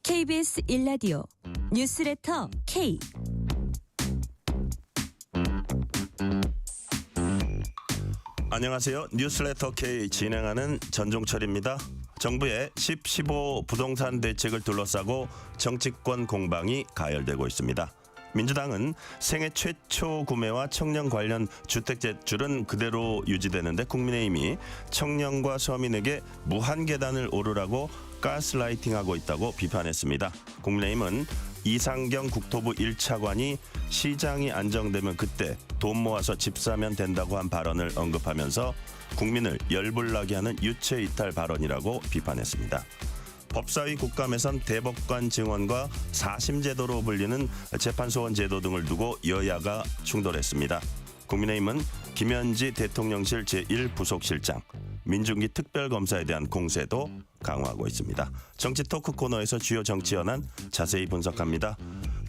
KBS 1라디오 뉴스레터 K. 안녕하세요. 뉴스레터 K 진행하는 전종철입니다. 정부의 10, 15 부동산 대책을 둘러싸고 정치권 공방이 가열되고 있습니다. 민주당은 생애 최초 구매와 청년 관련 주택 대출은 그대로 유지되는데 국민의힘이 청년과 서민에게 무한 계단을 오르라고 가스라이팅하고 있다고 비판했습니다. 국민의힘은 이상경 국토부 1차관이 시장이 안정되면 그때 돈 모아서 집 사면 된다고 한 발언을 언급하면서 국민을 열불나게 하는 유체이탈 발언이라고 비판했습니다. 법사위 국감에선 대법관 증언과 사심제도로 불리는 재판소원 제도 등을 두고 여야가 충돌했습니다. 국민의힘은 김현지 대통령실 제1부속실장, 민중기 특별검사에 대한 공세도 강화하고 있습니다. 정치 토크 코너에서 주요 정치 현안 자세히 분석합니다.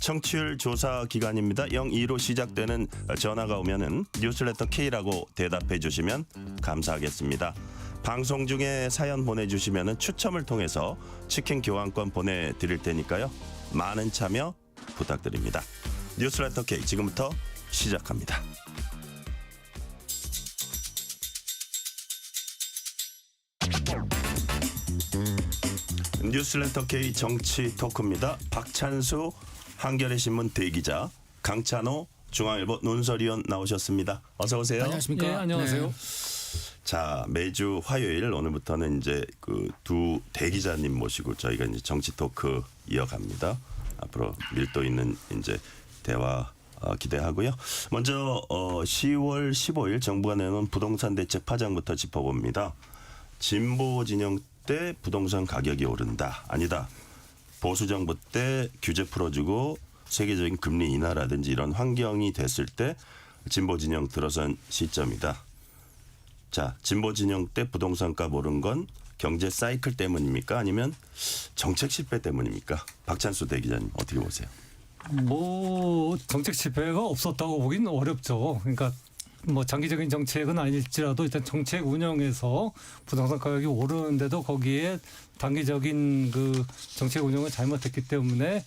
청취율 조사 기간입니다. 02로 시작되는 전화가 오면은 뉴스레터 K라고 대답해 주시면 감사하겠습니다. 방송 중에 사연 보내주시면 추첨을 통해서 치킨 교환권 보내드릴 테니까요. 많은 참여 부탁드립니다. 뉴스레터 K 지금부터 시작합니다. 뉴스레터 K 정치 토크입니다. 박찬수 한겨레 신문 대기자, 강찬호 중앙일보 논설위원 나오셨습니다. 어서 오세요. 안녕하십니까? 네, 안녕하세요. 네. 자, 매주 화요일 오늘부터는 이제 그 두 대기자님 모시고 저희가 이제 정치 토크 이어갑니다. 앞으로 밀도 있는 이제 대화 기대하고요. 먼저 10월 15일 정부가 내놓은 부동산 대책 파장부터 짚어봅니다. 진보 진영 때 부동산 가격이 오른다. 아니다. 보수 정부 때 규제 풀어주고 세계적인 금리 인하라든지 이런 환경이 됐을 때 진보 진영 들어선 시점이다. 자, 진보 진영 때 부동산 값 오른 건 경제 사이클 때문입니까? 아니면 정책 실패 때문입니까? 박찬수 대기자님 어떻게 보세요? 뭐 정책 실패가 없었다고 보기는 어렵죠. 그러니까 뭐 장기적인 정책은 아닐지라도 일단 정책 운영에서 부동산 가격이 오르는데도 거기에 단기적인 그 정책 운영을 잘못했기 때문에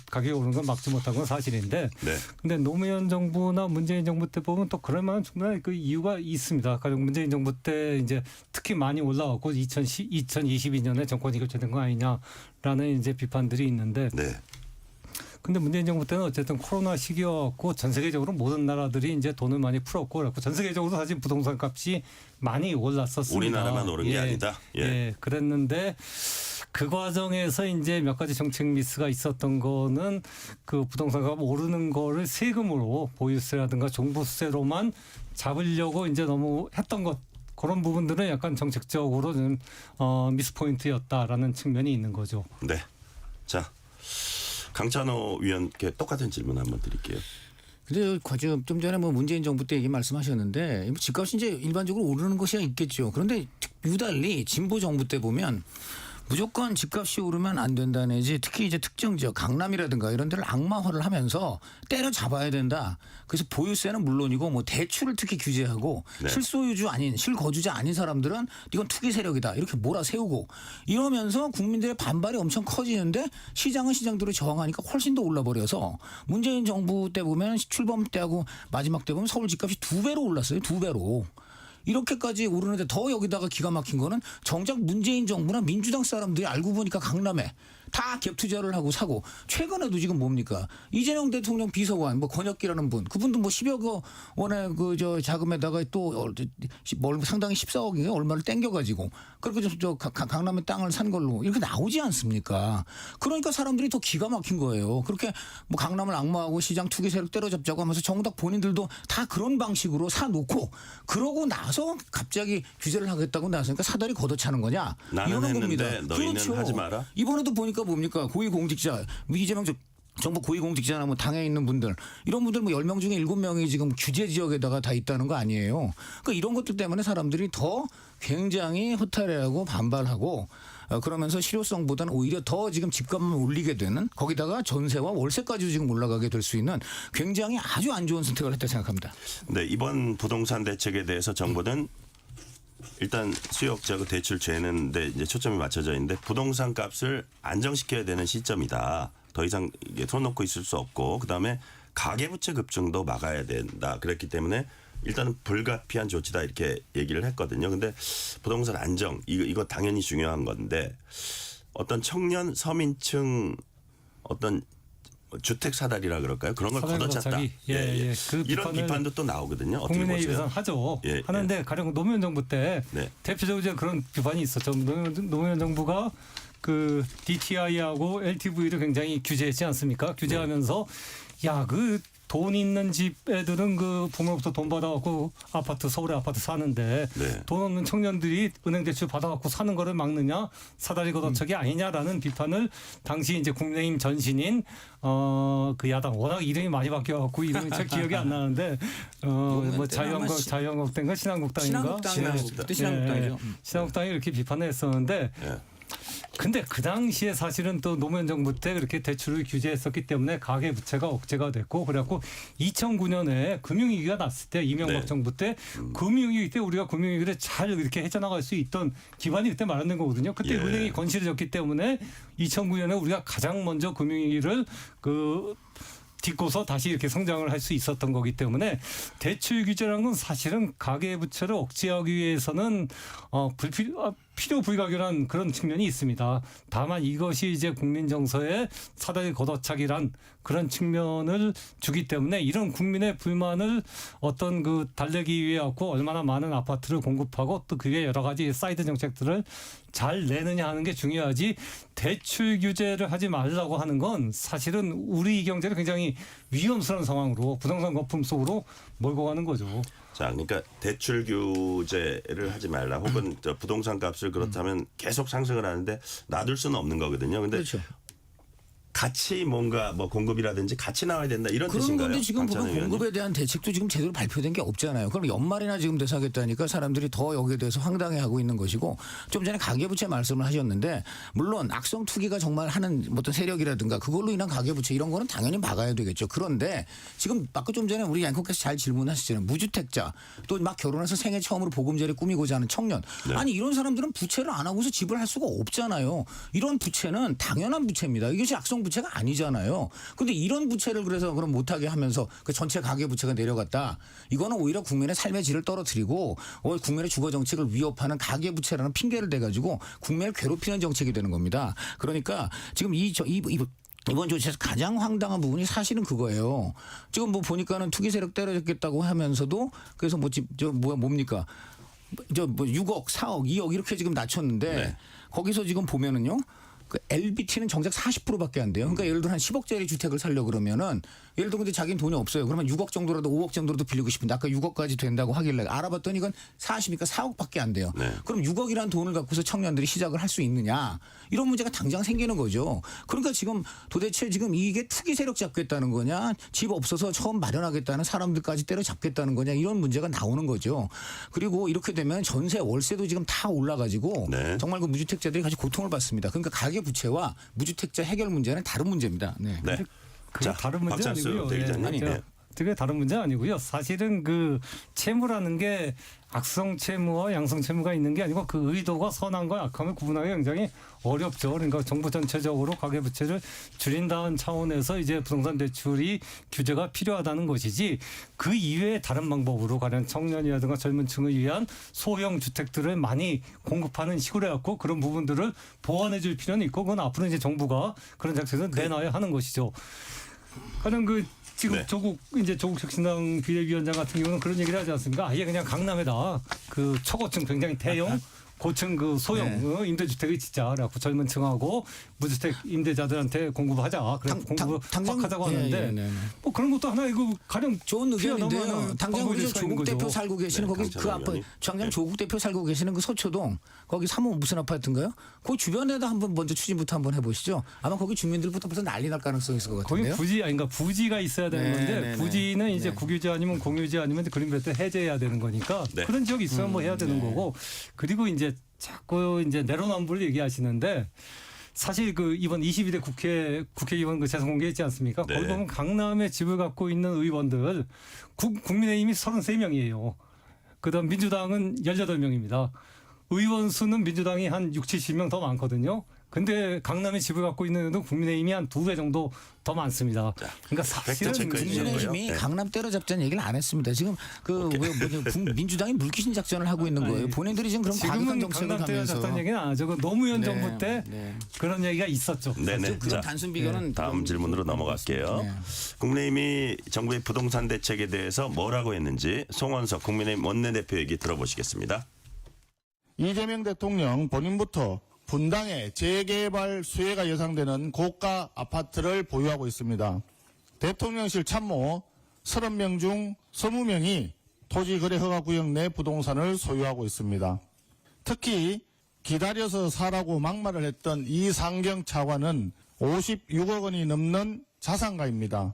가격이 오르는 건 막지 못한 건 사실인데. 네. 근데 노무현 정부나 문재인 정부 때 보면 또 그럴 만한 충분한 그 이유가 있습니다. 가령 문재인 정부 때 이제 특히 많이 올라왔고 2022년에 정권이 교체된 거 아니냐라는 이제 비판들이 있는데. 네. 근데 문재인 정부 때는 어쨌든 코로나 시기였고 전 세계적으로 모든 나라들이 이제 돈을 많이 풀었고 그랬고 전 세계적으로 사실 부동산 값이 많이 올랐었습니다. 우리나라만 오른 게 아니다. 예, 그랬는데 그 과정에서 이제 몇 가지 정책 미스가 있었던 거는 그 부동산 값 오르는 거를 세금으로 보유세라든가 종부세로만 잡으려고 이제 너무 했던 것. 그런 부분들은 약간 정책적으로 좀 미스 포인트였다라는 측면이 있는 거죠. 네. 자. 강찬호 위원께 똑같은 질문 한번 드릴게요. 근데 좀 전에 뭐 문재인 정부 때 얘기 말씀하셨는데 집값이 이제 일반적으로 오르는 것이 있겠죠. 그런데 유달리 진보 정부 때 보면 무조건 집값이 오르면 안 된다는지 특히 이제 특정 지역 강남이라든가 이런 데를 악마화를 하면서 때려잡아야 된다. 그래서 보유세는 물론이고 뭐 대출을 특히 규제하고 네. 실소유주 아닌 실거주자 아닌 사람들은 이건 투기 세력이다. 이렇게 몰아세우고 이러면서 국민들의 반발이 엄청 커지는데 시장은 시장대로 저항하니까 훨씬 더 올라버려서 문재인 정부 때 보면 출범 때하고 마지막 때 보면 서울 집값이 2배로 올랐어요. 2배로. 이렇게까지 오르는데 더 여기다가 기가 막힌 거는 정작 문재인 정부나 민주당 사람들이 알고 보니까 강남에 다 갭 투자를 하고 사고 최근에도 지금 뭡니까 이재명 대통령 비서관 뭐 권혁기라는 분 그분도 뭐 10여 원의 그 저 자금에다가 또 상당히 14억이 얼마를 땡겨가지고 그렇게 저 강남에 땅을 산 걸로 이렇게 나오지 않습니까? 그러니까 사람들이 더 기가 막힌 거예요. 그렇게 뭐 강남을 악마하고 시장 투기 세력 때려잡자고 하면서 정작 본인들도 다 그런 방식으로 사놓고 그러고 나서 갑자기 규제를 하겠다고 나서니까 사다리 걷어차는 거냐 이러는 겁니다. 너희는 그렇죠. 하지 마라. 이번에도 보니까 뭡니까 고위공직자 이재명 정부 고위공직자나 뭐 당에 있는 분들 이런 분들 뭐 10명 중에 7명이 지금 규제 지역에다가 다 있다는 거 아니에요. 그러니까 이런 것들 때문에 사람들이 더 굉장히 허탈해하고 반발하고 그러면서 실효성보다는 오히려 더 지금 집값만 올리게 되는 거기다가 전세와 월세까지도 지금 올라가게 될 수 있는 굉장히 아주 안 좋은 선택을 했다 생각합니다. 네, 이번 부동산 대책에 대해서 정부는 일단 수요억제하고 대출 죄는데 이제 초점이 맞춰져 있는데 부동산 값을 안정시켜야 되는 시점이다. 더 이상 이게 손 놓고 있을 수 없고 그다음에 가계부채 급증도 막아야 된다. 그랬기 때문에 일단은 불가피한 조치다 이렇게 얘기를 했거든요. 근데 부동산 안정 이거 당연히 중요한 건데 어떤 청년 서민층 어떤 주택 사달이라 그럴까요? 그런 걸 사달 걷어찼다. 걷어차기. 예. 그 이런 비판을 비판도 또 나오거든요. 어떻게 국민의힘에서 보세요? 하죠. 예, 하는데 가령 노무현 정부 때 네. 대표적으로 이제 그런 비판이 있었죠. 노무현 정부가 그 DTI하고 LTV를 굉장히 규제했지 않습니까? 규제하면서 야, 그 돈 있는 집 애들은 그 부모로부터 돈 받아갖고 아파트 서울에 아파트 사는데 네. 돈 없는 청년들이 은행 대출 받아갖고 사는 거를 막느냐 사다리 걷어차기 아니냐라는 비판을 당시 이제 국민의힘 전신인 그 야당 워낙 이름이 많이 바뀌어갖고 이름이 잘 기억이 안 나는데 뭐 자유한국당인가 신한국당인가 그때 신한국당이죠. 신한국당이 이렇게 비판을 했었는데. 예. 근데 그 당시에 사실은 또 노무현 정부 때 그렇게 대출을 규제했었기 때문에 가계 부채가 억제가 됐고 그래갖고 2009년에 금융위기가 났을 때 이명박 네. 정부 때 금융위기 때 우리가 금융위기를 잘 이렇게 헤쳐나갈 수 있던 기반이 그때 마련된 거거든요. 그때 예. 은행이 건실해졌기 때문에 2009년에 우리가 가장 먼저 금융위기를 딛고서 다시 이렇게 성장을 할 수 있었던 거기 때문에 대출 규제라는 건 사실은 가계부채를 억제하기 위해서는 필요 불가결한 그런 측면이 있습니다. 다만 이것이 이제 국민 정서의 사다리 걷어차기란 그런 측면을 주기 때문에 이런 국민의 불만을 어떤 그 달래기 위해 갖고 얼마나 많은 아파트를 공급하고 또 그게 여러 가지 사이드 정책들을 잘 내느냐 하는 게 중요하지 대출 규제를 하지 말라고 하는 건 사실은 우리 경제를 굉장히 위험스러운 상황으로 부동산 거품 속으로 몰고 가는 거죠. 자, 그러니까 대출 규제를 하지 말라 혹은 저 부동산 값을 그렇다면 계속 상승을 하는데 놔둘 수는 없는 거거든요. 근데 그렇죠. 같이 뭔가 뭐 공급이라든지 같이 나와야 된다 이런 그런 뜻인가요? 건데 지금 보면 강찬호 의원님? 공급에 대한 대책도 지금 제대로 발표된 게 없잖아요. 그럼 연말이나 지금 돼서 하겠다니까 사람들이 더 여기에 대해서 황당해하고 있는 것이고 좀 전에 가계부채 말씀을 하셨는데 물론 악성 투기가 정말 하는 어떤 세력이라든가 그걸로 인한 가계부채 이런 거는 당연히 막아야 되겠죠. 그런데 지금 아까 좀 전에 우리 앵커께서 잘 질문하셨잖아요. 무주택자 또 막 결혼해서 생애 처음으로 보금자리 꾸미고자 하는 청년. 네. 아니 이런 사람들은 부채를 안 하고서 집을 할 수가 없잖아요. 이런 부채는 당연한 부채입니다. 이것이 악성 부채가 아니잖아요. 근데 이런 부채를 그래서 그럼 못하게 하면서 그 전체 가계 부채가 내려갔다. 이거는 오히려 국민의 삶의 질을 떨어뜨리고 국민의 주거 정책을 위협하는 가계 부채라는 핑계를 대가지고 국민을 괴롭히는 정책이 되는 겁니다. 그러니까 지금 이번 조치에서 가장 황당한 부분이 사실은 그거예요. 지금 뭐 보니까는 투기 세력 때려잡겠다고 하면서도 그래서 뭡니까? 뭐 6억, 4억, 2억 이렇게 지금 낮췄는데 네. 거기서 지금 보면은요. 그 LBT는 정작 40%밖에 안 돼요. 그러니까 예를 들어 한 10억짜리 주택을 살려 그러면은 예를 들어 근데 자기는 돈이 없어요. 그러면 6억 정도라도 5억 정도라도 빌리고 싶은데 아까 6억까지 된다고 하길래 알아봤더니 이건 40이니까 4억밖에 안 돼요. 네. 그럼 6억이라는 돈을 갖고서 청년들이 시작을 할 수 있느냐. 이런 문제가 당장 생기는 거죠. 그러니까 지금 도대체 지금 이게 투기 세력 잡겠다는 거냐 집 없어서 처음 마련하겠다는 사람들까지 때려잡겠다는 거냐 이런 문제가 나오는 거죠. 그리고 이렇게 되면 전세 월세도 지금 다 올라가지고 네. 정말 그 무주택자들이 같이 고통을 받습니다. 그러니까 가계부채와 무주택자 해결 문제는 다른 문제입니다. 네. 네. 그게 자, 다른 문제 박찬수 아니고요. 대기자님. 아니, 네. 그게 다른 문제 아니고요. 사실은 그 채무라는 게 악성 채무와 양성 채무가 있는 게 아니고 그 의도가 선한과 악함을 구분하기 굉장히 어렵죠. 그러니까 정부 전체적으로 가계부채를 줄인다는 차원에서 이제 부동산 대출이 규제가 필요하다는 것이지 그 이외에 다른 방법으로 가령 청년이라든가 젊은 층을 위한 소형 주택들을 많이 공급하는 식으로 해갖고 그런 부분들을 보완해 줄 필요는 있고 그건 앞으로 이제 정부가 그런 정책을 내놔야 하는 것이죠. 가령 지금 네. 조국 혁신당 비대위원장 같은 경우는 그런 얘기를 하지 않습니까? 아예 그냥 강남에다 그 초고층 굉장히 대형 고층 그 소형 임대주택을 짓자. 그래갖고 젊은 층하고 무주택 임대자들한테 공급하자. 그래 공급을 확 하자고 하는데 뭐 그런 것도 하나 이거 가령 좋은 의견인데요. 당장 거기서 조국 대표 살고 계시는 네, 거기 그 강찬호 앞에 의원님. 당장 네. 조국 대표 살고 계시는 그 서초동 거기 3호 무슨 아파트인가요? 그 주변에다 한번 먼저 추진부터 한번 해보시죠. 아마 거기 주민들부터 벌써 난리 날 가능성이 있을 것 거기 같은데요. 그러니까 부지가 있어야 되는 네, 건데 네, 네. 부지는 이제 네. 국유지 아니면 공유지 아니면 그린벨트 해제해야 되는 거니까 네. 그런 지역이 있으면 뭐 해야 되는 거고 그리고 이제 자꾸 이제 내로남불을 얘기하시는데 사실 그 이번 22대 국회의원 그 재선 공개했지 않습니까? 네. 거기 보면 강남에 집을 갖고 있는 의원들 국민의힘이 33명이에요. 그다음 민주당은 18명입니다. 의원 수는 민주당이 한 6, 70명 더 많거든요. 근데 강남에 집을 갖고 있는 데도 국민의힘이 한 2배 정도 더 많습니다. 그러니까 사실은 팩트 체크해 주시고요. 국민의힘이 네. 강남 때려잡자는 얘기를 안 했습니다. 지금 민주당이 물귀신 작전을 하고 있는 거예요. 본인들이 지금 그런 과격한 지금은 정책을 강남 가면서 때려잡다는 얘기는 안 하죠. 그 노무현 네, 정부 때 네. 그런 얘기가 있었죠. 네네. 그런 자, 단순 비교는 다음 질문으로 넘어갈게요. 네. 국민의힘이 정부의 부동산 대책에 대해서 뭐라고 했는지 송원석 국민의힘 원내대표 얘기 들어보시겠습니다. 이재명 대통령 본인부터 분당에 재개발 수혜가 예상되는 고가 아파트를 보유하고 있습니다. 대통령실 참모 30명 중 20명이 토지거래허가구역 내 부동산을 소유하고 있습니다. 특히 기다려서 사라고 막말을 했던 이상경 차관은 56억 원이 넘는 자산가입니다.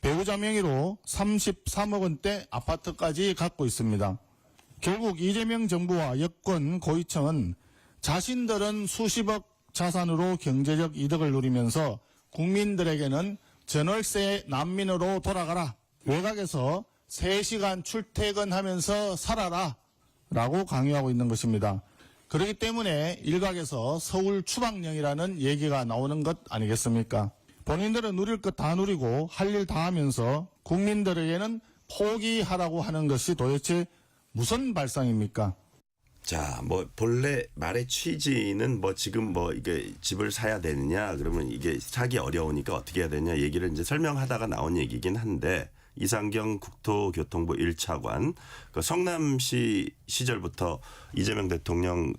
배우자 명의로 33억 원대 아파트까지 갖고 있습니다. 결국 이재명 정부와 여권 고위층은 자신들은 수십억 자산으로 경제적 이득을 누리면서 국민들에게는 전월세 난민으로 돌아가라. 외곽에서 3시간 출퇴근하면서 살아라. 라고 강요하고 있는 것입니다. 그렇기 때문에 일각에서 서울 추방령이라는 얘기가 나오는 것 아니겠습니까? 본인들은 누릴 것 다 누리고 할 일 다 하면서 국민들에게는 포기하라고 하는 것이 도대체 무슨 발상입니까? 자, 뭐 본래 말의 취지는 뭐 지금 뭐 이게 집을 사야 되느냐 그러면 이게 사기 어려우니까 어떻게 해야 되냐 얘기를 이제 설명하다가 나온 얘기긴 한데 이상경 국토교통부 1차관 그 성남시 시절부터 이재명 대통령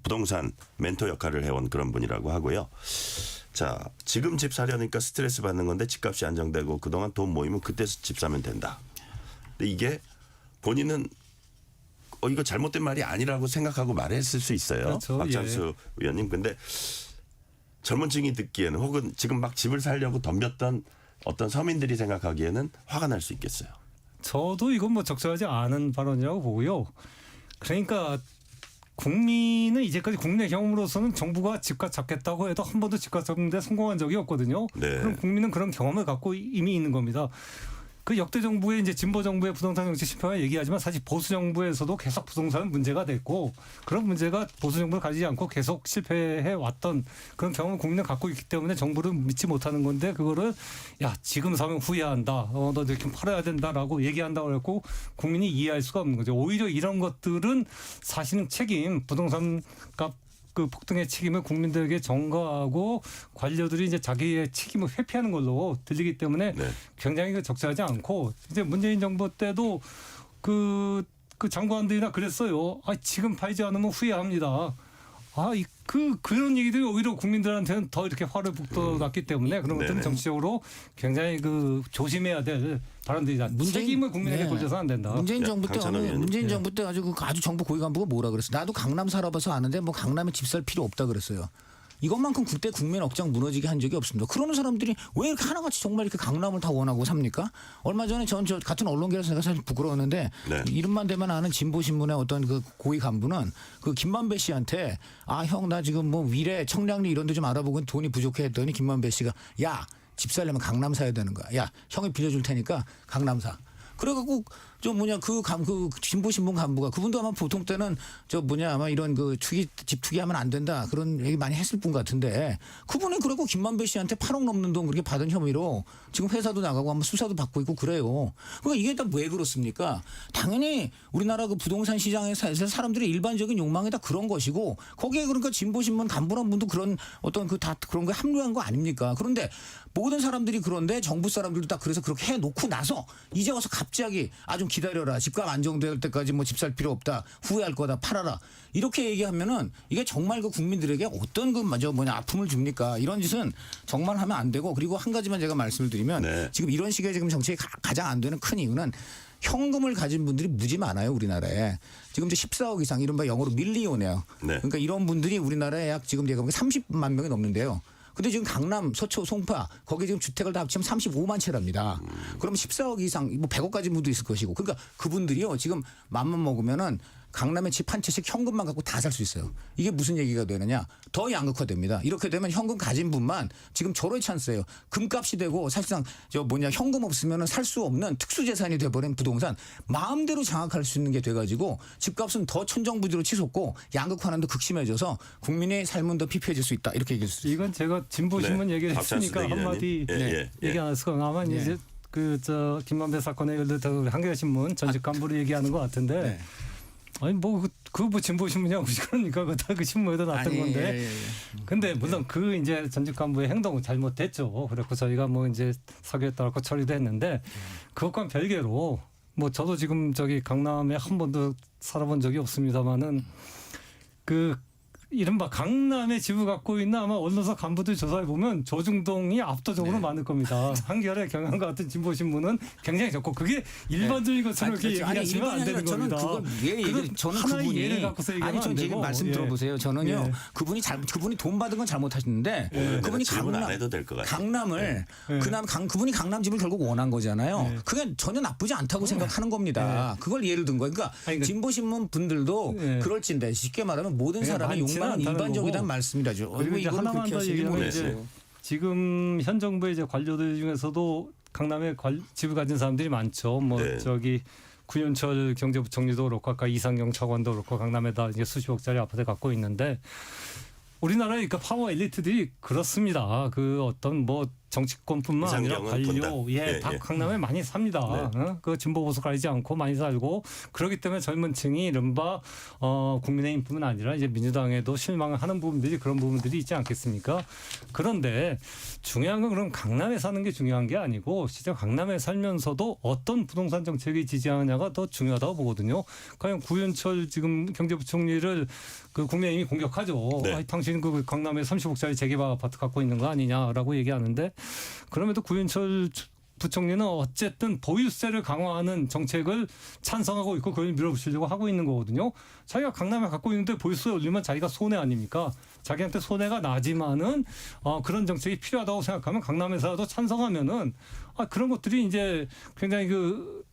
부동산 멘토 역할을 해온 그런 분이라고 하고요. 자, 지금 집 사려니까 스트레스 받는 건데 집값이 안정되고 그동안 돈 모이면 그때 집 사면 된다. 근데 이게 본인은 이거 잘못된 말이 아니라고 생각하고 말했을 수 있어요. 그렇죠. 박찬수 의원님. 근데 젊은 층이 듣기에는 혹은 지금 막 집을 살려고 덤볐던 어떤 서민들이 생각하기에는 화가 날 수 있겠어요. 저도 이건 뭐 적절하지 않은 발언이라고 보고요. 그러니까 국민은 이제까지 국내 경험으로서는 정부가 집값 잡겠다고 해도 한 번도 집값 잡는데 성공한 적이 없거든요. 네. 그럼 국민은 그런 경험을 갖고 이미 있는 겁니다. 그 역대 정부의 이제 진보 정부의 부동산 정책 실패와 얘기하지만 사실 보수 정부에서도 계속 부동산은 문제가 됐고 그런 문제가 보수 정부를 가지지 않고 계속 실패해 왔던 그런 경험을 국민은 갖고 있기 때문에 정부를 믿지 못하는 건데 그거를 야 지금 사면 후회한다. 너 이렇게 팔아야 된다라고 얘기한다고 했고 국민이 이해할 수가 없는 거죠. 오히려 이런 것들은 사실은 책임 부동산 값 그 폭등의 책임을 국민들에게 전가하고 관료들이 이제 자기의 책임을 회피하는 걸로 들리기 때문에 네. 굉장히 적절하지 않고 이제 문재인 정부 때도 그 장관들이나 그랬어요. 지금 팔지 않으면 후회합니다. 그런 얘기들이 오히려 국민들한테는 더 이렇게 화를 북돋았기 때문에 그런 것들은 네네. 정치적으로 굉장히 조심해야 될 발언들이다. 책임을 국민에게 돌려서 안 된다. 문재인 야, 정부 때 강찬호 의원님. 문재인 정부 때 아주 정부 고위 간부가 뭐라 그랬어? 나도 강남 살아봐서 아는데 뭐 강남에 집 살 필요 없다 그랬어요. 이것만큼 그때 국민 억장 무너지게 한 적이 없습니다. 그러는 사람들이 왜 이렇게 하나같이 정말 이렇게 강남을 다 원하고 삽니까? 얼마 전에 저 같은 언론계라서 내가 사실 부끄러웠는데 네. 이름만 대면 아는 진보신문의 어떤 그 고위 간부는 그 김만배 씨한테 형 나 지금 뭐 위례 청량리 이런 데 좀 알아보고 돈이 부족해 했더니 김만배 씨가 야 집 살려면 강남 사야 되는 거야. 야 형이 빌려줄 테니까 강남 사. 그래갖고 그 진보신문 간부가 그분도 아마 보통 때는 아마 이런 집 투기하면 안 된다 그런 얘기 많이 했을 분 같은데 그분이 그러고 김만배 씨한테 8억 넘는 돈 그렇게 받은 혐의로 지금 회사도 나가고 아마 수사도 받고 있고 그래요. 그러니까 이게 다 왜 그렇습니까? 당연히 우리나라 그 부동산 시장에서 사람들의 일반적인 욕망이 다 그런 것이고 거기에 그러니까 진보신문 간부란 분도 그런 어떤 다 그런 거에 합류한 거 아닙니까? 그런데 모든 사람들이 그런데 정부 사람들도 다 그래서 그렇게 해놓고 나서 이제 와서 갑자기 좀 기다려라. 집값 안정될 때까지 뭐 집 살 필요 없다. 후회할 거다. 팔아라. 이렇게 얘기하면은 이게 정말 그 국민들에게 어떤 아픔을 줍니까? 이런 짓은 정말 하면 안 되고 그리고 한 가지만 제가 말씀을 드리면 네. 지금 이런 식의 지금 정책이 가장 안 되는 큰 이유는 현금을 가진 분들이 무지 많아요. 우리나라에. 지금 이제 14억 이상 이른바 영어로 밀리오네요. 네. 그러니까 이런 분들이 우리나라에 약 지금 제가 보기에 30만 명이 넘는데요. 근데 지금 강남, 서초, 송파 거기 지금 주택을 다 합치면 35만 채랍니다. 그럼 14억 이상 뭐 100억까지 분도 있을 것이고 그러니까 그분들이요 지금 맘만 먹으면은 강남에 집 한 채씩 현금만 갖고 다 살 수 있어요. 이게 무슨 얘기가 되느냐? 더 양극화됩니다. 이렇게 되면 현금 가진 분만 지금 절호의 찬스예요. 금값이 되고 사실상 현금 없으면 살 수 없는 특수재산이 돼버린 부동산 마음대로 장악할 수 있는 게 돼가지고 집값은 더 천정부지로 치솟고 양극화는 더 극심해져서 국민의 삶은 더 피폐해질 수 있다. 이렇게 얘기할 수 있습니다. 이건 제가 진보신문 네. 얘기를 박찬수 했으니까 대기자님. 한마디 얘기 안 했을 아마 이제 김만배 사건에 관련해서 한겨레신문 전직 간부를 얘기하는 것 같은데 네. 아니 뭐 진보신문이냐고 그러니까 다 그 신문에도 났던 건데. 근데 물론 그 이제 전직 간부의 행동은 잘못됐죠. 그래서 저희가 뭐 이제 사교했다고 처리도 했는데 그것과는 별개로 뭐 저도 지금 강남에 한 번도 살아본 적이 없습니다만은 그 이른바 강남에 집을 갖고 있는 아마 언론사 간부들 조사해 보면 조중동이 압도적으로 많을 겁니다. 한겨레 경향과 같은 진보신문은 굉장히 적고 그게 일반적인 것처럼 이렇게 얘기하시면 안 되는 겁니다. 저는 하나의 그분이 예를 갖고서 얘기하면 안 지금 되고. 말씀 들어보세요. 저는요 그분이 돈 받은 건 잘못하시는데 그분이 질문 안 해도 될 것 같아요. 강남을 그분이 강남 집을 결국 원한 거잖아요. 그게 전혀 나쁘지 않다고 생각하는 겁니다. 그걸 예를 든 거예요. 그러니까 진보신문 분들도 그럴진데 쉽게 말하면 모든 사람의 욕망은 일반적이라는 말씀이라죠. 그리고 이제 하나만 더 얘기하면 이제 지금 현 정부의 이제 관료들 중에서도 강남에 집을 가진 사람들이 많죠. 구윤철 경제부총리도 그렇고 아까 이상경 차관도 그렇고 강남에다 이제 수십억짜리 아파트 갖고 있는데 우리나라의 그러니까 파워 엘리트들이 그렇습니다. 그 어떤 정치권뿐만 아니라 관료, 다 강남에 많이 삽니다. 그 진보 보수 가리지 않고 많이 살고 그렇기 때문에 젊은 층이 이른바 국민의힘뿐만 아니라 이제 민주당에도 실망을 하는 부분들이 그런 부분들이 있지 않겠습니까? 그런데 중요한 건 그럼 강남에 사는 게 중요한 게 아니고 실제 강남에 살면서도 어떤 부동산 정책이 지지하느냐가 더 중요하다고 보거든요. 과연 구윤철 지금 경제부총리를 그 국민의힘이 공격하죠. 네. 당신 그 강남에 30억짜리 재개발 아파트 갖고 있는 거 아니냐라고 얘기하는데 그럼에도 구윤철 부총리는 어쨌든 보유세를 강화하는 정책을 찬성하고 있고 그걸 밀어붙이려고 하고 있는 거거든요. 자기가 강남에 갖고 있는데 보유세 올리면 자기가 손해 아닙니까? 자기한테 손해가 나지만은 그런 정책이 필요하다고 생각하면 강남에서라도 찬성하면은 그런 것들이 이제 굉장히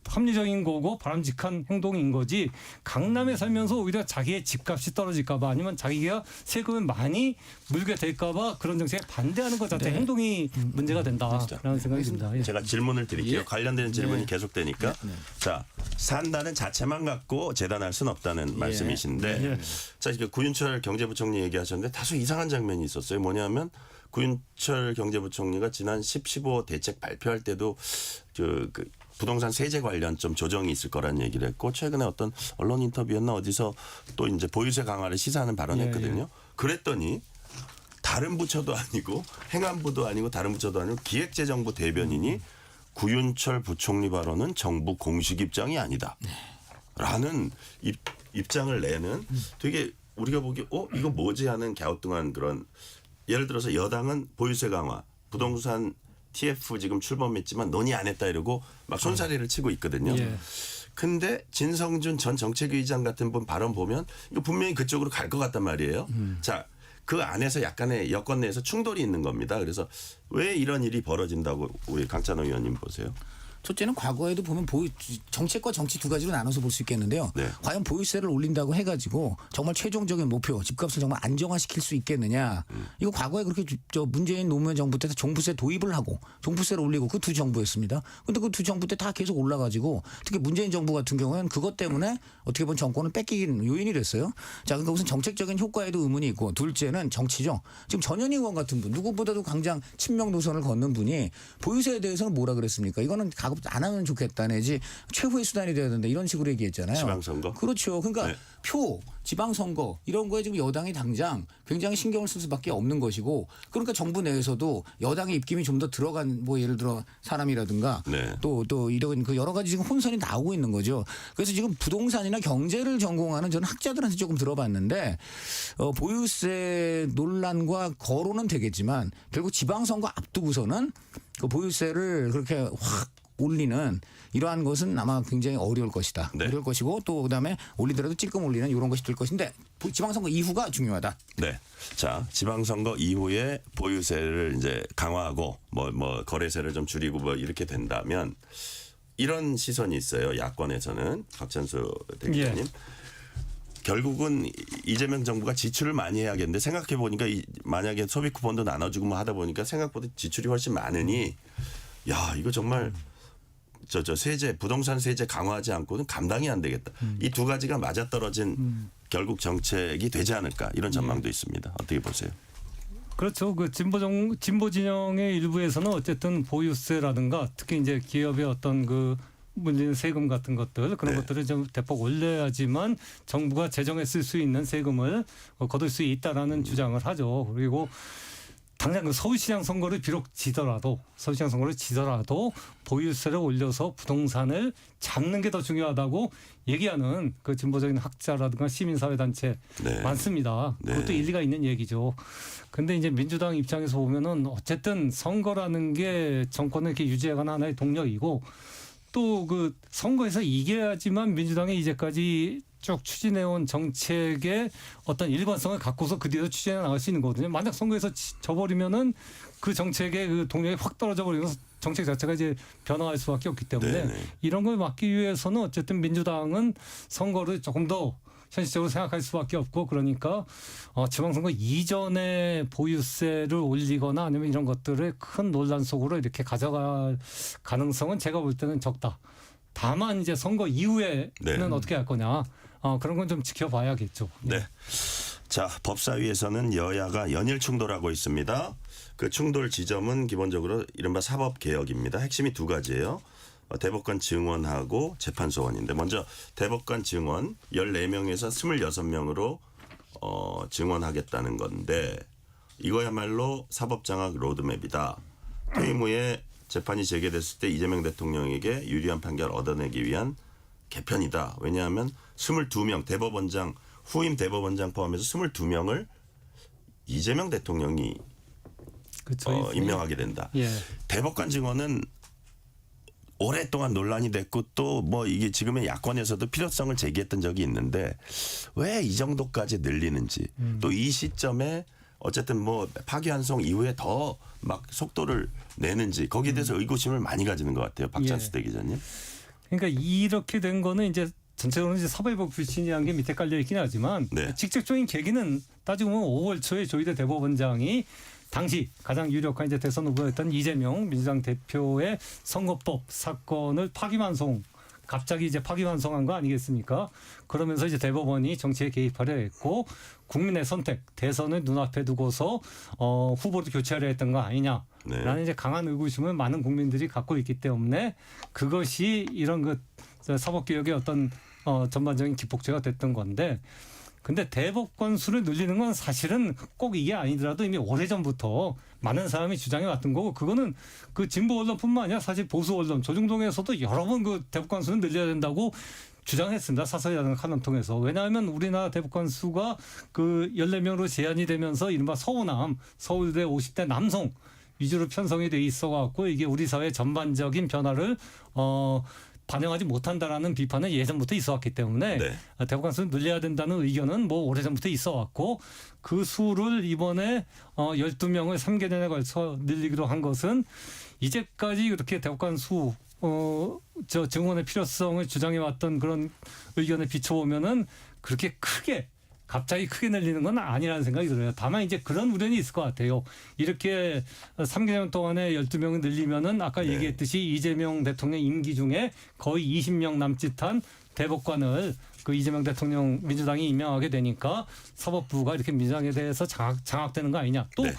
합리적인 거고 바람직한 행동인 거지. 강남에 살면서 오히려 자기의 집값이 떨어질까 봐 아니면 자기가 세금을 많이 물게 될까 봐 그런 정책에 반대하는 것 자체 행동이 문제가 된다라는 생각이 듭니다. 예. 제가 질문을 드릴게요. 관련된 질문이 계속되니까. 자, 산다는 자체만 갖고 재단할 수는 없다는 말씀이신데 자, 구윤철 경제부총리 얘기하셨는데 다소 이상한 장면이 있었어요. 뭐냐면 구윤철 경제부총리가 지난 10.15 대책 발표할 때도 그 부동산 세제 관련 좀 조정이 있을 거라는 얘기를 했고 최근에 어떤 언론 인터뷰였나 어디서 또 이제 보유세 강화를 시사하는 발언했거든요. 그랬더니 다른 부처도 아니고 행안부도 아니고 다른 부처도 아니고 기획재정부 대변인이 구윤철 부총리 발언은 정부 공식 입장이 아니다. 라는 입장을 내는 되게 우리가 보기 이거 뭐지 하는 갸우뚱한 그런 예를 들어서 여당은 보유세 강화, 부동산 TF 지금 출범했지만 논의 안 했다 이러고 막 손사래를 치고 있거든요. 근데 진성준 전 정책위의장 같은 분 발언 보면 이거 분명히 그쪽으로 갈 것 같단 말이에요. 자, 그 안에서 약간의 여권 내에서 충돌이 있는 겁니다. 그래서 왜 이런 일이 벌어진다고 우리 강찬호 의원님 보세요? 첫째는 과거에도 보면 정책과 정치 두 가지로 나눠서 볼 수 있겠는데요. 과연 보유세를 올린다고 해가지고 정말 최종적인 목표 집값을 정말 안정화시킬 수 있겠느냐. 이거 과거에 그렇게 문재인 노무현 정부 때 종부세 도입을 하고 종부세를 올리고 그 두 정부였습니다. 그런데 그 두 정부 때 다 계속 올라가지고 특히 문재인 정부 같은 경우에는 그것 때문에 어떻게 보면 정권을 뺏기는 요인이 됐어요. 자, 그러니까 우선 정책적인 효과에도 의문이 있고 둘째는 정치죠. 지금 전현희 의원 같은 분 누구보다도 강장 친명 노선을 걷는 분이 보유세에 대해서는 뭐라 그랬습니까? 이거는 가급 안 하면 좋겠다 내지 최후의 수단이 되어야 된다 이런 식으로 얘기했잖아요. 지방선거? 그렇죠. 그러니까 표, 지방선거 이런 거에 지금 여당이 당장 굉장히 신경을 쓸 수밖에 없는 것이고 그러니까 정부 내에서도 여당의 입김이 좀 더 들어간 예를 들어 사람이라든가 또 이런 여러 가지 지금 혼선이 나오고 있는 거죠. 그래서 지금 부동산이나 경제를 전공하는 저는 학자들한테 조금 들어봤는데 보유세 논란과 거론은 되겠지만 결국 지방선거 앞두고서는 그 보유세를 그렇게 확 올리는 이러한 것은 아마 굉장히 어려울 것이다. 어려울 것이고 또 그다음에 올리더라도 찔끔 올리는 이런 것이 될 것인데 지방선거 이후가 중요하다. 네. 자, 지방선거 이후에 보유세를 이제 강화하고 거래세를 좀 줄이고 이렇게 된다면 이런 시선이 있어요. 야권에서는 박찬수 대표님. 결국은 이재명 정부가 지출을 많이 해야겠는데 생각해 보니까 만약에 소비 쿠폰도 나눠주고 뭐 하다 보니까 생각보다 지출이 훨씬 많으니 야 이거 정말 저 세제 부동산 세제 강화하지 않고는 감당이 안 되겠다. 이 두 가지가 맞아떨어진 결국 정책이 되지 않을까 이런 전망도 있습니다. 어떻게 보세요? 그렇죠. 그 진보 진영의 일부에서는 어쨌든 보유세라든가 특히 이제 기업의 어떤 그 문재인 세금 같은 것들 그런 네. 것들을 좀 대폭 올려야지만 정부가 재정에 쓸 수 있는 세금을 거둘 수 있다라는 주장을 하죠. 그리고 당장 그 서울시장 선거를 비록 지더라도 보유세를 올려서 부동산을 잡는 게 더 중요하다고 얘기하는 그 진보적인 학자라든가 시민사회단체 네. 많습니다. 네. 그것도 일리가 있는 얘기죠. 근데 이제 민주당 입장에서 보면은 어쨌든 선거라는 게 정권을 이렇게 유지하는 하나의 동력이고 또 그 선거에서 이겨야지만 민주당이 이제까지 쭉 추진해온 정책의 어떤 일관성을 갖고서 그 뒤에서 추진해 나갈 수 있는 거거든요. 만약 선거에서 져버리면은 그 정책의 그 동력이 확 떨어져 버리면서 정책 자체가 이제 변화할 수밖에 없기 때문에 네네. 이런 걸 막기 위해서는 어쨌든 민주당은 선거를 조금 더 현실적으로 생각할 수밖에 없고 그러니까 지방선거 이전에 보유세를 올리거나 아니면 이런 것들을 큰 논란 속으로 이렇게 가져갈 가능성은 제가 볼 때는 적다. 다만 이제 선거 이후에는 네. 어떻게 할 거냐 그런 건 좀 지켜봐야겠죠. 네. 자, 법사위에서는 여야가 연일 충돌하고 있습니다. 그 충돌 지점은 기본적으로 이른바 사법개혁입니다. 핵심이 두 가지예요. 대법관 증원하고 재판소원인데 먼저 대법관 증원 14명에서 26명으로 증원하겠다는 건데 이거야말로 사법장악 로드맵이다. 퇴임 후에 재판이 재개됐을 때 이재명 대통령에게 유리한 판결을 얻어내기 위한 개편이다. 왜냐하면 22명 대법원장 후임 대법원장 포함해서 22명을 이재명 대통령이 그렇죠. 임명하게 된다. 예. 대법관 증원은 오랫동안 논란이 됐고 또 뭐 이게 지금의 야권에서도 필요성을 제기했던 적이 있는데 왜 이 정도까지 늘리는지 또 이 시점에 어쨌든 뭐 파기환송 이후에 더 막 속도를 내는지 거기에 대해서 의구심을 많이 가지는 것 같아요. 박찬수 대기자님. 그러니까 이렇게 된 거는 이제 전체적으로 이제 사법부 불신이라는 게 밑에 깔려 있긴 하지만 네. 직접적인 계기는 따지고 보면 5월 초에 조희대 대법원장이 당시 가장 유력한 이제 대선 후보였던 이재명 민주당 대표의 선거법 사건을 파기환송 갑자기 이제 파기환송한 거 아니겠습니까? 그러면서 이제 대법원이 정치에 개입하려 했고 국민의 선택 대선을 눈앞에 두고서 후보를 교체하려 했던 거 아니냐라는 네. 이제 강한 의구심을 많은 국민들이 갖고 있기 때문에 그것이 이런 그 사법개혁의 어떤 전반적인 기폭제가 됐던 건데. 근데 대법관 수를 늘리는 건 사실은 꼭 이게 아니더라도 이미 오래전부터 많은 사람이 주장해 왔던 거고 그거는 그 진보 언론뿐만 아니라 사실 보수 언론 조중동에서도 여러 번 그 대법관 수는 늘려야 된다고 주장했습니다. 사설이라는 칼럼 통해서. 왜냐하면 우리나라 대법관 수가 그 14명으로 제한이 되면서 이른바 서우남 서울대 50대 남성 위주로 편성이 돼 있어 갖고 이게 우리 사회 전반적인 변화를 반영하지 못한다라는 비판은 예전부터 있어 왔기 때문에 네. 대법관 수를 늘려야 된다는 의견은 뭐 오래전부터 있어 왔고 그 수를 이번에 12명을 3개년에 걸쳐 늘리기로 한 것은 이제까지 그렇게 대법관 수 증원의 필요성을 주장해 왔던 그런 의견에 비춰보면은 그렇게 갑자기 크게 늘리는 건 아니라는 생각이 들어요. 다만 이제 그런 우려는 있을 것 같아요. 이렇게 3개년 동안에 12명을 늘리면은 아까 네. 얘기했듯이 이재명 대통령 임기 중에 거의 20명 남짓한 대법관을 그 이재명 대통령 민주당이 임명하게 되니까 사법부가 이렇게 민주당에 대해서 장악되는 거 아니냐. 또 네.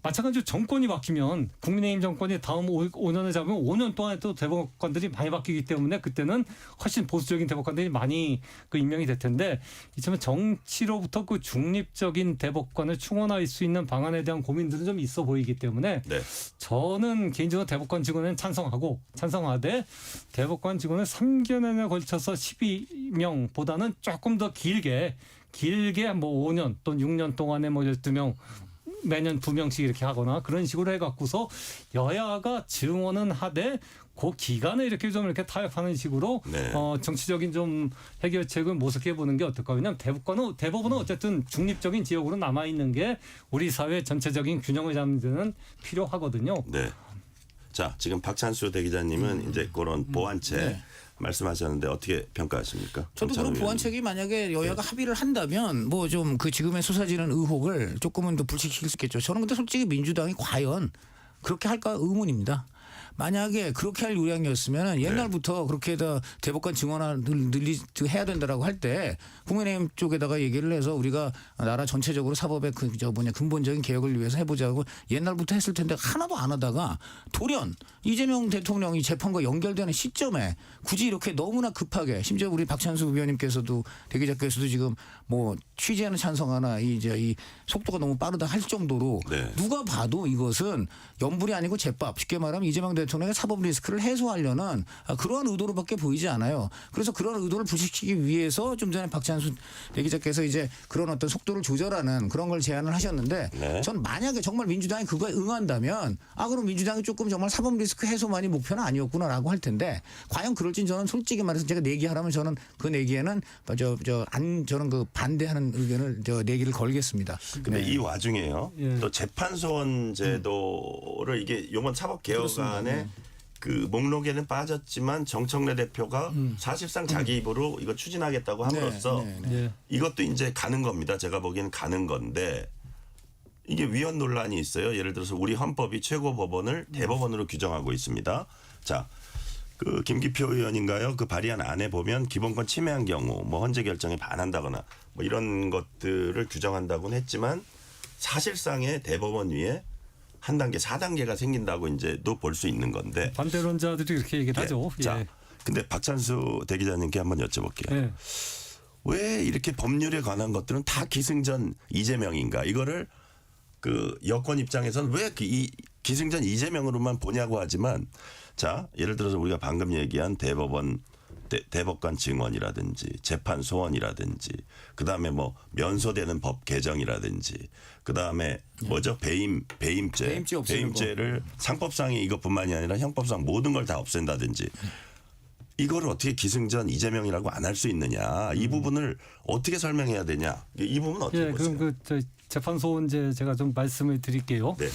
마찬가지로 정권이 바뀌면 국민의힘 정권이 다음 5년을 잡으면 5년 동안에 또 대법관들이 많이 바뀌기 때문에 그때는 훨씬 보수적인 대법관들이 많이 그 임명이 될 텐데 이처럼 정치로부터 그 중립적인 대법관을 충원할 수 있는 방안에 대한 고민들은 좀 있어 보이기 때문에 네. 저는 개인적으로 대법관 직원은 찬성하되 대법관 직원을 3개년에 걸쳐서 12명보다는 조금 더 길게 뭐 5년 또는 6년 동안에 뭐 12명 매년 2명씩 이렇게 하거나 그런 식으로 해갖고서 여야가 증언은 하되 그 기간에 이렇게 좀 이렇게 타협하는 식으로 네. 정치적인 좀 해결책을 모색해 보는 게 어떨까. 왜냐하면 대법원은 어쨌든 중립적인 지역으로 남아 있는 게 우리 사회 전체적인 균형을 잡는 데는 필요하거든요. 네. 자, 지금 박찬수 대기자님은 이제 그런 보완책 말씀하셨는데 어떻게 평가하십니까? 저도 그런 보완책이 만약에 여야가 합의를 한다면 뭐 좀 그 지금의 솟아지는 의혹을 조금은 더 불식시킬 수 있겠죠. 저는 근데 솔직히 민주당이 과연 그렇게 할까 의문입니다. 만약에 그렇게 할 요량이었으면 옛날부터 그렇게 대법관 증언을 해야 된다라고 할 때 국민의힘 쪽에다가 얘기를 해서 우리가 나라 전체적으로 사법의 근본적인 개혁을 위해서 해보자고 옛날부터 했을 텐데 하나도 안 하다가 돌연 이재명 대통령이 재판과 연결되는 시점에 굳이 이렇게 너무나 급하게 심지어 우리 박찬수 의원님께서도 대기자께서도 지금 뭐 취재하는 찬성하나 이 속도가 너무 빠르다 할 정도로 누가 봐도 이것은 연불이 아니고 제밥 쉽게 말하면 이재명 대통령의 사법 리스크를 해소하려는 그러한 의도로밖에 보이지 않아요. 그래서 그런 의도를 불식시키기 위해서 좀 전에 박찬수 대기자께서 이제 그런 어떤 속도를 조절하는 그런 걸 제안을 하셨는데 전 만약에 정말 민주당이 그거에 응한다면 그럼 민주당이 조금 정말 사법 리스크 해소만이 목표는 아니었구나라고 할 텐데 과연 그럴진 저는 솔직히 말해서 제가 내기하라면 저는 그 내기에는 저는 그 반대하는 의견을 내기를 걸겠습니다. 근데 이 와중에요. 또 재판소원 제도를 이게 이번 사법개혁안에 그 목록에는 빠졌지만 정청래 대표가 사실상 자기 입으로 이거 추진하겠다고 함으로써 이것도 이제 가는 겁니다. 제가 보기에는 가는 건데 이게 위헌 논란이 있어요. 예를 들어서 우리 헌법이 최고법원을 대법원으로 규정하고 있습니다. 자, 그 김기표 의원인가요? 그 발의한 안에 보면 기본권 침해한 경우 뭐 헌재 결정에 반한다거나 뭐 이런 것들을 규정한다고는 했지만 사실상의 대법원 위에 한 단계 4단계가 생긴다고 이제도 볼 수 있는 건데 반대론자들이 그렇게 얘기를 하죠. 자, 근데 박찬수 대기자님께 한번 여쭤볼게요. 왜 이렇게 법률에 관한 것들은 다 기승전 이재명인가? 이거를 그 여권 입장에서는 왜 이 기승전 이재명으로만 보냐고 하지만 자, 예를 들어서 우리가 방금 얘기한 대법관 증언이라든지 재판 소원이라든지 그다음에 뭐 면소되는 법 개정이라든지 그다음에 뭐죠? 배임죄를 상법상의 이것뿐만이 아니라 형법상 모든 걸 다 없앤다든지 이거를 어떻게 기승전 이재명이라고 안 할 수 있느냐 이 부분을 어떻게 설명해야 되냐 이 부분은 어떻게 보세요? 그럼 재판 소원제 제가 좀 말씀을 드릴게요. 네.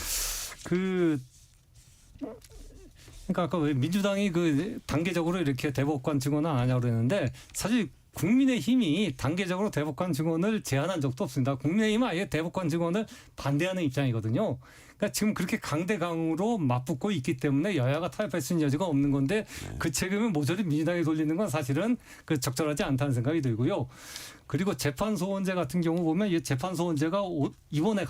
그러니까 아까 왜 민주당이 그 단계적으로 이렇게 대법관 증언을 안 하냐고 그랬는데 사실 국민의힘이 단계적으로 대법관 증언을 제안한 적도 없습니다. 국민의힘은 아예 대법관 증언을 반대하는 입장이거든요. 그러니까 지금 그렇게 강대강으로 맞붙고 있기 때문에 여야가 타협할 수 있는 여지가 없는 건데 그 책임을 모조리 민주당에 돌리는 건 사실은 적절하지 않다는 생각이 들고요. 그리고 재판소원제 같은 경우 보면 이 재판소원제가 이번에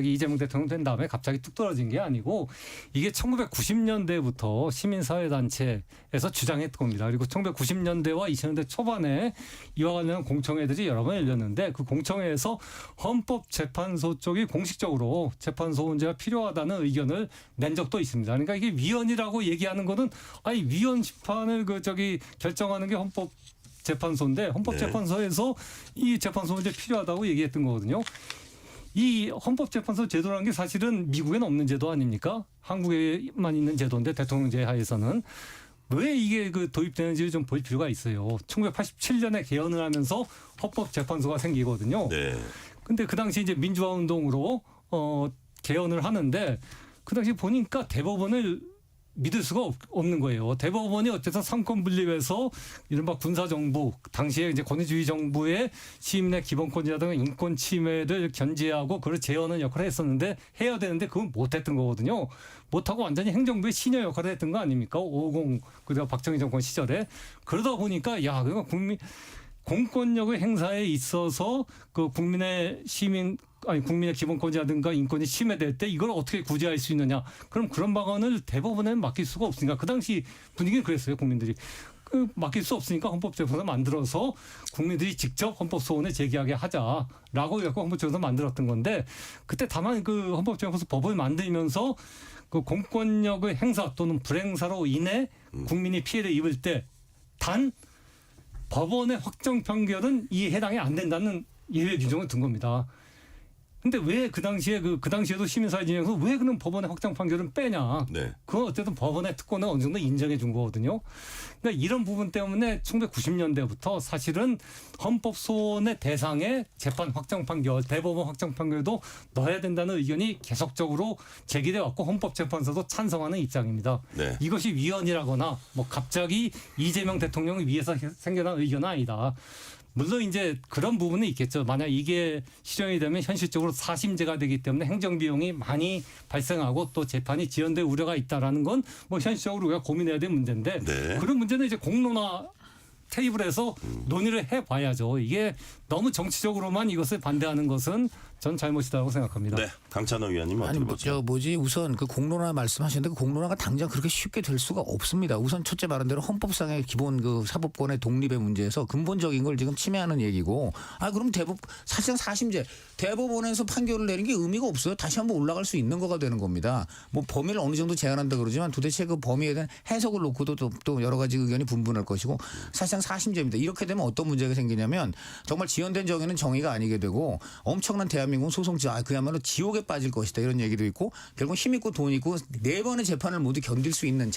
이재명 대통령 된 다음에 갑자기 뚝 떨어진 게 아니고 이게 1990년대부터 시민사회단체에서 주장했던 겁니다. 그리고 1990년대와 2000년대 초반에 이와 관련한 공청회들이 여러 번 열렸는데 그 공청회에서 헌법재판소 쪽이 공식적으로 재판소원제가 필요하다는 의견을 낸 적도 있습니다. 그러니까 이게 위헌이라고 얘기하는 거는 위헌 심판을 결정하는 게 헌법재판소인데 헌법재판소에서 이 재판소원제 필요하다고 얘기했던 거거든요. 이 헌법재판소 제도라는 게 사실은 미국에는 없는 제도 아닙니까? 한국에만 있는 제도인데 대통령제 하에서는 왜 이게 도입되는지를 좀 볼 필요가 있어요. 1987년에 개헌을 하면서 헌법재판소가 생기거든요. 근데 그 당시 이제 민주화 운동으로 개헌을 하는데 그 당시 보니까 대법원을 믿을 수가 없는 거예요. 대법원이 어쨌든 삼권 분립해서 이른바 군사정부, 당시에 이제 권위주의 정부의 시민의 기본권이라든가 인권 침해를 견제하고 그걸 제어하는 역할을 했었는데 해야 되는데 그건 못했던 거거든요. 못하고 완전히 행정부의 시녀 역할을 했던 거 아닙니까? 550 그리고 박정희 정권 시절에. 그러다 보니까 그러니까 공권력의 행사에 있어서 그 국민의 기본권이라든가 인권이 침해될 때 이걸 어떻게 구제할 수 있느냐. 그럼 그런 방안을 대법원에 맡길 수가 없으니까 그 당시 분위기는 그랬어요. 국민들이. 맡길 수 없으니까 헌법재판소 만들어서 국민들이 직접 헌법소원을 제기하게 하자라고 해서 헌법재판소 만들었던 건데 그때 다만 그 헌법재판소 법을 만들면서 그 공권력의 행사 또는 불행사로 인해 국민이 피해를 입을 때 단 법원의 확정 판결은 이 해당이 안 된다는 예외 규정을 둔 겁니다. 근데 왜 그 당시에도 시민사회 진영에서 왜 그럼 법원의 확정 판결은 빼냐? 네. 그건 어쨌든 법원의 특권을 어느 정도 인정해 준 거거든요. 그러니까 이런 부분 때문에 1990년대부터 사실은 헌법소원의 대상에 재판 확정 판결, 대법원 확정 판결도 넣어야 된다는 의견이 계속적으로 제기돼 왔고 헌법재판소도 찬성하는 입장입니다. 네. 이것이 위헌이라거나 뭐 갑자기 이재명 대통령을 위해서 생겨난 의견은 아니다. 물론 이제 그런 부분은 있겠죠. 만약 이게 실현이 되면 현실적으로 사심제가 되기 때문에 행정비용이 많이 발생하고 또 재판이 지연될 우려가 있다라는 건 뭐 현실적으로 우리가 고민해야 될 문제인데 네. 그런 문제는 이제 공론화 테이블에서 논의를 해봐야죠. 이게 너무 정치적으로만 이것을 반대하는 것은 전 잘못이라고 생각합니다. 네. 강찬호 위원님 아니 어떻게 보세요? 우선 그 공론화 말씀하셨는데 그 공론화가 당장 그렇게 쉽게 될 수가 없습니다. 우선 첫째 말한 대로 헌법상의 기본 그 사법권의 독립의 문제에서 근본적인 걸 지금 침해하는 얘기고 그럼 사실상 사심제 대법원에서 판결을 내린 게 의미가 없어요. 다시 한번 올라갈 수 있는 거가 되는 겁니다. 뭐 범위를 어느 정도 제한한다 그러지만 도대체 그 범위에 대한 해석을 놓고도 또 여러 가지 의견이 분분할 것이고 사실상 사심제입니다. 이렇게 되면 어떤 문제가 생기냐면 정말 지연된 정의는 정의가 아니게 되고 엄청난 대한민국 소송자 그야말로 지옥에 빠질 것이다 이런 얘기도 있고 결국 힘 있고 돈 있고 4번의 재판을 모두 견딜 수 있는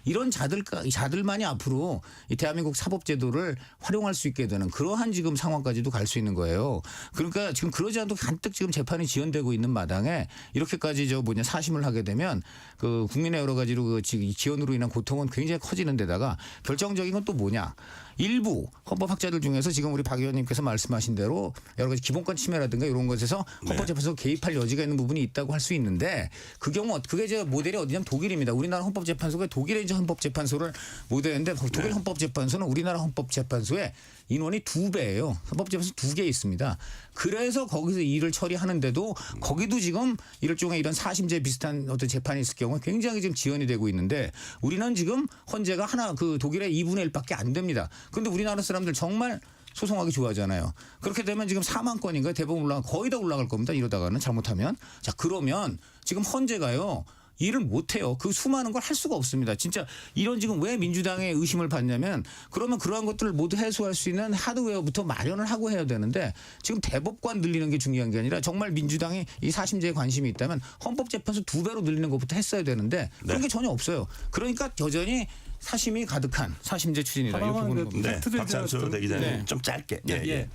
이런 자들만이 앞으로 이 대한민국 사법제도를 활용할 수 있게 되는 그러한 지금 상황까지도 갈 수 있는 거예요. 그러니까 지금 그러지 않도 간뜩 지금 재판이 지연되고 있는 마당에 이렇게까지 사심을 하게 되면 그 국민의 여러 가지로 그 지연으로 인한 고통은 굉장히 커지는 데다가 결정적인 건 또 뭐냐. 일부 헌법학자들 중에서 지금 우리 박 의원님께서 말씀하신 대로 여러 가지 기본권 침해라든가 이런 것에서 헌법재판소 개입할 여지가 있는 부분이 있다고 할 수 있는데 그 경우 그게 이제 모델이 어디냐면 독일입니다. 우리나라 헌법재판소가 독일의 이제 헌법재판소를 모델인데 독일 헌법재판소는 우리나라 헌법재판소의 인원이 2배예요. 헌법재판소 2개 있습니다. 그래서 거기서 일을 처리하는데도 거기도 지금 일종의 이런 사심제 비슷한 어떤 재판이 있을 경우에 굉장히 지금 지연이 되고 있는데 우리는 지금 헌재가 그 독일의 2분의 1밖에 안 됩니다. 근데 우리나라 사람들 정말 소송하기 좋아하잖아요. 그렇게 되면 지금 4만 건인가 대법원 거의 다 올라갈 겁니다. 이러다가는 잘못하면. 그러면 지금 헌재가요. 일을 못해요. 그 수많은 걸 할 수가 없습니다. 진짜 이런 지금 왜 민주당의 의심을 받냐면 그러면 그러한 것들을 모두 해소할 수 있는 하드웨어부터 마련을 하고 해야 되는데 지금 대법관 늘리는 게 중요한 게 아니라 정말 민주당이 이 사심제에 관심이 있다면 헌법재판소 2배로 늘리는 것부터 했어야 되는데 그런 게 전혀 없어요. 그러니까 여전히 사심이 가득한 사심제 추진이다. 이렇게 보는 겁니다. 네. 박찬수 대기자님 좀 짧게. 예.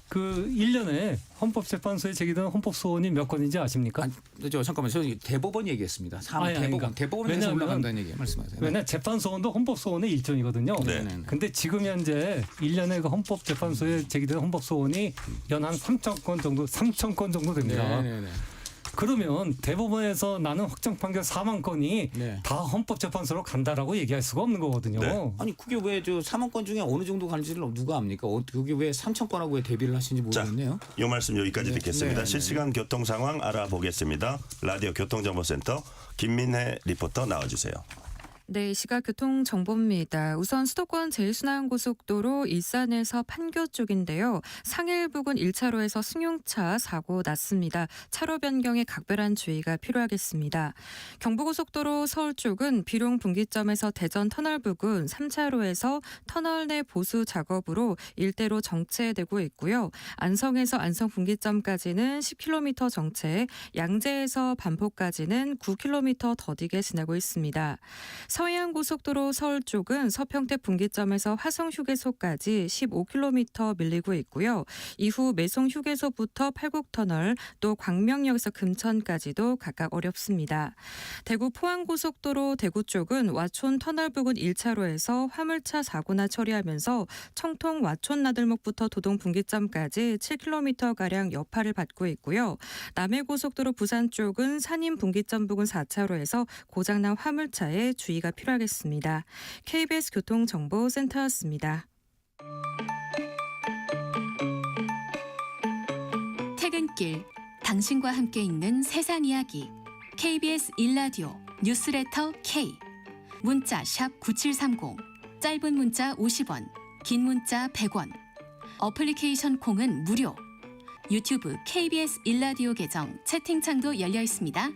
그 1년에 헌법재판소에 제기되는 헌법소원이 몇 건인지 아십니까? 잠깐만요. 저 대법원 얘기했습니다. 대법원에서 왜냐하면 올라간다는 얘기 말씀하세요. 왜냐 재판소원도 헌법소원의 일종이거든요. 네. 근데 지금 현재 1년에 그 헌법재판소에 제기되는 헌법소원이 연 한 3천 건 정도 됩니다. 네네네. 그러면 대법원에서 나는 확정 판결 4만 건이 다 헌법재판소로 간다라고 얘기할 수가 없는 거거든요. 네. 아니 그게 왜 4만 건 중에 어느 정도 가는지를 누가 압니까? 그게 왜 3천 건하고 왜 대비를 하시는지 모르겠네요. 이 말씀 여기까지 듣겠습니다. 네. 실시간 교통 상황 알아보겠습니다. 라디오 교통정보센터 김민혜 리포터 나와주세요. 네, 시각 교통정보입니다. 우선 수도권 제1순환고속도로 일산에서 판교 쪽인데요. 상일 부근 1차로에서 승용차 사고 났습니다. 차로 변경에 각별한 주의가 필요하겠습니다. 경부고속도로 서울 쪽은 비룡 분기점에서 대전 터널 부근 3차로에서 터널 내 보수 작업으로 일대로 정체되고 있고요. 안성에서 안성 분기점까지는 10km 정체, 양재에서 반포까지는 9km 더디게 지나고 있습니다. 서해안고속도로 서울 쪽은 서평택 분기점에서 화성휴게소까지 15km 밀리고 있고요. 이후 매송휴게소부터 팔곡터널 또 광명역에서 금천까지도 각각 어렵습니다. 대구 포항고속도로 대구 쪽은 와촌 터널 부근 1차로에서 화물차 사고나 처리하면서 청통 와촌 나들목부터 도동 분기점까지 7km가량 여파를 받고 있고요. 남해고속도로 부산 쪽은 산인 분기점 부근 4차로에서 고장난 화물차에 주의가 필요하겠습니다. KBS 교통정보센터였습니다. 퇴근길, 당신과 함께 읽는 세상 이야기. KBS 1라디오 뉴스레터 K. 문자 샵 9730, 짧은 문자 50원, 긴 문자 100원. 어플리케이션 콩은 무료. 유튜브 KBS 1라디오 계정 채팅창도 열려 있습니다.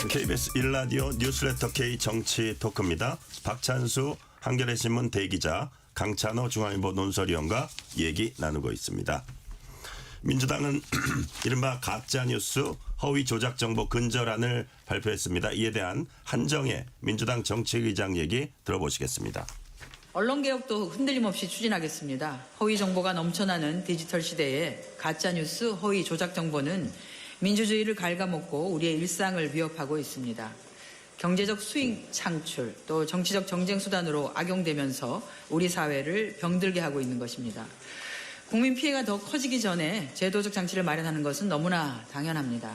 KBS 1라디오 뉴스레터 K 정치 토크입니다. 박찬수 한겨레신문 대기자, 강찬호 중앙일보 논설위원과 얘기 나누고 있습니다. 민주당은 이른바 가짜뉴스 허위 조작 정보 근절안을 발표했습니다. 이에 대한 한정혜 민주당 정책의장 얘기 들어보시겠습니다. 언론개혁도 흔들림 없이 추진하겠습니다. 허위 정보가 넘쳐나는 디지털 시대에 가짜뉴스, 허위 조작 정보는 민주주의를 갉아먹고 우리의 일상을 위협하고 있습니다. 경제적 수익 창출, 또 정치적 정쟁 수단으로 악용되면서 우리 사회를 병들게 하고 있는 것입니다. 국민 피해가 더 커지기 전에 제도적 장치를 마련하는 것은 너무나 당연합니다.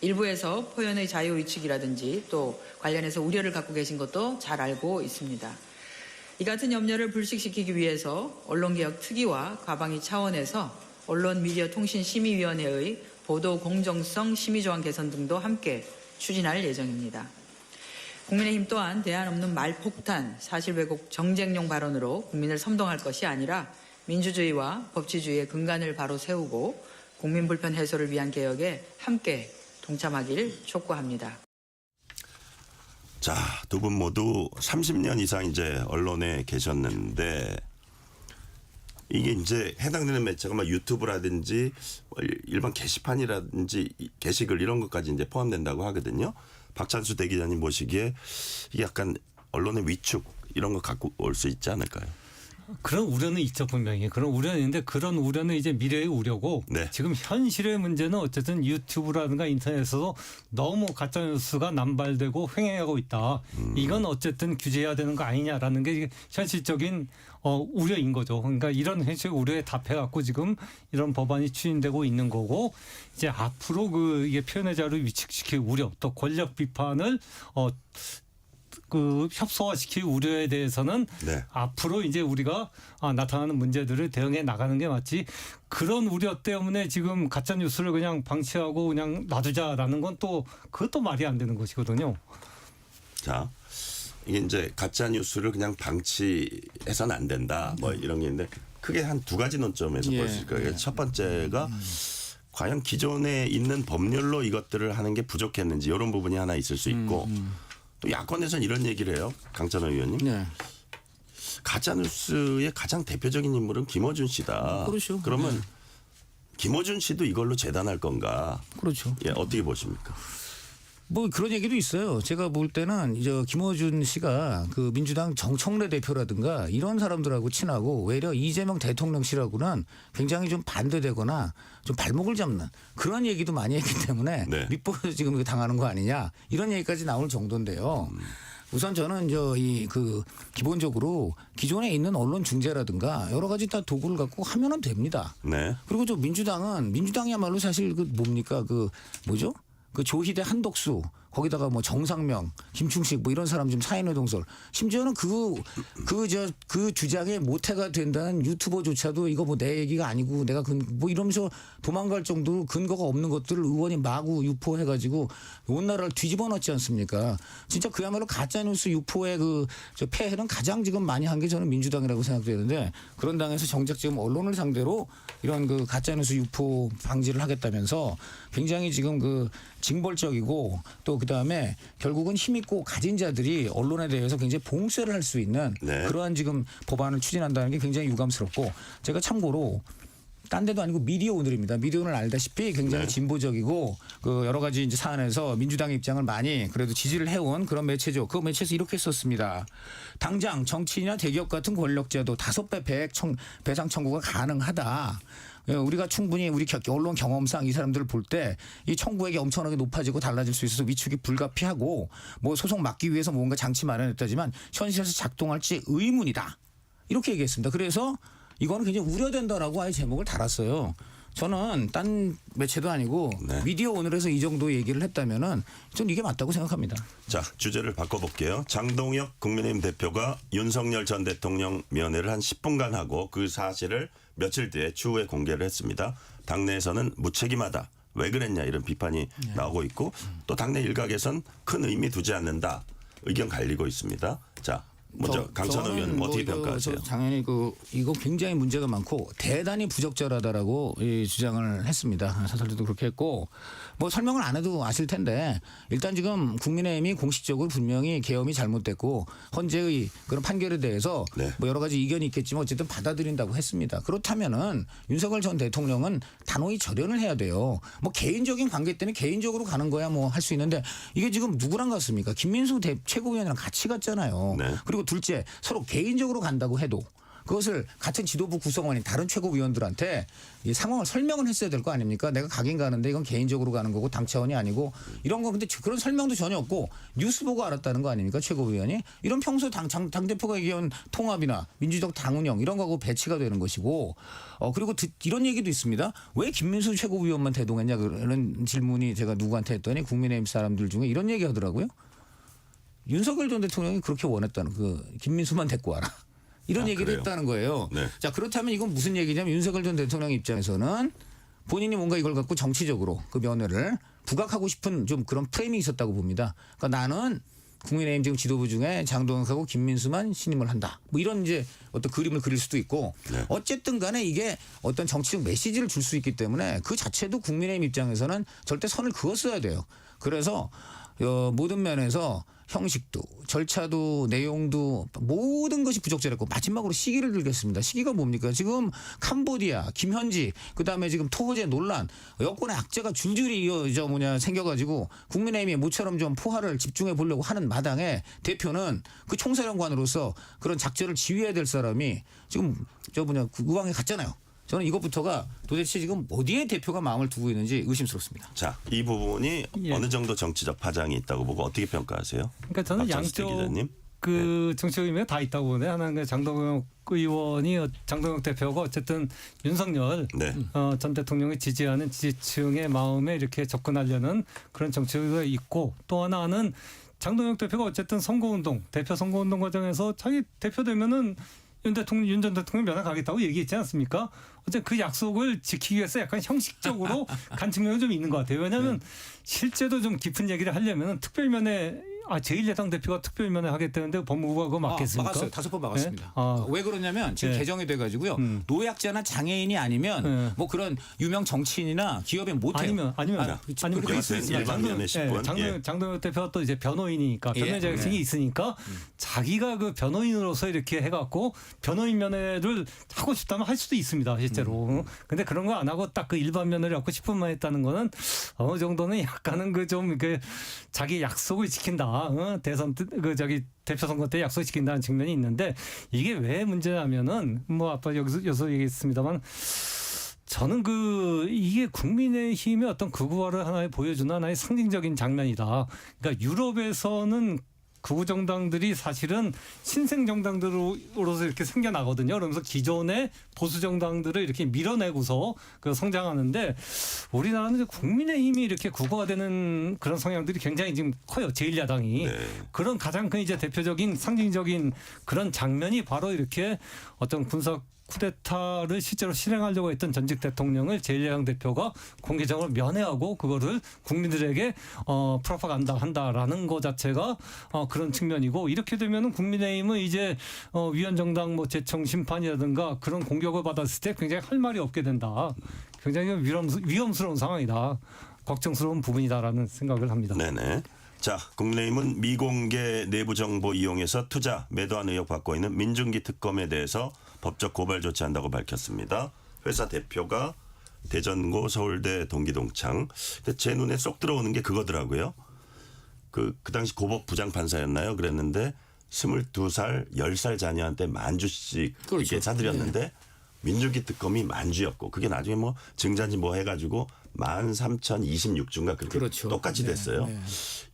일부에서 표현의 자유 위축이라든지 또 관련해서 우려를 갖고 계신 것도 잘 알고 있습니다. 이 같은 염려를 불식시키기 위해서 언론개혁 특위와 과방위 차원에서 언론미디어통신심의위원회의 보도 공정성 심의조항 개선 등도 함께 추진할 예정입니다. 국민의힘 또한 대안 없는 말폭탄, 사실 왜곡 정쟁용 발언으로 국민을 선동할 것이 아니라 민주주의와 법치주의의 근간을 바로 세우고 국민 불편 해소를 위한 개혁에 함께 동참하길 촉구합니다. 자, 두 분 모두 30년 이상 이제 언론에 계셨는데 이게 이제 해당되는 매체가 막 유튜브라든지 일반 게시판이라든지 게시글 이런 것까지 이제 포함된다고 하거든요. 박찬수 대기자님 보시기에 이게 약간 언론의 위축 이런 거 갖고 올 수 있지 않을까요? 그런 우려는 있죠, 분명히. 그런 우려는 있는데 그런 우려는 이제 미래의 우려고 네. 지금 현실의 문제는 어쨌든 유튜브라든가 인터넷에서도 너무 가짜뉴스가 남발되고 횡행하고 있다. 이건 어쨌든 규제해야 되는 거 아니냐라는 게 현실적인 우려인 거죠. 그러니까 이런 현실 우려에 답해갖고 지금 이런 법안이 추진되고 있는 거고 이제 앞으로 이게 표현의 자유를 위축시킬 우려 또 권력 비판을 협소화시킬 우려에 대해서는 네. 앞으로 이제 우리가 나타나는 문제들을 대응해 나가는 게 맞지 그런 우려 때문에 지금 가짜 뉴스를 그냥 방치하고 그냥 놔두자라는 건 또 그것도 말이 안 되는 것이거든요. 자, 이게 이제 가짜 뉴스를 그냥 방치해서는 안 된다. 뭐 이런 게 있는데 크게 한 두 가지 논점에서 볼 수 있을 거예요. 첫 번째가 과연 기존에 있는 법률로 이것들을 하는 게 부족했는지 이런 부분이 하나 있을 수 있고 또 야권에서는 이런 얘기를 해요. 강찬호 의원님. 네. 가짜뉴스의 가장 대표적인 인물은 김어준 씨다. 그렇죠. 그러면 네. 김어준 씨도 이걸로 재단할 건가? 그렇죠. 예, 어떻게 보십니까? 뭐 그런 얘기도 있어요. 제가 볼 때는 이제 김어준 씨가 그 민주당 정청래 대표라든가 이런 사람들하고 친하고 오히려 이재명 대통령실하고는 굉장히 좀 반대되거나 좀 발목을 잡는 그런 얘기도 많이 했기 때문에 네. 밑보에서 지금 이거 당하는 거 아니냐 이런 얘기까지 나올 정도인데요. 우선 저는 기본적으로 기존에 있는 언론 중재라든가 여러 가지 다 도구를 갖고 하면은 됩니다. 네. 그리고 민주당이야말로 사실 그 조희대 한덕수 거기다가 뭐 정상명, 김충식 뭐 이런 사람 좀 사인회동설 심지어는 그 주장에 모태가 된다는 유튜버조차도 이거 뭐 내 얘기가 아니고 내가 뭐 이러면서 도망갈 정도로 근거가 없는 것들을 의원이 마구 유포해가지고 온 나라를 뒤집어 놨지 않습니까? 진짜 그야말로 가짜뉴스 유포의 저 폐해는 가장 지금 많이 한 게 저는 민주당이라고 생각되는데 그런 당에서 정작 지금 언론을 상대로 이런 그 가짜뉴스 유포 방지를 하겠다면서 굉장히 지금 징벌적이고 또 그다음에 결국은 힘있고 가진 자들이 언론에 대해서 굉장히 봉쇄를 할 수 있는 네. 그러한 지금 법안을 추진한다는 게 굉장히 유감스럽고 제가 참고로 딴 데도 아니고 미디어 오늘입니다. 미디어 오늘 알다시피 굉장히 네. 진보적이고 여러 가지 이제 사안에서 민주당의 입장을 많이 그래도 지지를 해온 그런 매체죠. 그 매체에서 이렇게 썼습니다. 당장 정치인이나 대기업 같은 권력자도 5배 배상 청구가 가능하다. 우리가 충분히 우리 언론 경험상 이 사람들을 볼 때 이 청구액이 엄청나게 높아지고 달라질 수 있어서 위축이 불가피하고 뭐 소송 막기 위해서 뭔가 장치 마련했다지만 현실에서 작동할지 의문이다. 이렇게 얘기했습니다. 그래서 이거는 굉장히 우려된다라고 아예 제목을 달았어요. 저는 딴 매체도 아니고 네. 미디어 오늘에서 이 정도 얘기를 했다면은 전 이게 맞다고 생각합니다. 자, 주제를 바꿔볼게요. 장동혁 국민의힘 대표가 윤석열 전 대통령 면회를 한 10분간 하고 그 사실을 며칠 뒤에 추후에 공개를 했습니다. 당내에서는 무책임하다. 왜 그랬냐 이런 비판이 나오고 있고 또 당내 일각에선 큰 의미 두지 않는다. 의견 갈리고 있습니다. 자, 먼저 강찬호 의원님 어떻게 평가하세요? 당연히 이거 굉장히 문제가 많고 대단히 부적절하다라고 주장을 했습니다. 사설도 그렇게 했고 뭐 설명을 안 해도 아실 텐데 일단 지금 국민의힘이 공식적으로 분명히 계엄이 잘못됐고 헌재의 그런 판결에 대해서 네. 뭐 여러 가지 이견이 있겠지만 어쨌든 받아들인다고 했습니다. 그렇다면은 윤석열 전 대통령은 단호히 절연을 해야 돼요. 뭐 개인적인 관계 때문에 개인적으로 가는 거야 뭐 할 수 있는데 이게 지금 누구랑 갔습니까? 김민수 최고위원이랑 같이 갔잖아요. 네. 그리고 둘째 서로 개인적으로 간다고 해도 그것을 같은 지도부 구성원인 다른 최고위원들한테 이 상황을 설명을 했어야 될 거 아닙니까? 내가 가긴 가는데 이건 개인적으로 가는 거고 당 차원이 아니고 이런 거 근데 그런 설명도 전혀 없고 뉴스 보고 알았다는 거 아닙니까? 최고위원이 이런 평소 당대표가 얘기한 통합이나 민주적 당 운영 이런 거하고 배치가 되는 것이고 그리고 이런 얘기도 있습니다. 왜 김민수 최고위원만 대동했냐 그런 질문이 제가 누구한테 했더니 국민의힘 사람들 중에 이런 얘기 하더라고요. 윤석열 전 대통령이 그렇게 원했다는 김민수만 데리고 와라. 이런 얘기를 그래요? 했다는 거예요. 네. 자, 그렇다면 이건 무슨 얘기냐면 윤석열 전 대통령 입장에서는 본인이 뭔가 이걸 갖고 정치적으로 그 면회를 부각하고 싶은 좀 그런 프레임이 있었다고 봅니다. 그러니까 나는 국민의힘 지금 지도부 중에 장동혁하고 김민수만 신임을 한다. 뭐 이런 이제 어떤 그림을 그릴 수도 있고 네. 어쨌든 간에 이게 어떤 정치적 메시지를 줄 수 있기 때문에 그 자체도 국민의힘 입장에서는 절대 선을 그었어야 돼요. 그래서 모든 면에서 형식도 절차도 내용도 모든 것이 부적절했고 마지막으로 시기를 들겠습니다. 시기가 뭡니까? 지금 캄보디아, 김현지 그다음에 지금 토호제 논란 여권의 악재가 줄줄이 생겨가지고 국민의힘이 모처럼 좀 포화를 집중해 보려고 하는 마당에 대표는 그 총사령관으로서 그런 작전을 지휘해야 될 사람이 지금 의왕에 갔잖아요. 저는 이것부터가 도대체 지금 어디에 대표가 마음을 두고 있는지 의심스럽습니다. 자, 이 부분이 예. 어느 정도 정치적 파장이 있다고 보고 어떻게 평가하세요? 그러니까 저는 박찬수 양쪽 기자님? 정치적 의미가 다 있다고 보는데 하나는 장동혁 의원이 장동혁 대표가 어쨌든 윤석열 네. 전 대통령이 지지하는 지지층의 마음에 이렇게 접근하려는 그런 정치가 있고 또 하나는 장동혁 대표가 어쨌든 대표 선거운동 과정에서 자기 대표 되면은 윤 전 대통령 면회 가겠다고 얘기했지 않습니까? 어쨌든 그 약속을 지키기 위해서 약간 형식적으로 간 측면이 좀 있는 것 같아요. 왜냐하면 실제도 좀 깊은 얘기를 하려면 특별면회 제1야당 대표가 특별면회 하겠다는데 법무부가 그거 막겠습니까? 막았어요. 5번 막았습니다. 네? 왜 그러냐면 지금 네. 개정이 돼가지고요. 노약자나 장애인이 아니면 네. 뭐 그런 유명 정치인이나 기업에 못해요. 아니면 그럴 수 있습니다. 일반 면회 10분. 장동혁 대표가 또 이제 변호인이니까 변호인 자격증이 있으니까 자기가 그 변호인으로서 이렇게 해갖고 변호인 면회를 하고 싶다면 할 수도 있습니다 실제로. 근데 그런 거 안 하고 딱 그 일반 면회를 갖고 10분만 했다는 거는 어느 정도는 약간은 자기 약속을 지킨다. 대선 대표 선거 때 약속 지킨다는 측면이 있는데 이게 왜 문제냐면은 뭐 아까 여기서 얘기했습니다만. 저는 이게 국민의힘의 어떤 극우화를 하나에 보여주는 하나의 상징적인 장면이다. 그러니까 유럽에서는 극우 정당들이 사실은 신생 정당들로서 이렇게 생겨나거든요. 그러면서 기존의 보수 정당들을 이렇게 밀어내고서 성장하는데 우리나라는 국민의힘이 이렇게 극우화되는 그런 성향들이 굉장히 지금 커요. 제1야당이. 네. 그런 가장 큰 이제 대표적인 상징적인 그런 장면이 바로 이렇게 어떤 군사 쿠데타를 실제로 실행하려고 했던 전직 대통령을 제1야당 대표가 공개적으로 면회하고 그거를 국민들에게 프로파간다 한다라는 것 자체가 그런 측면이고 이렇게 되면은 국민의힘은 이제 위원정당 재청 심판이라든가 그런 공격을 받았을 때 굉장히 할 말이 없게 된다. 굉장히 위험스러운 상황이다. 걱정스러운 부분이다라는 생각을 합니다. 네네. 자, 국민의힘은 미공개 내부 정보 이용해서 투자, 매도한 의혹 받고 있는 민중기 특검에 대해서 법적 고발 조치한다고 밝혔습니다. 회사 대표가 대전고 서울대 동기동창. 근데 제 눈에 쏙 들어오는 게 그거더라고요. 그 당시 고법 부장판사였나요? 그랬는데 22살, 10살 자녀한테 만주씩 이렇게 사들였는데 민중기 특검이 만주였고 그게 나중에 뭐 증자인지 뭐 해가지고 13,026주인가 그렇게 그렇죠. 똑같이 됐어요. 네.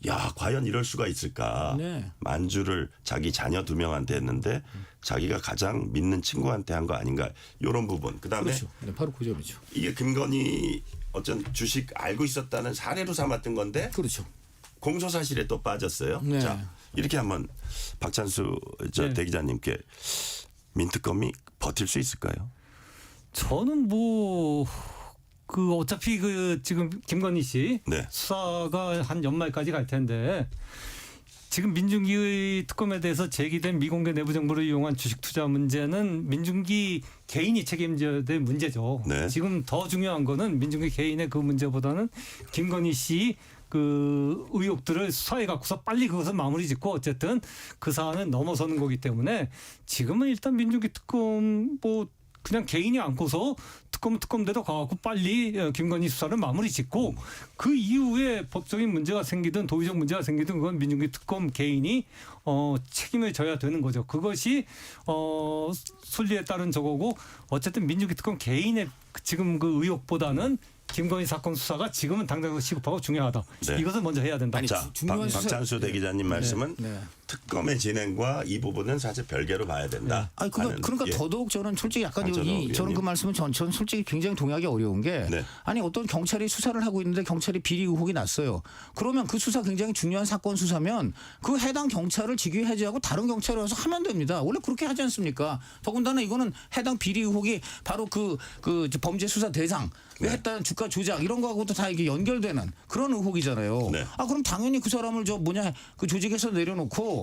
야, 과연 이럴 수가 있을까? 네. 만주를 자기 자녀 2명한테 했는데 자기가 가장 믿는 친구한테 한 거 아닌가? 이런 부분. 그다음에 그렇죠. 네, 바로 그 점이죠. 이게 김건희 어쩐 주식 알고 있었다는 사례로 삼았던 건데 그렇죠. 공소 사실에 또 빠졌어요. 네. 자, 이렇게 한번 박찬수 네. 대기자님께 민특검이 버틸 수 있을까요? 저는 어차피 지금 김건희 씨 네. 수사가 한 연말까지 갈 텐데 지금 민중기 특검에 대해서 제기된 미공개 내부 정보를 이용한 주식 투자 문제는 민중기 개인이 책임져야 될 문제죠. 네. 지금 더 중요한 거는 민중기 개인의 그 문제보다는 김건희 씨 그 의혹들을 수사해 갖고서 빨리 그것을 마무리 짓고 어쨌든 그 사안은 넘어서는 거기 때문에 지금은 일단 민중기 특검 뭐 그냥 개인이 안고서 특검대로 가갖고 빨리 김건희 수사를 마무리 짓고 그 이후에 법적인 문제가 생기든 도의적 문제가 생기든 그건 민중기 특검 개인이 책임을 져야 되는 거죠. 그것이 순리에 따른 저거고 어쨌든 민중기 특검 개인의 지금 그 의혹보다는 김건희 사건 수사가 지금은 당장 시급하고 중요하다. 네. 이것을 먼저 해야 된다. 자, 중요한 수사- 박찬수 대기자님 말씀은 네. 특검의 진행과 이 부분은 사실 별개로 봐야 된다. 아니 그러니까 예. 더더욱 저는 솔직히 약간 강찬호 저는 그 의원님. 말씀은 저는 솔직히 굉장히 동의하기 어려운 게 네. 아니 어떤 경찰이 수사를 하고 있는데 경찰이 비리 의혹이 났어요. 그러면 그 수사 굉장히 중요한 사건 수사면 그 해당 경찰을 직위 해제하고 다른 경찰에 와서 하면 됩니다. 원래 그렇게 하지 않습니까? 더군다나 이거는 해당 비리 의혹이 바로 그 범죄 수사 대상 네. 했다는 주가 조작 이런 거하고도 다 이게 연결되는 그런 의혹이잖아요. 네. 아 그럼 당연히 그 사람을 그 조직에서 내려놓고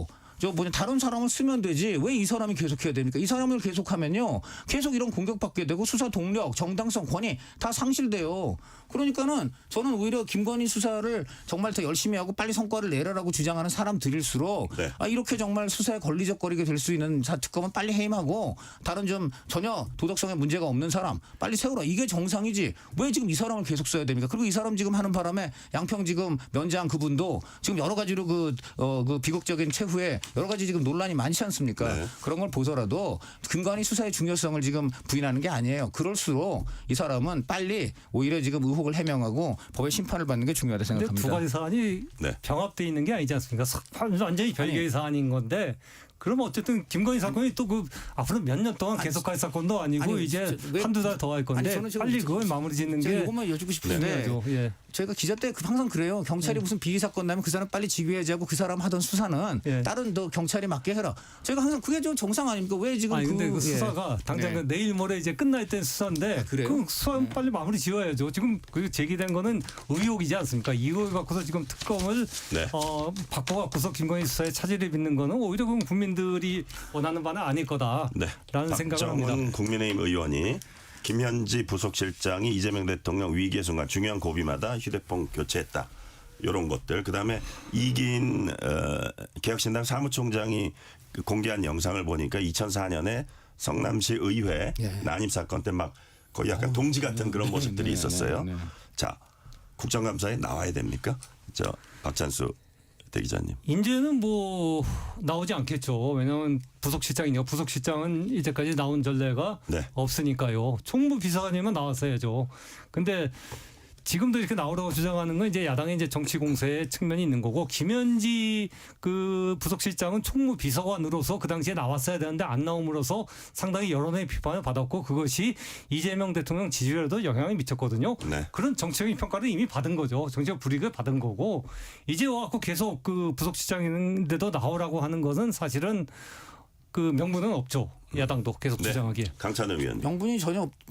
다른 사람을 쓰면 되지 왜 이 사람이 계속해야 됩니까? 이 사람을 계속하면요 계속 이런 공격받게 되고 수사 동력, 정당성, 권위 다 상실돼요. 그러니까는 저는 오히려 김건희 수사를 정말 더 열심히 하고 빨리 성과를 내라라고 주장하는 사람들일수록 네. 이렇게 정말 수사에 걸리적거리게 될 수 있는 특검은 빨리 해임하고 다른 좀 전혀 도덕성에 문제가 없는 사람 빨리 세우라. 이게 정상이지. 왜 지금 이 사람을 계속 써야 됩니까? 그리고 이 사람 지금 하는 바람에 양평 지금 면장 그분도 지금 여러 가지로 그 비극적인 최후에 여러 가지 지금 논란이 많지 않습니까? 네. 그런 걸 보더라도 김건희 수사의 중요성을 지금 부인하는 게 아니에요. 그럴수록 이 사람은 빨리 오히려 지금 의혹을 해명하고 법의 심판을 받는 게 중요하다 근데 생각합니다. 두 가지 사안이 네. 병합돼 있는 게 아니지 않습니까? 완전히 별개의 사안인 건데. 그러면 어쨌든 김건희 사건이 또 그 앞으로 몇 년 동안 계속할 사건도 아니고 아니, 이제 왜- 한두 달 더 할 건데 저는 지금 빨리 그걸 마무리 짓는 제가 게 이것만 여쭙고 싶은데 중요하죠. 예. 저희가 기자 때 항상 그래요. 경찰이 무슨 비리 사건 나면 그 사람 빨리 직위해제하고 그 사람 하던 수사는 예. 다른 경찰이 맡게 해라. 저희가 항상 그게 좀 정상 아닙니까? 왜 지금 아니 근데 그 예. 수사가 당장 네. 그 내일 모레 이제 끝날 땐 수사인데 그래요? 그 수사 빨리 마무리 지어야죠. 지금 그 제기된 거는 의혹이지 않습니까? 이 의혹을 갖고서 지금 특검을 네. 바꿔갖고서 김건희 수사에 차질을 빚는 거는 오히려 그건 국민들이 원하는 바는 아닐 거다라는 네. 생각을 합니다. 박정훈 국민의힘 의원이 김현지 부속실장이 이재명 대통령 위기의 순간 중요한 고비마다 휴대폰 교체했다. 이런 것들. 그다음에 이긴 개혁신당 사무총장이 공개한 영상을 보니까 2004년에 성남시 의회 예. 난입 사건 때 막 거의 약간 동지 같은 그런 모습들이 네, 있었어요. 네, 네. 자, 국정감사에 나와야 됩니까? 박찬수 대기자님. 이제는 뭐 나오지 않겠죠. 왜냐하면 부속실장이니까 부속실장은 이제까지 나온 전례가 네. 없으니까요. 총무비서관이면 나왔어야죠. 근데 지금도 이렇게 나오라고 주장하는 건 이제 야당의 이제 정치 공세의 측면이 있는 거고 김현지 그 부속실장은 총무비서관으로서 그 당시에 나왔어야 되는데 안 나옴으로써 상당히 여론의 비판을 받았고 그것이 이재명 대통령 지지율에도 영향을 미쳤거든요. 네. 그런 정치적인 평가를 이미 받은 거죠. 정치적 불이익을 받은 거고 이제 와갖고 계속 그 부속실장인데도 나오라고 하는 것은 사실은 그 명분은 없죠. 야당도 계속 네. 주장하기에. 강찬호 의원님.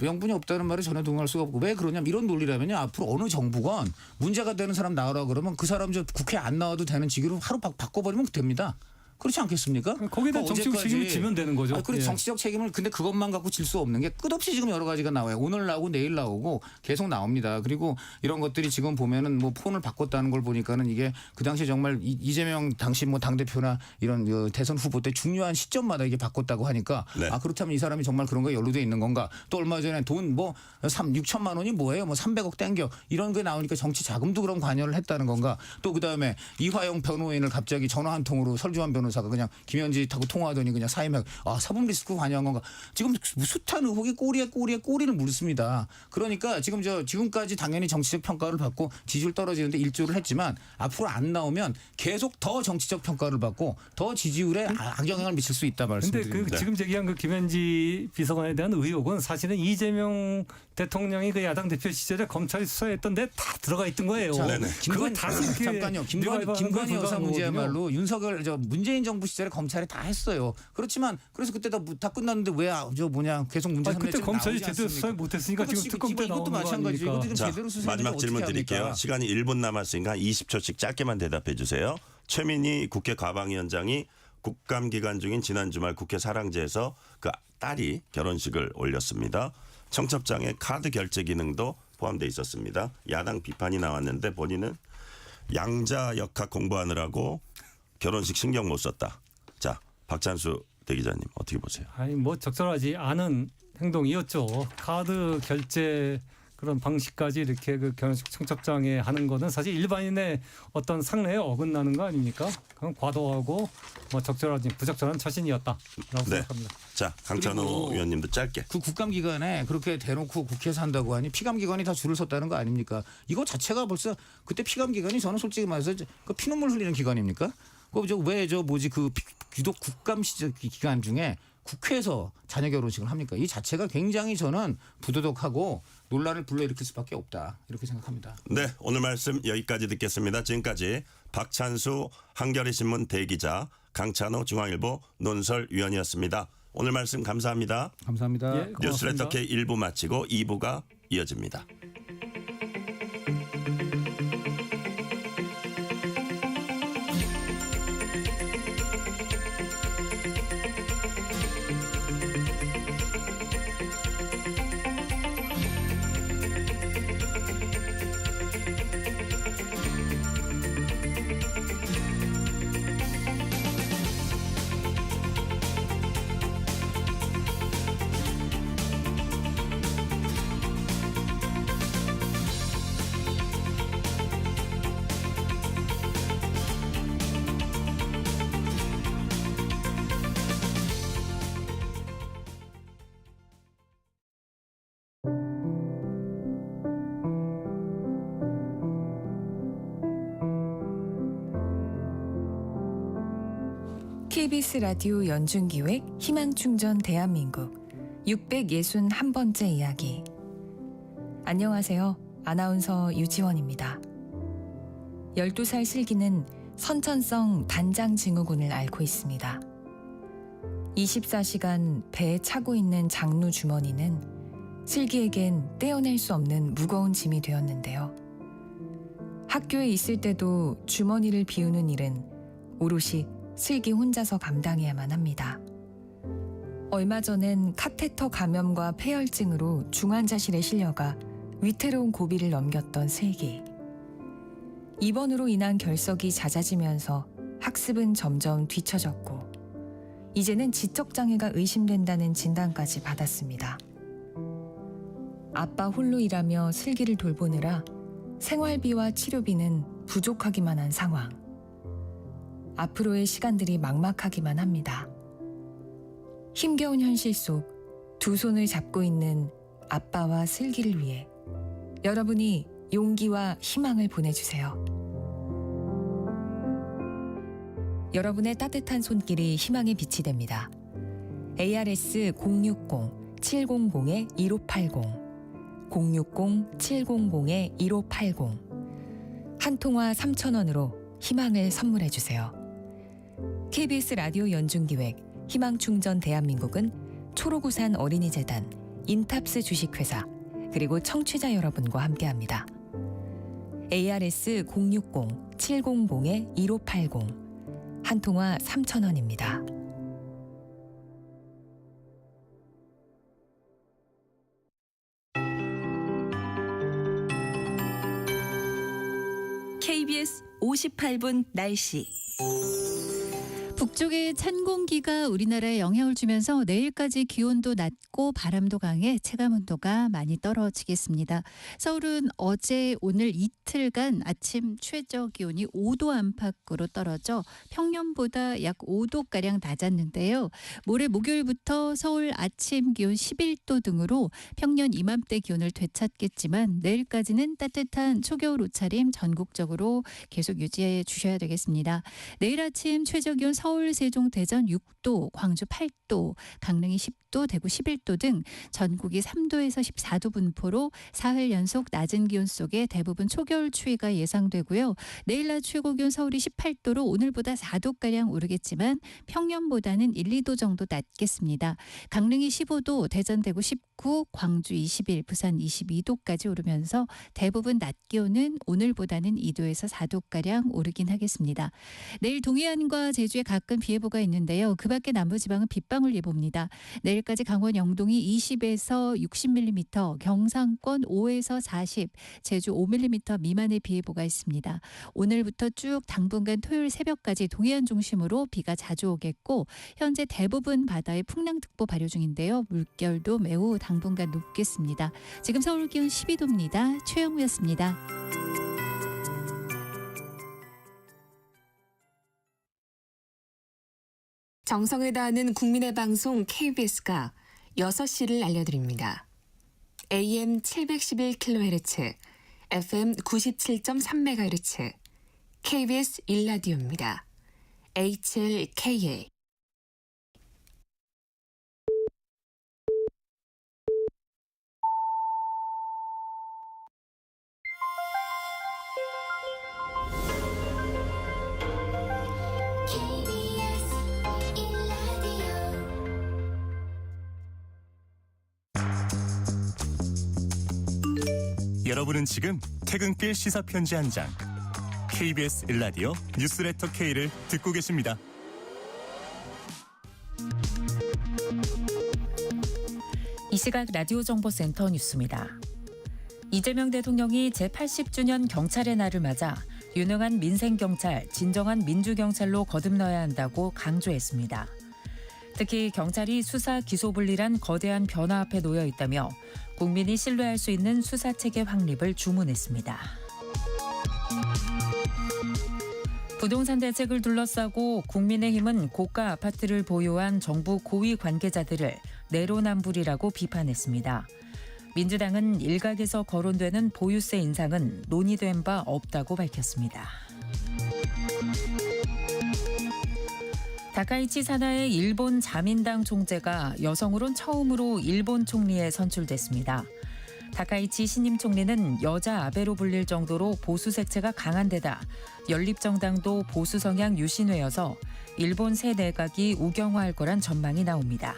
명분이 없다는 말에 전혀 동의할 수가 없고 왜 그러냐면 이런 논리라면요 앞으로 어느 정부건 문제가 되는 사람 나오라 그러면 그 사람 국회 안 나와도 되는 직위로 하루 바꿔버리면 됩니다. 그렇지 않겠습니까? 거기에 대한 정치적 어제까지- 책임을 지면 되는 거죠. 그래 예. 정치적 책임을 근데 그것만 갖고 질 수 없는 게 끝없이 지금 여러 가지가 나와요. 오늘 나오고 내일 나오고 계속 나옵니다. 그리고 이런 것들이 지금 보면은 뭐 폰을 바꿨다는 걸 보니까는 이게 그 당시 정말 이재명 당시 뭐 당 대표나 이런 대선 후보 때 중요한 시점마다 이게 바꿨다고 하니까 네. 그렇다면 이 사람이 정말 그런 거에 연루돼 있는 건가? 또 얼마 전에 돈 뭐 6천만 원이 뭐예요? 뭐 300억 땡겨 이런 게 나오니까 정치 자금도 그런 관여를 했다는 건가? 또 그다음에 이화영 변호인을 갑자기 전화 한 통으로 설주환 변호사가 그냥 김현지하고 통화하더니 그냥 사임하고 사법 리스크 관여한 건가? 지금 숱한 의혹이 꼬리에 꼬리를 물습니다. 그러니까 지금까지 당연히 정치적 평가를 받고 지지율 떨어지는데 일조를 했지만 앞으로 안 나오면 계속 더 정치적 평가를 받고 더 지지율에 악영향을 미칠 수 있다 근데 말씀드립니다. 지금 제기한 그 김현지 비서관에 대한 의혹은 사실은 이재명 대통령이 그 야당 대표 시절에 검찰이 수사했던 데 다 들어가 있던 거예요. 네네. 그걸 다 이렇게 잠깐요. 김건희 여사 문제야말로 윤석열 문재인 문재인 정부 시절에 검찰이 다 했어요. 그렇지만 그래서 그때 다 끝났는데 왜 계속 문제 삼는 그때 검찰이 제대로 수사 못했으니까 지금 특검 때 나오는 이것도 거 마찬가지. 아닙니까? 이것도 좀 자, 제대로 수사해야 마지막 되는데 질문 어떻게 드릴게요. 합니까? 시간이 1분 남았으니까 20초씩 짧게만 대답해 주세요. 최민희 국회 과방위원장이 국감 기간 중인 지난 주말 국회 사랑제에서 그 딸이 결혼식을 올렸습니다. 청첩장에 카드 결제 기능도 포함되어 있었습니다. 야당 비판이 나왔는데 본인은 양자 역학 공부하느라고 결혼식 신경 못 썼다. 자, 박찬수 대기자님 어떻게 보세요? 아니 뭐 적절하지 않은 행동이었죠. 카드 결제 그런 방식까지 이렇게 그 결혼식 청첩장에 하는 거는 사실 일반인의 어떤 상례에 어긋나는 거 아닙니까? 그건 과도하고 뭐 적절하지 부적절한 처신이었다라고 생각합니다. 자, 강찬호 그리고 의원님도 짧게. 그 국감 기간에 그렇게 대놓고 국회에서 한다고 하니 피감 기관이 다 줄을 섰다는 거 아닙니까? 이거 자체가 벌써 그때 피감 기관이 저는 솔직히 말해서 그 피눈물 흘리는 기관입니까? 그 유독 국감 시절 기간 중에 국회에서 자녀 결혼식을 합니까? 이 자체가 굉장히 저는 부도덕하고 논란을 불러일으킬 수밖에 없다 이렇게 생각합니다. 네, 오늘 말씀 여기까지 듣겠습니다. 지금까지 박찬수 한겨레신문 대기자, 강찬호 중앙일보 논설위원이었습니다. 오늘 말씀 감사합니다. 감사합니다. 예, 고맙습니다. 뉴스레터 K 1부 마치고 2부가 이어집니다. KBS 라디오 연중기획 희망충전 대한민국 661번째 이야기. 안녕하세요. 아나운서 유지원입니다. 12살 슬기는 선천성 단장 증후군을 앓고 있습니다. 24시간 배에 차고 있는 장루 주머니는 슬기에겐 떼어낼 수 없는 무거운 짐이 되었는데요. 학교에 있을 때도 주머니를 비우는 일은 오롯이 슬기 혼자서 감당해야만 합니다. 얼마 전엔 카테터 감염과 폐혈증으로 중환자실에 실려가 위태로운 고비를 넘겼던 슬기. 입원으로 인한 결석이 잦아지면서 학습은 점점 뒤처졌고 이제는 지적장애가 의심된다는 진단까지 받았습니다. 아빠 홀로 일하며 슬기를 돌보느라 생활비와 치료비는 부족하기만 한 상황. 앞으로의 시간들이 막막하기만 합니다. 힘겨운 현실 속 두 손을 잡고 있는 아빠와 슬기를 위해 여러분이 용기와 희망을 보내주세요. 여러분의 따뜻한 손길이 희망의 빛이 됩니다. ARS 060-700-1580 060-700-1580 한 통화 3,000원으로 희망을 선물해 주세요. KBS 라디오 연중기획 희망충전 대한민국은 초록우산 어린이재단, 인탑스 주식회사, 그리고 청취자 여러분과 함께합니다. ARS 060-700-1580 한 통화 3,000원입니다. KBS 58분 날씨. 북쪽의 찬 공기가 우리나라에 영향을 주면서 내일까지 기온도 낮고 바람도 강해 체감온도가 많이 떨어지겠습니다. 서울은 어제 오늘 이틀간 아침 최저 기온이 5도 안팎으로 떨어져 평년보다 약 5도가량 낮았는데요. 모레 목요일부터 서울 아침 기온 11도 등으로 평년 이맘때 기온을 되찾겠지만 내일까지는 따뜻한 초겨울 옷차림 전국적으로 계속 유지해 주셔야 되겠습니다. 내일 아침 최저 기온 서울 서울, 세종, 대전 6도, 광주 8도, 강릉이 10도, 대구 11도 등 전국이 3도에서 14도 분포로 사흘 연속 낮은 기온 속에 대부분 초겨울 추위가 예상되고요. 내일 낮 최고 기온 서울이 18도로 오늘보다 4도가량 오르겠지만 평년보다는 1, 2도 정도 낮겠습니다. 강릉이 15도, 대전, 대구 19, 광주 21, 부산 22도까지 오르면서 대부분 낮 기온은 오늘보다는 2도에서 4도가량 오르긴 하겠습니다. 내일 동해안과 제주에 가끔 비 예보가 있는데요. 그 밖에 남부지방은 빗방울 예보입니다. 내일까지 강원 영동이 20에서 60mm, 경상권 5에서 40, 제주 5mm 미만의 비 예보가 있습니다. 오늘부터 쭉 당분간 토요일 새벽까지 동해안 중심으로 비가 자주 오겠고 현재 대부분 바다에 풍랑특보 발효 중인데요. 물결도 매우 당분간 높겠습니다. 지금 서울 기온 12도입니다. 최영우였습니다. 정성을 다하는 국민의 방송 KBS가 6시를 알려드립니다. AM 711kHz, FM 97.3MHz, KBS 1라디오입니다. HLKA. 여러분은 지금 퇴근길 시사편지 한 장, KBS 1라디오 뉴스레터 K를 듣고 계십니다. 이 시각 라디오 정보센터 뉴스입니다. 이재명 대통령이 제80주년 경찰의 날을 맞아 유능한 민생경찰, 진정한 민주경찰로 거듭나야 한다고 강조했습니다. 특히 경찰이 수사 기소분리란 거대한 변화 앞에 놓여 있다며 국민이 신뢰할 수 있는 수사체계 확립을 주문했습니다. 부동산 대책을 둘러싸고 국민의힘은 고가 아파트를 보유한 정부 고위 관계자들을 내로남불이라고 비판했습니다. 민주당은 일각에서 거론되는 보유세 인상은 논의된 바 없다고 밝혔습니다. 다카이치 사나의 일본 자민당 총재가 여성으론 처음으로 일본 총리에 선출됐습니다. 다카이치 신임 총리는 여자 아베로 불릴 정도로 보수 색채가 강한 데다 연립정당도 보수 성향 유신회여서 일본 새 내각이 우경화할 거란 전망이 나옵니다.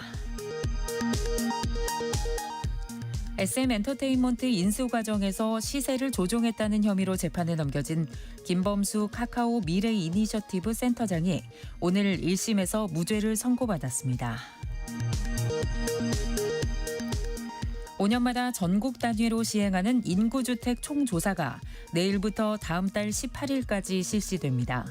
SM엔터테인먼트 인수 과정에서 시세를 조종했다는 혐의로 재판에 넘겨진 김범수 카카오 미래 이니셔티브 센터장이 오늘 1심에서 무죄를 선고받았습니다. 5년마다 전국 단위로 시행하는 인구주택 총조사가 내일부터 다음 달 18일까지 실시됩니다.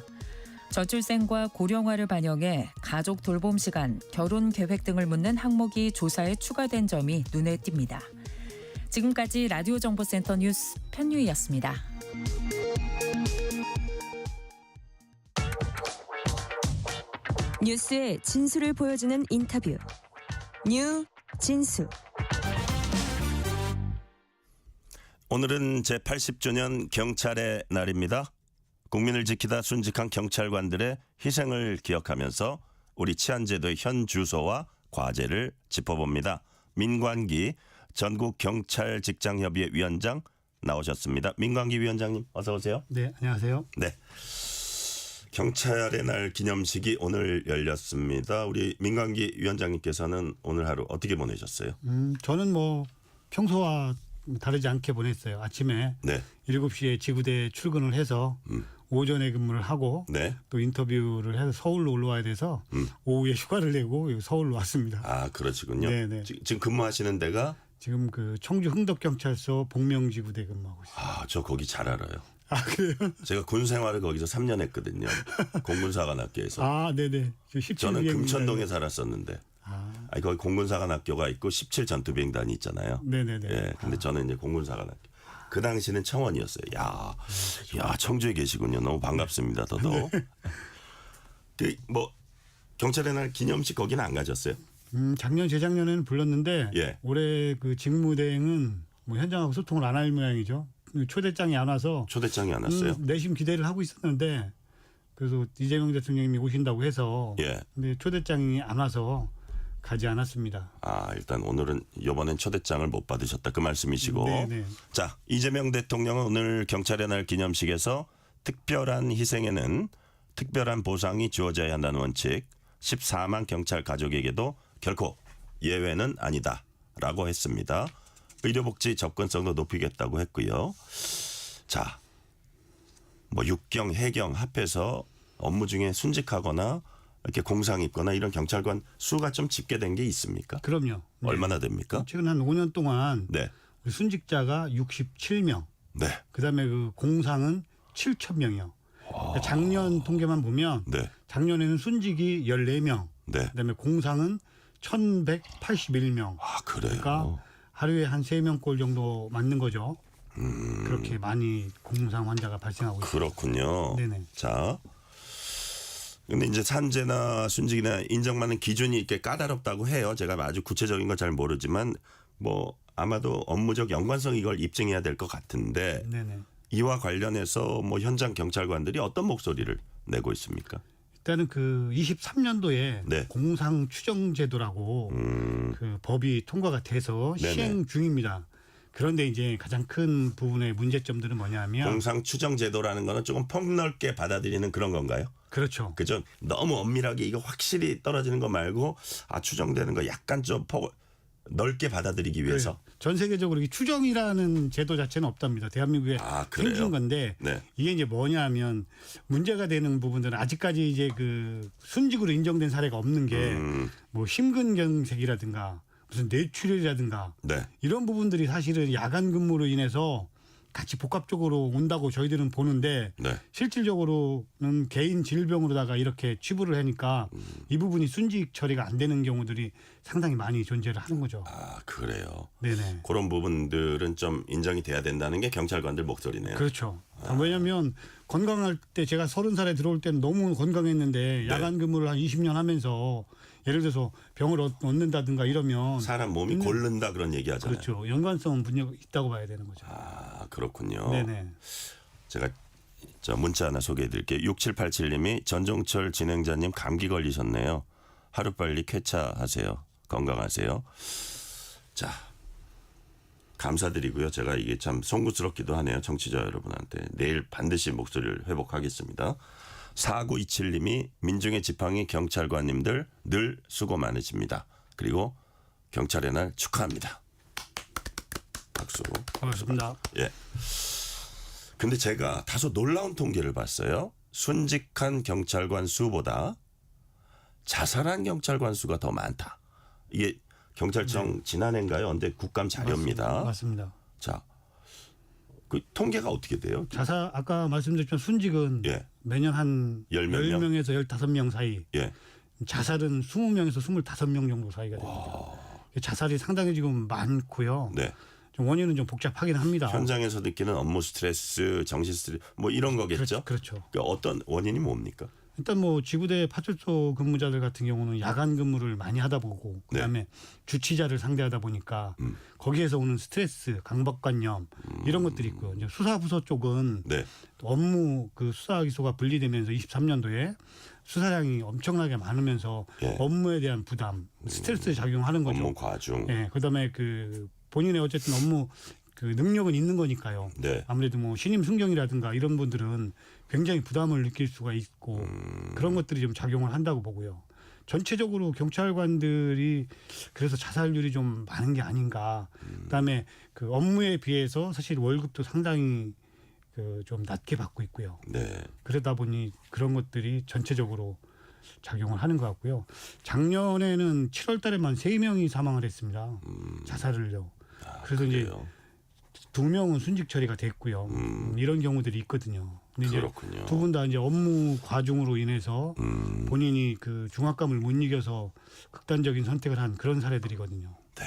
저출생과 고령화를 반영해 가족 돌봄 시간, 결혼 계획 등을 묻는 항목이 조사에 추가된 점이 눈에 띕니다. 지금까지 라디오 정보센터 뉴스 편유희였습니다. 뉴스의 진수를 보여주는 인터뷰. 뉴 진수. 오늘은 제80주년 경찰의 날입니다. 국민을 지키다 순직한 경찰관들의 희생을 기억하면서 우리 치안제도의 현 주소와 과제를 짚어봅니다. 민관기 전국경찰직장협의회 위원장 나오셨습니다. 민관기 위원장님 어서 오세요. 네, 안녕하세요. 네, 경찰의 날 기념식이 오늘 열렸습니다. 우리 민관기 위원장님께서는 오늘 하루 어떻게 보내셨어요? 저는 뭐 평소와 다르지 않게 보냈어요. 아침에 네. 7시에 지구대에 출근을 해서 오전에 근무를 하고 네. 또 인터뷰를 해서 서울로 올라와야 돼서 오후에 휴가를 내고 서울로 왔습니다. 아, 그러시군요. 네네. 지금 근무하시는 데가? 지금 그 청주 흥덕경찰서 복명지구대 근무하고 있어요. 아, 저 거기 잘 알아요. 아, 그래요? 제가 군 생활을 거기서 3년 했거든요. 공군사관학교에서. 아, 네네. 저는 금천동에 살았었는데. 아니, 거기 공군사관학교가 있고 17 전투비행단이 있잖아요. 네네네. 예, 근데 저는 이제 공군사관학교. 그 당시는 청원이었어요. 야, 청주에 계시군요. 너무 반갑습니다. 더더욱. 그 뭐 경찰의 날 기념식 거기는 안 가셨어요? 작년 재작년에는 불렀는데 예. 올해 그 직무대행은 뭐 현장하고 소통을 안 할 모양이죠. 초대장이 안 와서. 초대장이 안 왔어요? 내심 기대를 하고 있었는데 그래서 이재명 대통령님이 오신다고 해서 예. 근데 초대장이 안 와서 가지 않았습니다. 아, 일단 오늘은 이번엔 초대장을 못 받으셨다 그 말씀이시고. 네네. 자, 이재명 대통령은 오늘 경찰의 날 기념식에서 특별한 희생에는 특별한 보상이 주어져야 한다는 원칙, 14만 경찰 가족에게도 결코 예외는 아니다라고 했습니다. 의료복지 접근성도 높이겠다고 했고요. 자, 뭐 육경, 해경 합해서 업무 중에 순직하거나 이렇게 공상 입거나 이런 경찰관 수가 좀 집계된 게 있습니까? 그럼요. 네. 얼마나 됩니까? 최근 한 5년 동안 네. 우리 순직자가 67명. 네. 그다음에 그 공상은 7,000명이요. 그러니까 작년 통계만 보면 네. 작년에는 순직이 14명. 네. 그다음에 공상은 1,181명. 아, 그래요. 그러니까 하루에 한 3명꼴 정도 맞는 거죠. 그렇게 많이 공상 환자가 발생하고 있습니다. 그렇군요. 네네. 자, 근데 이제 산재나 순직이나 인정받는 기준이 이렇게 까다롭다고 해요. 제가 아주 구체적인 걸 잘 모르지만 뭐 아마도 업무적 연관성 이걸 입증해야 될 것 같은데 네네. 이와 관련해서 뭐 현장 경찰관들이 어떤 목소리를 내고 있습니까? 일단은 그 23년도에 네. 공상 추정 제도라고 그 법이 통과가 돼서 네네. 시행 중입니다. 그런데 이제 가장 큰 부분의 문제점들은 뭐냐면 공상 추정 제도라는 거는 조금 폭넓게 받아들이는 그런 건가요? 그렇죠. 그죠? 너무 엄밀하게 이거 확실히 떨어지는 거 말고 추정되는 거 약간 좀 넓게 받아들이기 위해서. 전 세계적으로 이 추정이라는 제도 자체는 없답니다. 대한민국에 그래요? 생긴 건데 네. 이게 이제 뭐냐면 문제가 되는 부분들은 아직까지 이제 그 순직으로 인정된 사례가 없는 게 뭐 심근경색이라든가 무슨 뇌출혈이라든가 네. 이런 부분들이 사실은 야간 근무로 인해서 같이 복합적으로 온다고 저희들은 보는데 네. 실질적으로는 개인 질병으로다가 이렇게 치부를 하니까 이 부분이 순직 처리가 안 되는 경우들이 상당히 많이 존재를 하는 거죠. 아, 그래요. 네네. 그런 부분들은 좀 인정이 돼야 된다는 게 경찰관들 목소리네요. 그렇죠. 왜냐하면 건강할 때 제가 30살에 들어올 때는 너무 건강했는데 야간 근무를 한 20년 하면서 예를 들어서 병을 얻는다든가 이러면 사람 몸이 고른다 그런 얘기 하잖아요. 그렇죠. 연관성은 분명히 있다고 봐야 되는 거죠. 아, 그렇군요. 네네. 제가 저 문자 하나 소개해 드릴게요. 6787님이 전종철 진행자님 감기 걸리셨네요. 하루빨리 쾌차하세요. 건강하세요. 자, 감사드리고요. 제가 이게 참 송구스럽기도 하네요. 청취자 여러분한테. 내일 반드시 목소리를 회복하겠습니다. 4927님이 민중의 지팡이 경찰관님들 늘 수고 많으십니다. 그리고 경찰의 날 축하합니다. 박수. 반갑습니다. 예. 근데 제가 다소 놀라운 통계를 봤어요. 순직한 경찰관 수보다 자살한 경찰관 수가 더 많다. 이게 경찰청 지난해인가요? 근데 국감 자료입니다. 맞습니다. 자, 그 통계가 어떻게 돼요? 자살 아까 말씀드렸지만 순직은 예. 매년 한 10명에서 15명 사이. 예. 자살은 20명에서 25명 정도 사이가 됩니다. 자살이 상당히 지금 많고요. 네. 좀 원인은 좀 복잡하긴 합니다. 현장에서 느끼는 업무 스트레스, 정신 스트레스 뭐 이런 거겠죠? 그렇죠. 그러니까 어떤 원인이 뭡니까? 일단 뭐 지구대 파출소 근무자들 같은 경우는 야간 근무를 많이 하다 보고 그다음에 주치자를 상대하다 보니까 거기에서 오는 스트레스, 강박관념 이런 것들이 있고요. 이제 수사부서 쪽은 네. 업무 그 수사 기소가 분리되면서 23년도에 수사량이 엄청나게 많으면서 예. 업무에 대한 부담, 스트레스 작용하는 거죠. 업무 과중. 예. 그다음에 그 본인의 어쨌든 업무 그 능력은 있는 거니까요. 네. 아무래도 뭐 신임 순경이라든가 이런 분들은 굉장히 부담을 느낄 수가 있고 그런 것들이 좀 작용을 한다고 보고요. 전체적으로 경찰관들이 그래서 자살률이 좀 많은 게 아닌가. 그다음에 그 업무에 비해서 사실 월급도 상당히 그 좀 낮게 받고 있고요. 네. 그러다 보니 그런 것들이 전체적으로 작용을 하는 것 같고요. 작년에는 7월 달에만 3명이 사망을 했습니다. 자살을요. 그래서 이제 그래요? 2명은 순직 처리가 됐고요. 이런 경우들이 있거든요. 근데 그렇군요. 두 분 다 이제 업무 과중으로 인해서 본인이 그 중압감을 못 이겨서 극단적인 선택을 한 그런 사례들이거든요. 네.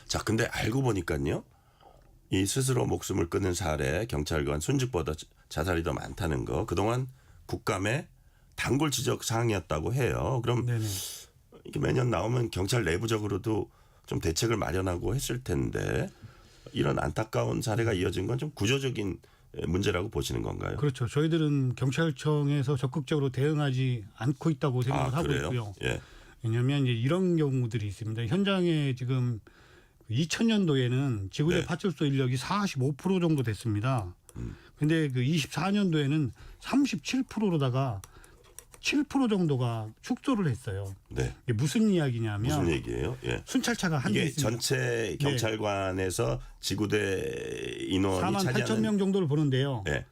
자, 근데 알고 보니까요. 이 스스로 목숨을 끊는 사례, 경찰관 순직보다 자살이 더 많다는 거. 그동안 국감에 단골 지적 사항이었다고 해요. 그럼 네네. 이게 매년 나오면 경찰 내부적으로도 좀 대책을 마련하고 했을 텐데 이런 안타까운 사례가 이어진 건 좀 구조적인 문제라고 보시는 건가요? 그렇죠. 저희들은 경찰청에서 적극적으로 대응하지 않고 있다고 생각을 하고 그래요? 있고요. 예. 왜냐하면 이제 이런 경우들이 있습니다. 현장에 지금 2000년도에는 지구대 네. 파출소 인력이 45% 정도 됐습니다. 근데 그 24년도에는 37%로다가 7% 정도가 축소를 했어요. 네. 이게 무슨 이야기냐면 무슨 얘기예요? 예. 순찰차가 한 대 이게 있습니다. 전체 경찰관에서 지구대 인원이 4만 8천 명 정도를 보는데요. 예.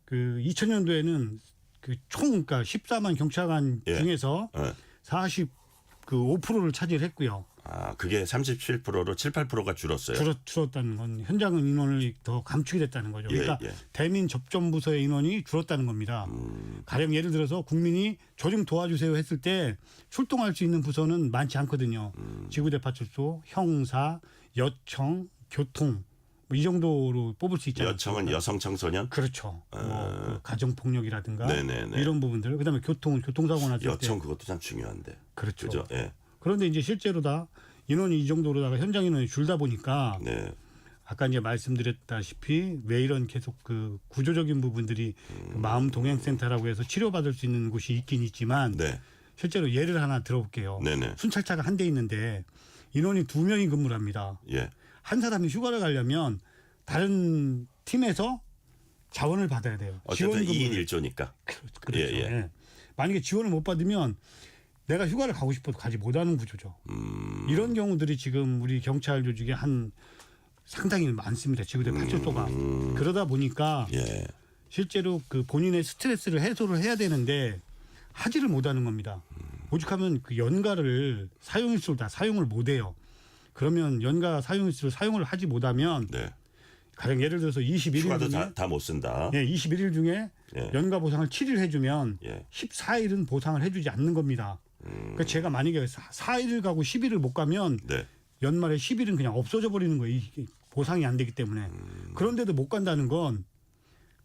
그 2000년도에는 그 총 그러니까 14만 경찰관 예. 중에서 45%를 차지했고요. 그게 37%로 7, 8%가 줄었어요. 줄었다는 건 현장은 인원을 더 감축이 됐다는 거죠. 그러니까 예. 대민 접전부서의 인원이 줄었다는 겁니다. 가령 예를 들어서 국민이 저 좀 도와주세요 했을 때 출동할 수 있는 부서는 많지 않거든요. 지구대 파출소, 형사, 여청, 교통 뭐 이 정도로 뽑을 수 있잖아요. 여청은 여성 청소년? 그렇죠. 뭐 가정 폭력이라든가 네네네. 이런 부분들. 그다음에 교통사고 났을 때 여청 그것도 참 중요한데. 그렇죠. 그죠? 예. 그런데 이제 실제로 다 인원이 이 정도로다가 현장 인원이 줄다 보니까 네. 아까 이제 말씀드렸다시피 왜 이런 계속 그 구조적인 부분들이 그 마음 동행센터라고 해서 치료받을 수 있는 곳이 있긴 있지만 네. 실제로 예를 하나 들어볼게요. 네네. 순찰차가 한 대 있는데 인원이 2명이 근무를 합니다. 예. 한 사람이 휴가를 가려면 다른 팀에서 자원을 받아야 돼요. 어쨌든 지원 2인 1조니까. 그렇죠. 예. 예. 만약에 지원을 못 받으면 내가 휴가를 가고 싶어도 가지 못하는 구조죠. 이런 경우들이 지금 우리 경찰 조직에 한 상당히 많습니다. 지구대 파출소가. 그러다 보니까 예. 실제로 그 본인의 스트레스를 해소를 해야 되는데 하지를 못하는 겁니다. 오죽하면 그 연가를 사용일수를 다 사용을 못해요. 그러면 연가 사용일수를 사용을 하지 못하면 네. 가령 예를 들어서 21일 휴가도 중에 다 못 쓴다. 예, 21일 중에 예. 연가 보상을 7일 해주면 예. 14일은 보상을 해주지 않는 겁니다. 그러니까 제가 만약에 4일을 가고 10일을 못 가면 네. 연말에 10일은 그냥 없어져 버리는 거예요. 이게 보상이 안 되기 때문에. 그런데도 못 간다는 건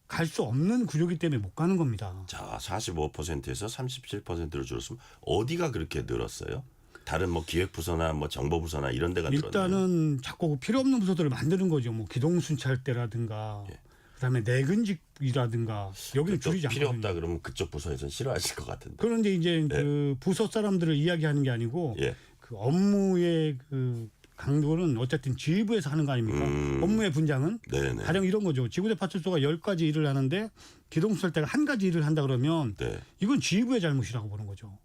갈 수 없는 구조기 때문에 못 가는 겁니다. 자, 45%에서 37%로 줄었으면 어디가 그렇게 늘었어요? 다른 뭐 기획부서나 뭐 정보부서나 이런 데가 늘었나요? 일단은 자꾸 필요 없는 부서들을 만드는 거죠. 뭐 기동순찰대라든가 예. 그다음에 내근직이라든가 여기는 줄이지 않거든요. 필요 없다 그러면 그쪽 부서에서는 싫어하실 것 같은데. 그런데 이제 그 부서 사람들을 이야기하는 게 아니고 예. 그 업무의 그 강도는 어쨌든 지휘부에서 하는 거 아닙니까? 업무의 분장은 네네. 가령 이런 거죠. 지구대 파출소가 10가지 일을 하는데 기동수살대가 한 가지 일을 한다 그러면 네. 이건 지휘부의 잘못이라고 보는 거죠.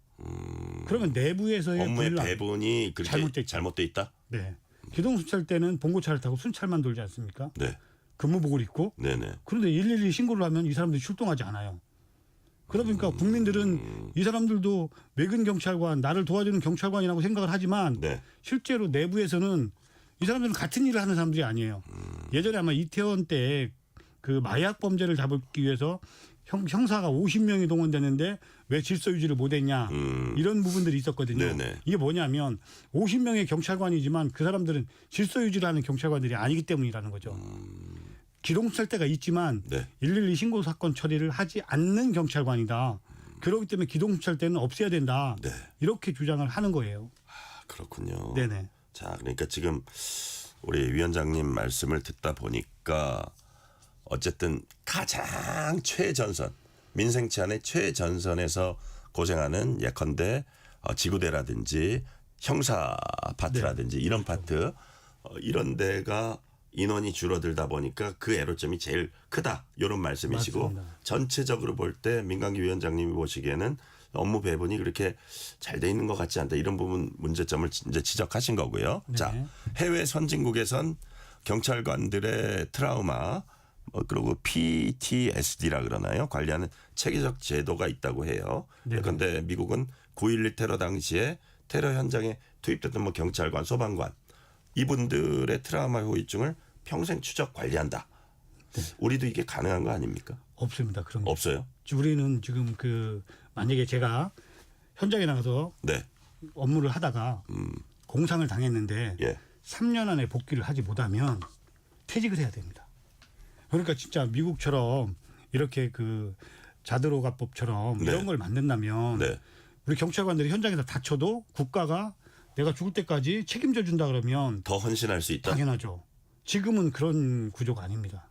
그러면 내부에서의 업무의 분란, 배분이 그렇게 잘못돼 있다? 네. 기동수찰대는 봉고차를 타고 순찰만 돌지 않습니까? 네. 근무복을 입고. 네네. 그런데 112 신고를 하면 이 사람들이 출동하지 않아요. 그러다 보니까 국민들은 이 사람들도 외근 경찰관, 나를 도와주는 경찰관이라고 생각을 하지만 네. 실제로 내부에서는 이 사람들은 같은 일을 하는 사람들이 아니에요. 예전에 아마 이태원 때 그 마약 범죄를 잡기 위해서 형사가 50명이 동원되는데 왜 질서 유지를 못했냐 이런 부분들이 있었거든요. 네네. 이게 뭐냐면 50명의 경찰관이지만 그 사람들은 질서 유지를 하는 경찰관들이 아니기 때문이라는 거죠. 기동수살대가 있지만 네. 112 신고 사건 처리를 하지 않는 경찰관이다. 그렇기 때문에 기동수살대는 없애야 된다. 네. 이렇게 주장을 하는 거예요. 그렇군요. 네네. 자, 그러니까 지금 우리 위원장님 말씀을 듣다 보니까 어쨌든 가장 최전선, 민생 치안의 최전선에서 고생하는 예컨대 지구대라든지 형사 파트라든지 이런 파트 이런 데가 인원이 줄어들다 보니까 그 애로점이 제일 크다. 이런 말씀이시고 맞습니다. 전체적으로 볼 때 민강기 위원장님이 보시기에는 업무 배분이 그렇게 잘 돼 있는 것 같지 않다. 이런 부분 문제점을 이제 지적하신 거고요. 네. 자, 해외 선진국에선 경찰관들의 트라우마 그리고 PTSD라 그러나요? 관리하는 체계적 제도가 있다고 해요. 네. 그런데 미국은 9.11 테러 당시에 테러 현장에 투입됐던 뭐 경찰관, 소방관 이분들의 트라우마 후유증을 평생 추적 관리한다. 네. 우리도 이게 가능한 거 아닙니까? 없습니다. 그런 게. 없어요? 우리는 지금 그 만약에 제가 현장에 나가서 네. 업무를 하다가 공상을 당했는데 예. 3년 안에 복귀를 하지 못하면 퇴직을 해야 됩니다. 그러니까 진짜 미국처럼 이렇게 그 자드로가법처럼 네. 이런 걸 만든다면 네. 우리 경찰관들이 현장에서 다쳐도 국가가 내가 죽을 때까지 책임져 준다 그러면 더 헌신할 수 있다. 당연하죠. 지금은 그런 구조가 아닙니다.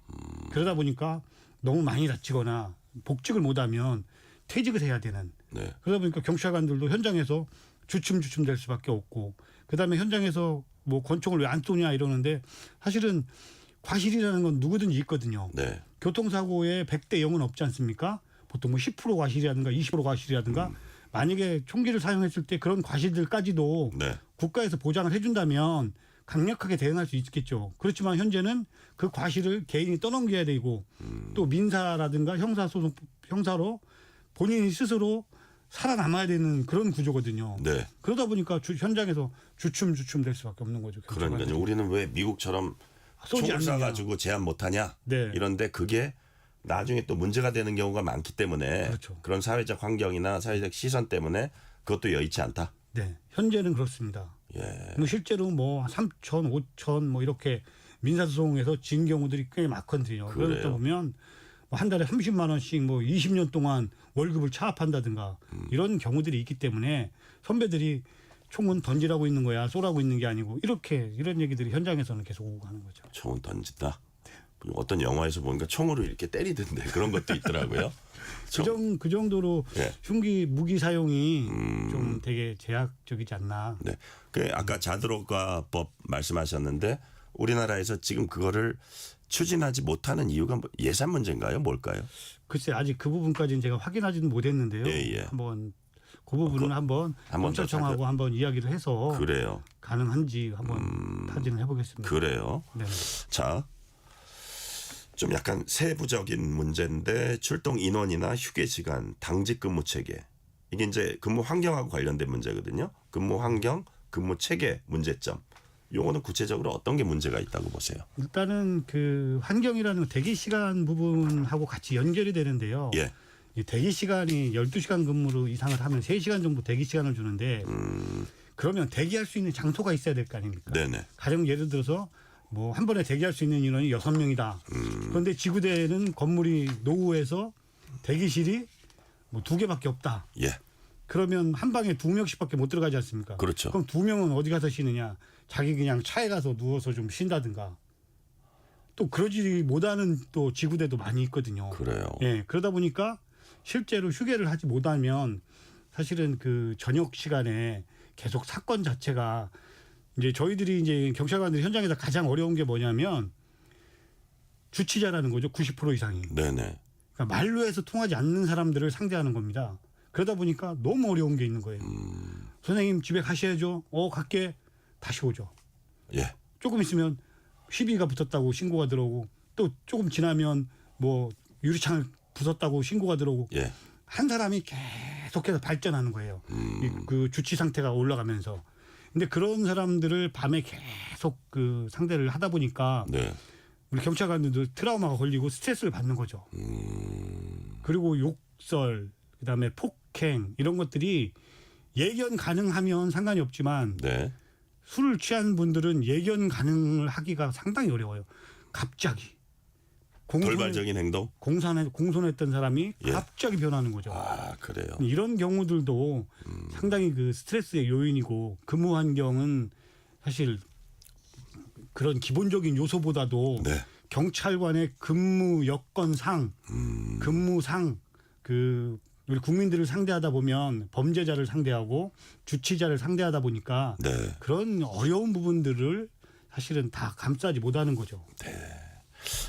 그러다 보니까 너무 많이 다치거나 복직을 못하면 퇴직을 해야 되는. 네. 그러다 보니까 경찰관들도 현장에서 주춤주춤 될 수밖에 없고 그다음에 현장에서 뭐 권총을 왜 안 쏘냐 이러는데 사실은 과실이라는 건 누구든지 있거든요. 네. 교통사고에 100대 0은 없지 않습니까? 보통 뭐 10% 과실이라든가 20% 과실이라든가 만약에 총기를 사용했을 때 그런 과실들까지도 네. 국가에서 보장을 해준다면 강력하게 대응할 수 있겠죠. 그렇지만 현재는 그 과실을 개인이 떠넘겨야 되고 또 민사라든가 형사로 본인이 스스로 살아남아야 되는 그런 구조거든요. 네. 그러다 보니까 현장에서 주춤주춤 될 수밖에 없는 거죠. 그러니까요. 우리는 왜 미국처럼 쏘지 총을 않느냐. 쏴가지고 제한 못하냐? 네. 이런데 그게 나중에 또 문제가 되는 경우가 많기 때문에 그렇죠. 그런 사회적 환경이나 사회적 시선 때문에 그것도 여의치 않다. 네, 현재는 그렇습니다. 예. 뭐 실제로 뭐 3천, 5천 뭐 이렇게 민사소송에서 진 경우들이 꽤 많거든요. 그래요? 그러다 보면 뭐 한 달에 30만 원씩 뭐 20년 동안 월급을 차압한다든가 이런 경우들이 있기 때문에 선배들이 총은 던지라고 있는 거야, 쏘라고 있는 게 아니고 이런 얘기들이 현장에서는 계속 오고 가는 거죠. 총은 던진다. 어떤 영화에서 보니까 총으로 이렇게 때리던데 그런 것도 있더라고요. 그 정도로 예. 흉기 무기 사용이 좀 되게 제약적이지 않나. 네. 그 아까 자드로가법 말씀하셨는데 우리나라에서 지금 그거를 추진하지 못하는 이유가 예산 문제인가요? 뭘까요? 글쎄 아직 그 부분까지는 제가 확인하지는 못했는데요. 예. 한번 그 부분은 한번 검찰청하고 한번 이야기를 해서 그래요. 가능한지 한번 타진을 해보겠습니다. 그래요. 네. 자, 좀 약간 세부적인 문제인데 출동 인원이나 휴게 시간, 당직 근무 체계 이게 이제 근무 환경하고 관련된 문제거든요. 근무 환경, 근무 체계 문제점. 요거는 구체적으로 어떤 게 문제가 있다고 보세요? 일단은 그 환경이라는 대기 시간 부분하고 같이 연결이 되는데요. 예. 이 대기 시간이 12시간 근무로 이상을 하면 3시간 정도 대기 시간을 주는데 그러면 대기할 수 있는 장소가 있어야 될 거 아닙니까? 네네. 가령 예를 들어서 뭐 한 번에 대기할 수 있는 인원이 6명이다. 그런데 지구대에는 건물이 노후해서 대기실이 뭐 2개밖에 없다. 예. 그러면 한 방에 2명씩밖에 못 들어가지 않습니까? 그렇죠. 그럼 2명은 어디 가서 쉬느냐? 자기 그냥 차에 가서 누워서 좀 쉰다든가. 또 그러지 못하는 또 지구대도 많이 있거든요. 그래요. 예, 그러다 보니까 실제로 휴게를 하지 못하면 사실은 그 저녁 시간에 계속 사건 자체가 이제 저희들이 이제 경찰관들이 현장에서 가장 어려운 게 뭐냐면 주치자라는 거죠. 90% 이상이. 네네. 그러니까 말로 해서 통하지 않는 사람들을 상대하는 겁니다. 그러다 보니까 너무 어려운 게 있는 거예요. 선생님 집에 가셔야죠. 갈게. 다시 오죠. 예. 조금 있으면 시비가 붙었다고 신고가 들어오고 또 조금 지나면 뭐 유리창을 부쉈다고 신고가 들어오고 예. 한 사람이 계속해서 발전하는 거예요. 그 주치 상태가 올라가면서. 근데 그런 사람들을 밤에 계속 그 상대를 하다 보니까 네. 우리 경찰관들도 트라우마가 걸리고 스트레스를 받는 거죠. 그리고 욕설, 그다음에 폭행 이런 것들이 예견 가능하면 상관이 없지만 네. 술을 취한 분들은 예견 가능을 하기가 상당히 어려워요. 갑자기 돌발적인 행동? 공손했던 사람이 예. 갑자기 변하는 거죠. 아, 그래요. 이런 경우들도 상당히 그 스트레스의 요인이고 근무 환경은 사실 그런 기본적인 요소보다도 네. 경찰관의 근무 여건상, 근무상 그 우리 국민들을 상대하다 보면 범죄자를 상대하고 주치자를 상대하다 보니까 네. 그런 어려운 부분들을 사실은 다 감싸지 못하는 거죠.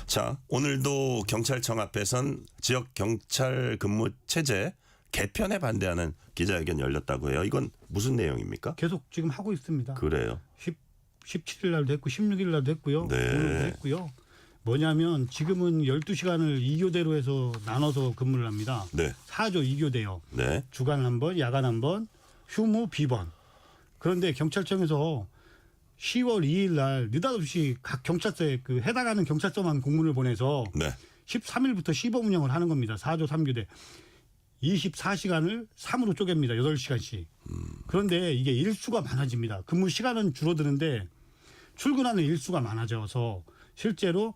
자, 오늘도 경찰청 앞에선 지역 경찰 근무 체제 개편에 반대하는 기자회견 열렸다고 해요. 이건 무슨 내용입니까? 계속 지금 하고 있습니다. 그래요. 17일 날도 했고 16일 날도 했고요. 네. 오늘도 했고요. 뭐냐면 지금은 12시간을 2교대로 해서 나눠서 근무를 합니다. 네. 4조 2교대요. 네. 주간 한 번, 야간 한 번, 휴무 비번. 그런데 경찰청에서 10월 2일 날 느닷없이 각 경찰서에 그 해당하는 경찰서만 공문을 보내서 네. 13일부터 시범 운영을 하는 겁니다. 4조 3교대. 24시간을 3으로 쪼갭니다. 8시간씩. 그런데 이게 일수가 많아집니다. 근무 시간은 줄어드는데 출근하는 일수가 많아져서 실제로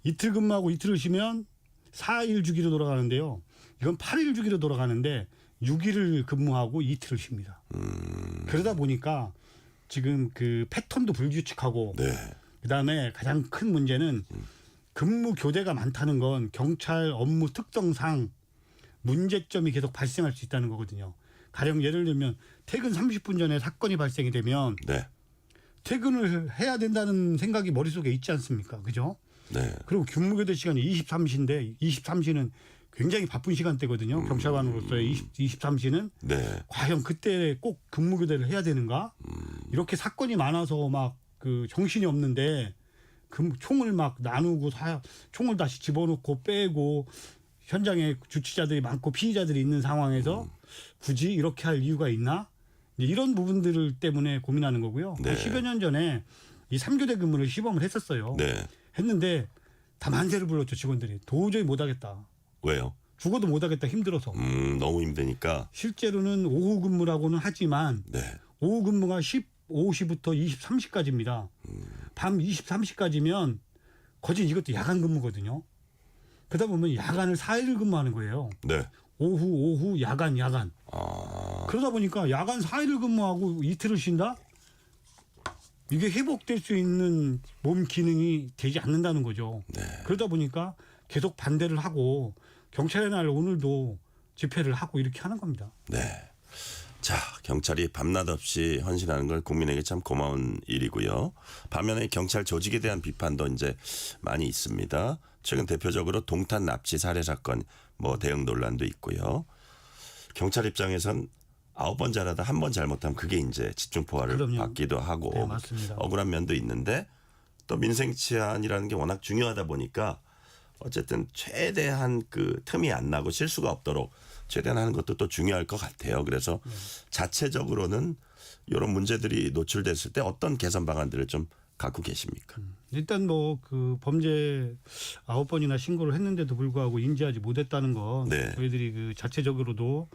이틀 근무하고 이틀을 쉬면 4일 주기로 돌아가는데요. 이건 8일 주기로 돌아가는데 6일을 근무하고 이틀을 쉽니다. 그러다 보니까 지금 그 패턴도 불규칙하고 네. 그다음에 가장 큰 문제는 근무 교대가 많다는 건 경찰 업무 특성상 문제점이 계속 발생할 수 있다는 거거든요. 가령 예를 들면 퇴근 30분 전에 사건이 발생이 되면 네. 퇴근을 해야 된다는 생각이 머릿속에 있지 않습니까? 그죠? 네. 그리고 근무교대 시간이 23시인데 23시는 굉장히 바쁜 시간대거든요. 경찰관으로서의 23시는 네. 과연 그때 꼭 근무교대를 해야 되는가? 이렇게 사건이 많아서 막 그 정신이 없는데 총을 막 나누고 총을 다시 집어넣고 빼고 현장에 주치자들이 많고 피의자들이 있는 상황에서 굳이 이렇게 할 이유가 있나? 이런 부분들 때문에 고민하는 거고요. 네. 10여 년 전에 이 3교대 근무를 시범을 했었어요. 네. 했는데 다 만세를 불렀죠. 직원들이. 도저히 못하겠다. 왜요? 죽어도 못하겠다. 힘들어서. 너무 힘드니까. 실제로는 오후 근무라고는 하지만 네. 오후 근무가 15시부터 23시까지입니다. 밤 23시까지면 거진 이것도 야간 근무거든요. 그러다 보면 야간을 4일 근무하는 거예요. 네. 오후, 야간. 아. 그러다 보니까 야간 4일을 근무하고 이틀을 쉰다? 이게 회복될 수 있는 몸 기능이 되지 않는다는 거죠. 네. 그러다 보니까 계속 반대를 하고 경찰의 날 오늘도 집회를 하고 이렇게 하는 겁니다. 네. 자, 경찰이 밤낮 없이 헌신하는 걸 국민에게 참 고마운 일이고요. 반면에 경찰 조직에 대한 비판도 이제 많이 있습니다. 최근 대표적으로 동탄 납치 살해 사건 뭐 대응 논란도 있고요. 경찰 입장에선 9번 잘하다 1번 잘못하면 그게 이제 집중포화를 그럼요. 받기도 하고 네, 맞습니다. 억울한 면도 있는데 또 민생 치안이라는 게 워낙 중요하다 보니까 어쨌든 최대한 그 틈이 안 나고 실수가 없도록 최대한 하는 것도 또 중요할 것 같아요. 그래서 자체적으로는 이런 문제들이 노출됐을 때 어떤 개선 방안들을 좀 갖고 계십니까? 일단 뭐 그 범죄 9번이나 신고를 했는데도 불구하고 인지하지 못했다는 건 네. 저희들이 그 자체적으로도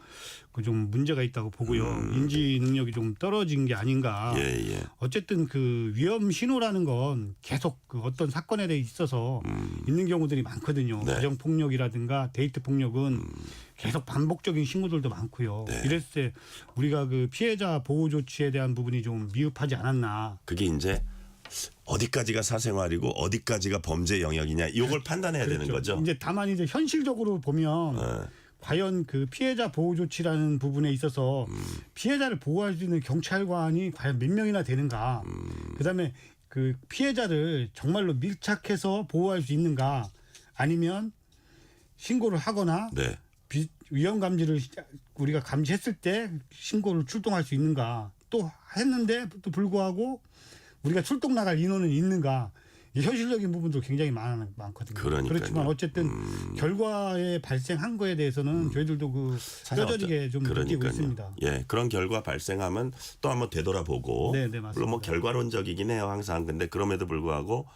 그 좀 문제가 있다고 보고요. 인지 능력이 좀 떨어진 게 아닌가. 예. 어쨌든 그 위험 신호라는 건 계속 그 어떤 사건에 대해 있어서 있는 경우들이 많거든요. 네. 가정 폭력이라든가 데이트 폭력은 계속 반복적인 신고들도 많고요. 네. 이랬을 때 우리가 그 피해자 보호 조치에 대한 부분이 좀 미흡하지 않았나. 그게 이제 어디까지가 사생활이고 어디까지가 범죄 영역이냐 이걸 판단해야 되는 거죠. 이제 다만 이제 현실적으로 보면 과연 그 피해자 보호 조치라는 부분에 있어서 피해자를 보호할 수 있는 경찰관이 과연 몇 명이나 되는가. 그다음에 그 피해자를 정말로 밀착해서 보호할 수 있는가. 아니면 신고를 하거나 네. 위험 감지를 우리가 감지했을 때 신고를 출동할 수 있는가. 또 했는데 또 불구하고 우리가 출동 나갈 인원은 있는가. 이 현실적인 부분도 굉장히 많거든요. 그러니까요. 그렇지만 어쨌든 결과에 발생한 거에 대해서는 저희들도 그 뼈저리게 좀 느끼고 있습니다. 예, 그런 결과 발생하면 또 한번 되돌아보고 네, 맞습니다. 물론 뭐 결과론적이긴 해요 항상. 근데 그럼에도 불구하고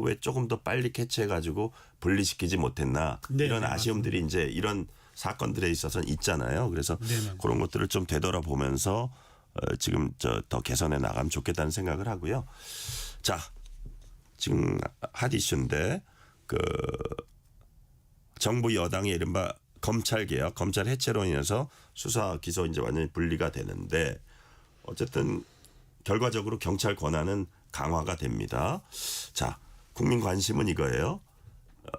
왜 조금 더 빨리 캐치해가지고 분리시키지 못했나 네, 이런 네, 아쉬움들이 이제 이런 사건들에 있어서는 있잖아요. 그래서 네네. 그런 것들을 좀 되돌아보면서 지금 더 개선해 나가면 좋겠다는 생각을 하고요. 자, 지금 핫 이슈인데 그 정부 여당의 이른바 검찰 개혁, 검찰 해체로 인해서 수사 기소 이제 완전히 분리가 되는데 어쨌든 결과적으로 경찰 권한은 강화가 됩니다. 자, 국민 관심은 이거예요.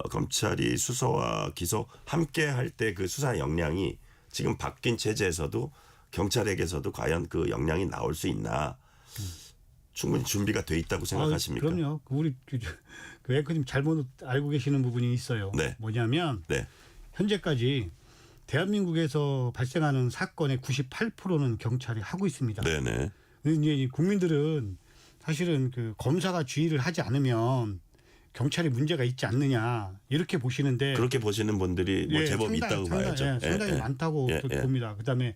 검찰이 수사와 기소 함께 할 때 그 수사 역량이 지금 바뀐 체제에서도 경찰에게서도 과연 그 역량이 나올 수 있나? 충분히 준비가 돼 있다고 생각하십니까? 그럼요. 우리 그 앵커님 잘못 알고 계시는 부분이 있어요. 네. 뭐냐면 네. 현재까지 대한민국에서 발생하는 사건의 98%는 경찰이 하고 있습니다. 네네. 근데 이제 국민들은 사실은 그 검사가 지휘를 하지 않으면 경찰이 문제가 있지 않느냐 이렇게 보시는데 그렇게 보시는 분들이 뭐 제법 있다고 봐야죠. 상당히 많다고 봅니다. 그다음에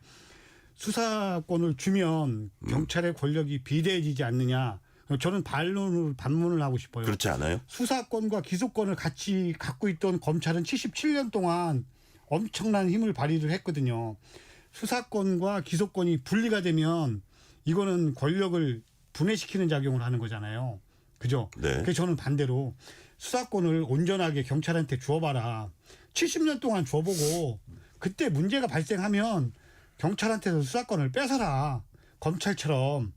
수사권을 주면 경찰의 권력이 비대해지지 않느냐. 저는 반문을 하고 싶어요. 그렇지 않아요? 수사권과 기소권을 같이 갖고 있던 검찰은 77년 동안 엄청난 힘을 발휘를 했거든요. 수사권과 기소권이 분리가 되면 이거는 권력을 분해시키는 작용을 하는 거잖아요. 그죠? 네. 그래서 저는 반대로 수사권을 온전하게 경찰한테 주어봐라. 70년 동안 줘보고 그때 문제가 발생하면 경찰한테서 수사권을 뺏어라. 검찰처럼.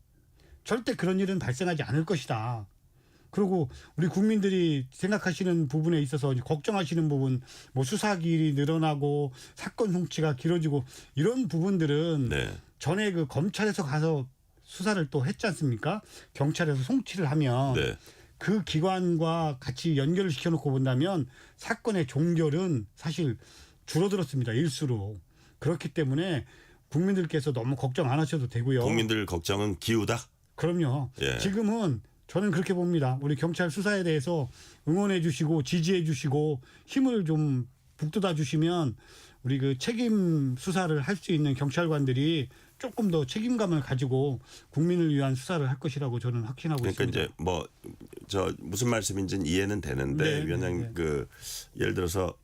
절대 그런 일은 발생하지 않을 것이다. 그리고 우리 국민들이 생각하시는 부분에 있어서 걱정하시는 부분, 뭐 수사기일이 늘어나고 사건 송치가 길어지고 이런 부분들은 네. 전에 그 검찰에서 가서 수사를 또 했지 않습니까? 경찰에서 송치를 하면 네. 그 기관과 같이 연결을 시켜놓고 본다면 사건의 종결은 사실 줄어들었습니다. 일수로. 그렇기 때문에 국민들께서 너무 걱정 안 하셔도 되고요. 국민들 걱정은 기우다. 그럼요. 예. 지금은 저는 그렇게 봅니다. 우리 경찰 수사에 대해서 응원해 주시고 지지해 주시고 힘을 좀 북돋아 주시면 우리 그 책임 수사를 할 수 있는 경찰관들이 조금 더 책임감을 가지고 국민을 위한 수사를 할 것이라고 저는 확신하고 그러니까 있습니다. 이제 뭐 저 무슨 말씀인지는 이해는 되는데 네, 위원장님 네. 그 예를 들어서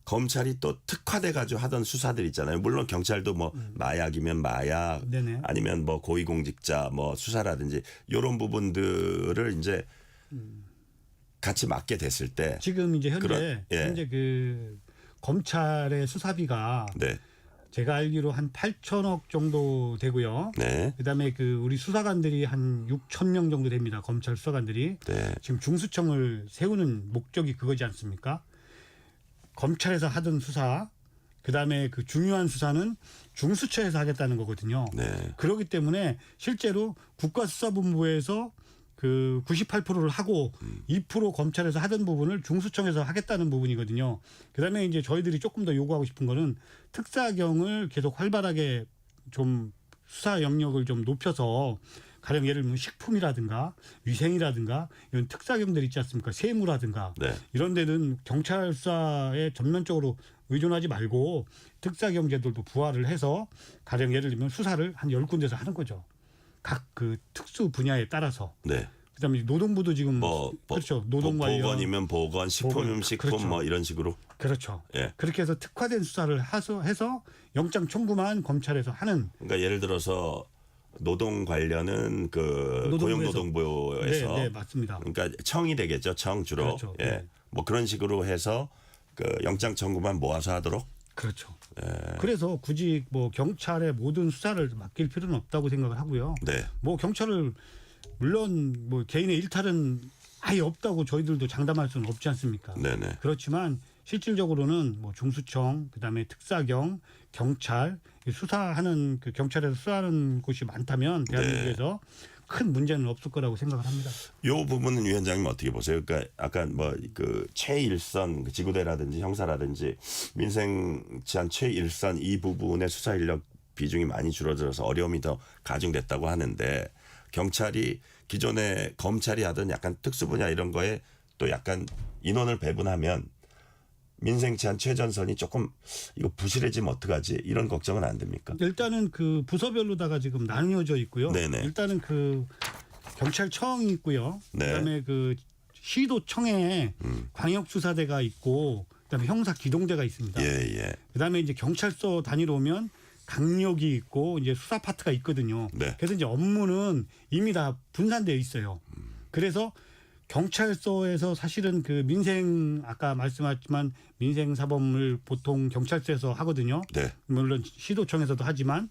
검찰이 또 특화돼 가지고 하던 수사들 있잖아요. 물론 경찰도 뭐 마약이면 마약 네네. 아니면 뭐 고위공직자 뭐 수사라든지 이런 부분들을 이제 같이 맡게 됐을 때 지금 이제 예. 현재 그 검찰의 수사비가 네. 제가 알기로 한 8천억 정도 되고요. 네. 그다음에 그 우리 수사관들이 한 6천 명 정도 됩니다. 검찰 수사관들이. 네. 지금 중수청을 세우는 목적이 그거지 않습니까? 검찰에서 하던 수사, 그다음에 그 중요한 수사는 중수처에서 하겠다는 거거든요. 네. 그렇기 때문에 실제로 국가수사본부에서 그 98%를 하고 2% 검찰에서 하던 부분을 중수청에서 하겠다는 부분이거든요. 그다음에 이제 저희들이 조금 더 요구하고 싶은 거는 특사경을 계속 활발하게 좀 수사 영역을 좀 높여서 가령 예를 들면 식품이라든가 위생이라든가 이런 특사경들 있지 않습니까? 세무라든가 네. 이런 데는 경찰 수사에 전면적으로 의존하지 말고 특사경제들도 부활을 해서 가령 예를 들면 수사를 한 10군데서 하는 거죠. 각 그 특수 분야에 따라서. 네. 그다음에 노동부도 지금 그렇죠. 노동 관련 보건이면 보건, 식품이면 보건, 식품 그렇죠. 뭐 이런 식으로. 그렇죠. 예. 그렇게 해서 특화된 수사를 해서 영장 청구만 검찰에서 하는. 그러니까 예를 들어서 노동 관련은 그 고용노동부에서 네, 맞습니다. 그러니까 청이 되겠죠. 청 주로. 그렇죠. 예. 네. 뭐 그런 식으로 해서 그 영장 청구만 모아서 하도록. 그렇죠. 예. 그래서 굳이 뭐 경찰의 모든 수사를 맡길 필요는 없다고 생각을 하고요. 네. 뭐 경찰을 물론 뭐 개인의 일탈은 아예 없다고 저희들도 장담할 수는 없지 않습니까? 네네. 그렇지만 실질적으로는 뭐 중수청, 그다음에 특사경, 경찰 수사하는 그 경찰에서 수사하는 곳이 많다면 대한민국에서 큰 문제는 없을 거라고 생각을 합니다. 요 부분은 위원장님 어떻게 보세요? 그러니까 아까 뭐 그 최일선 지구대라든지 형사라든지 민생 치안 최일선 이 부분의 수사 인력 비중이 많이 줄어들어서 어려움이 더 가중됐다고 하는데 경찰이 기존에 검찰이 하던 약간 특수 분야 이런 거에 또 약간 인원을 배분하면 민생 치안 최전선이 조금 이거 부실해지면 어떡하지? 이런 걱정은 안 됩니까? 일단은 그 부서별로다가 지금 나뉘어져 있고요. 네네. 일단은 그 경찰청이 있고요. 네. 그다음에 그 시도청에 광역수사대가 있고 그다음에 형사기동대가 있습니다. 예. 그다음에 이제 경찰서 단위로 오면 강력이 있고 이제 수사 파트가 있거든요. 네. 그래서 이제 업무는 이미 다 분산되어 있어요. 그래서 경찰서에서 사실은 그 민생 아까 말씀하셨지만 민생 사범을 보통 경찰서에서 하거든요. 네. 물론 시도청에서도 하지만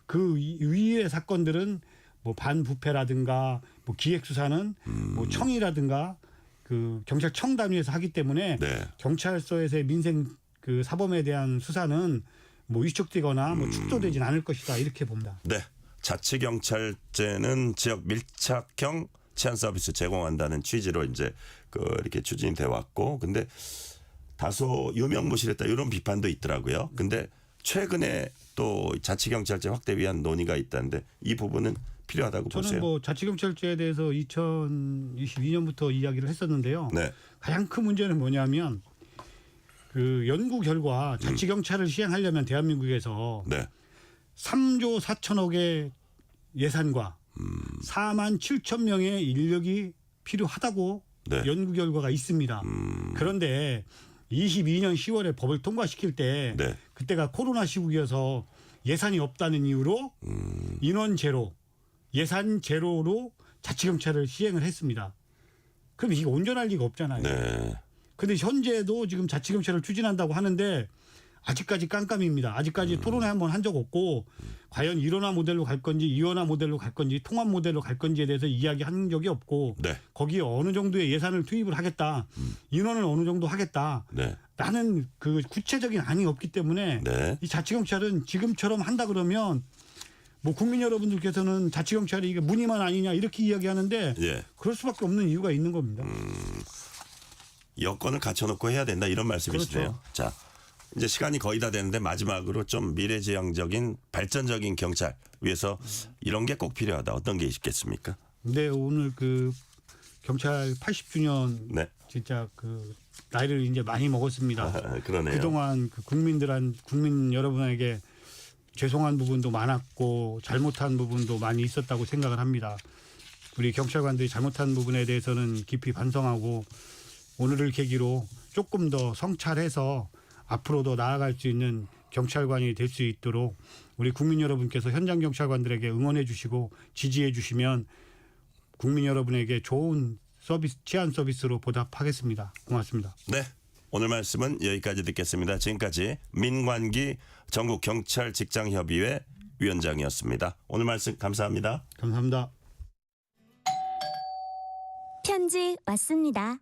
그 위의 사건들은 뭐 반부패라든가 뭐 기획수사는 뭐 청이라든가 그 경찰청 단위에서 하기 때문에 네. 경찰서에서의 민생 그 사범에 대한 수사는 뭐 위축되거나 뭐 축소되진 않을 것이다 이렇게 봅니다. 네. 자치경찰제는 지역 밀착형 치안 서비스 제공한다는 취지로 이제 그 이렇게 추진이 돼 왔고, 근데 다소 유명무실했다 이런 비판도 있더라고요. 근데 최근에 또 자치경찰제 확대 위한 논의가 있다는데 이 부분은 필요하다고 저는 보세요. 뭐 자치경찰제에 대해서 2022년부터 이야기를 했었는데요. 네. 가장 큰 문제는 뭐냐면 그 연구 결과 자치경찰을 시행하려면 대한민국에서 네. 3조 4천억의 예산과 4만 7천 명의 인력이 필요하다고 네. 연구 결과가 있습니다. 그런데 22년 10월에 법을 통과시킬 때 네. 그때가 코로나 시국이어서 예산이 없다는 이유로 인원 제로, 예산 제로로 자치경찰을 시행을 했습니다. 그럼 이게 온전할 리가 없잖아요. 네. 근데 현재도 지금 자치경찰을 추진한다고 하는데 아직까지 깜깜입니다. 아직까지 토론회 한번 한 적 없고 과연 1원화 모델로 갈 건지 2원화 모델로 갈 건지 통합 모델로 갈 건지에 대해서 이야기한 적이 없고 네. 거기에 어느 정도의 예산을 투입을 하겠다. 인원을 어느 정도 하겠다. 네. 라는 그 구체적인 안이 없기 때문에 네. 이 자치경찰은 지금처럼 한다 그러면 뭐 국민 여러분들께서는 자치경찰이 이게 무늬만 아니냐 이렇게 이야기하는데 예. 그럴 수밖에 없는 이유가 있는 겁니다. 여건을 갖춰놓고 해야 된다 이런 말씀이시네요. 그렇죠. 자, 이제 시간이 거의 다 됐는데 마지막으로 좀 미래지향적인 발전적인 경찰 위해서 이런 게 꼭 필요하다. 어떤 게 있겠습니까? 네, 오늘 그 경찰 80주년 네. 진짜 그 나이를 이제 많이 먹었습니다. 그러네요. 그동안 그 국민 여러분에게 죄송한 부분도 많았고 잘못한 부분도 많이 있었다고 생각을 합니다. 우리 경찰관들이 잘못한 부분에 대해서는 깊이 반성하고 오늘을 계기로 조금 더 성찰해서 앞으로도 나아갈 수 있는 경찰관이 될 수 있도록 우리 국민 여러분께서 현장 경찰관들에게 응원해 주시고 지지해 주시면 국민 여러분에게 좋은 서비스, 치안 서비스로 보답하겠습니다. 고맙습니다. 네. 오늘 말씀은 여기까지 듣겠습니다. 지금까지 민관기 전국경찰직장협의회 위원장이었습니다. 오늘 말씀 감사합니다. 감사합니다. 편지 왔습니다.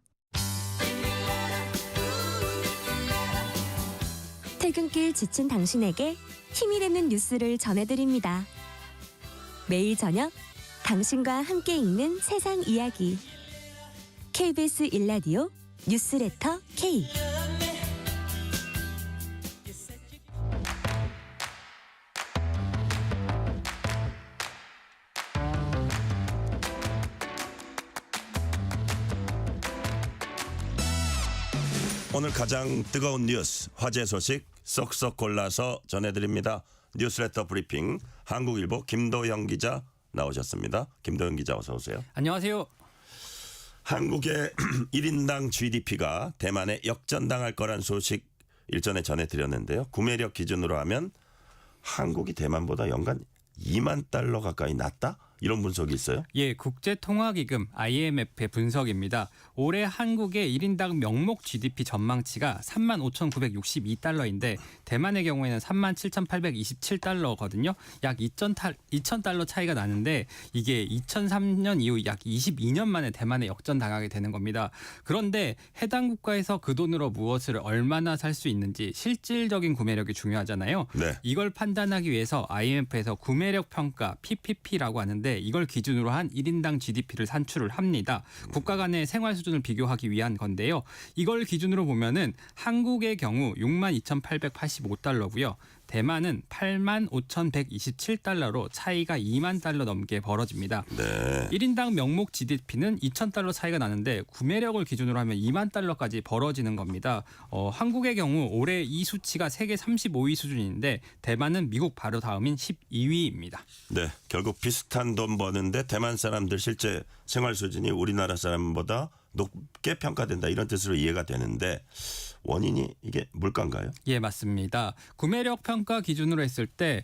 퇴근길 지친 당신에게 힘이 되는 뉴스를 전해드립니다. 매일 저녁 당신과 함께 읽는 세상 이야기. KBS 1라디오 뉴스레터 K. 오늘 가장 뜨거운 뉴스, 화제 소식 쏙쏙 골라서 전해드립니다. 뉴스레터 브리핑 한국일보 김도영 기자 나오셨습니다. 김도영 기자 어서 오세요. 안녕하세요. 한국의 1인당 GDP가 대만에 역전당할 거란 소식 일전에 전해드렸는데요. 구매력 기준으로 하면 한국이 대만보다 연간 2만 달러 가까이 낮다? 이런 분석이 있어요? 예, 국제통화기금 IMF의 분석입니다. 올해 한국의 1인당 명목 GDP 전망치가 35,962달러인데 대만의 경우에는 37,827달러거든요. 약 2,000달러 차이가 나는데 이게 2003년 이후 약 22년 만에 대만에 역전당하게 되는 겁니다. 그런데 해당 국가에서 그 돈으로 무엇을 얼마나 살 수 있는지 실질적인 구매력이 중요하잖아요. 네. 이걸 판단하기 위해서 IMF에서 구매력 평가 PPP라고 하는데 이걸 기준으로 한 1인당 GDP를 산출을 합니다. 국가 간의 생활 수준을 비교하기 위한 건데요. 이걸 기준으로 보면은 한국의 경우 62,885달러고요. 대만은 85,127달러로 차이가 2만 달러 넘게 벌어집니다. 네. 1인당 명목 GDP는 2,000달러 차이가 나는데 구매력을 기준으로 하면 2만 달러까지 벌어지는 겁니다. 한국의 경우 올해 이 수치가 세계 35위 수준인데 대만은 미국 바로 다음인 12위입니다. 네, 결국 비슷한 돈 버는데 대만 사람들 실제 생활 수준이 우리나라 사람보다 높게 평가된다 이런 뜻으로 이해가 되는데 원인이 이게 물가인가요? 예, 맞습니다. 구매력 평가 기준으로 했을 때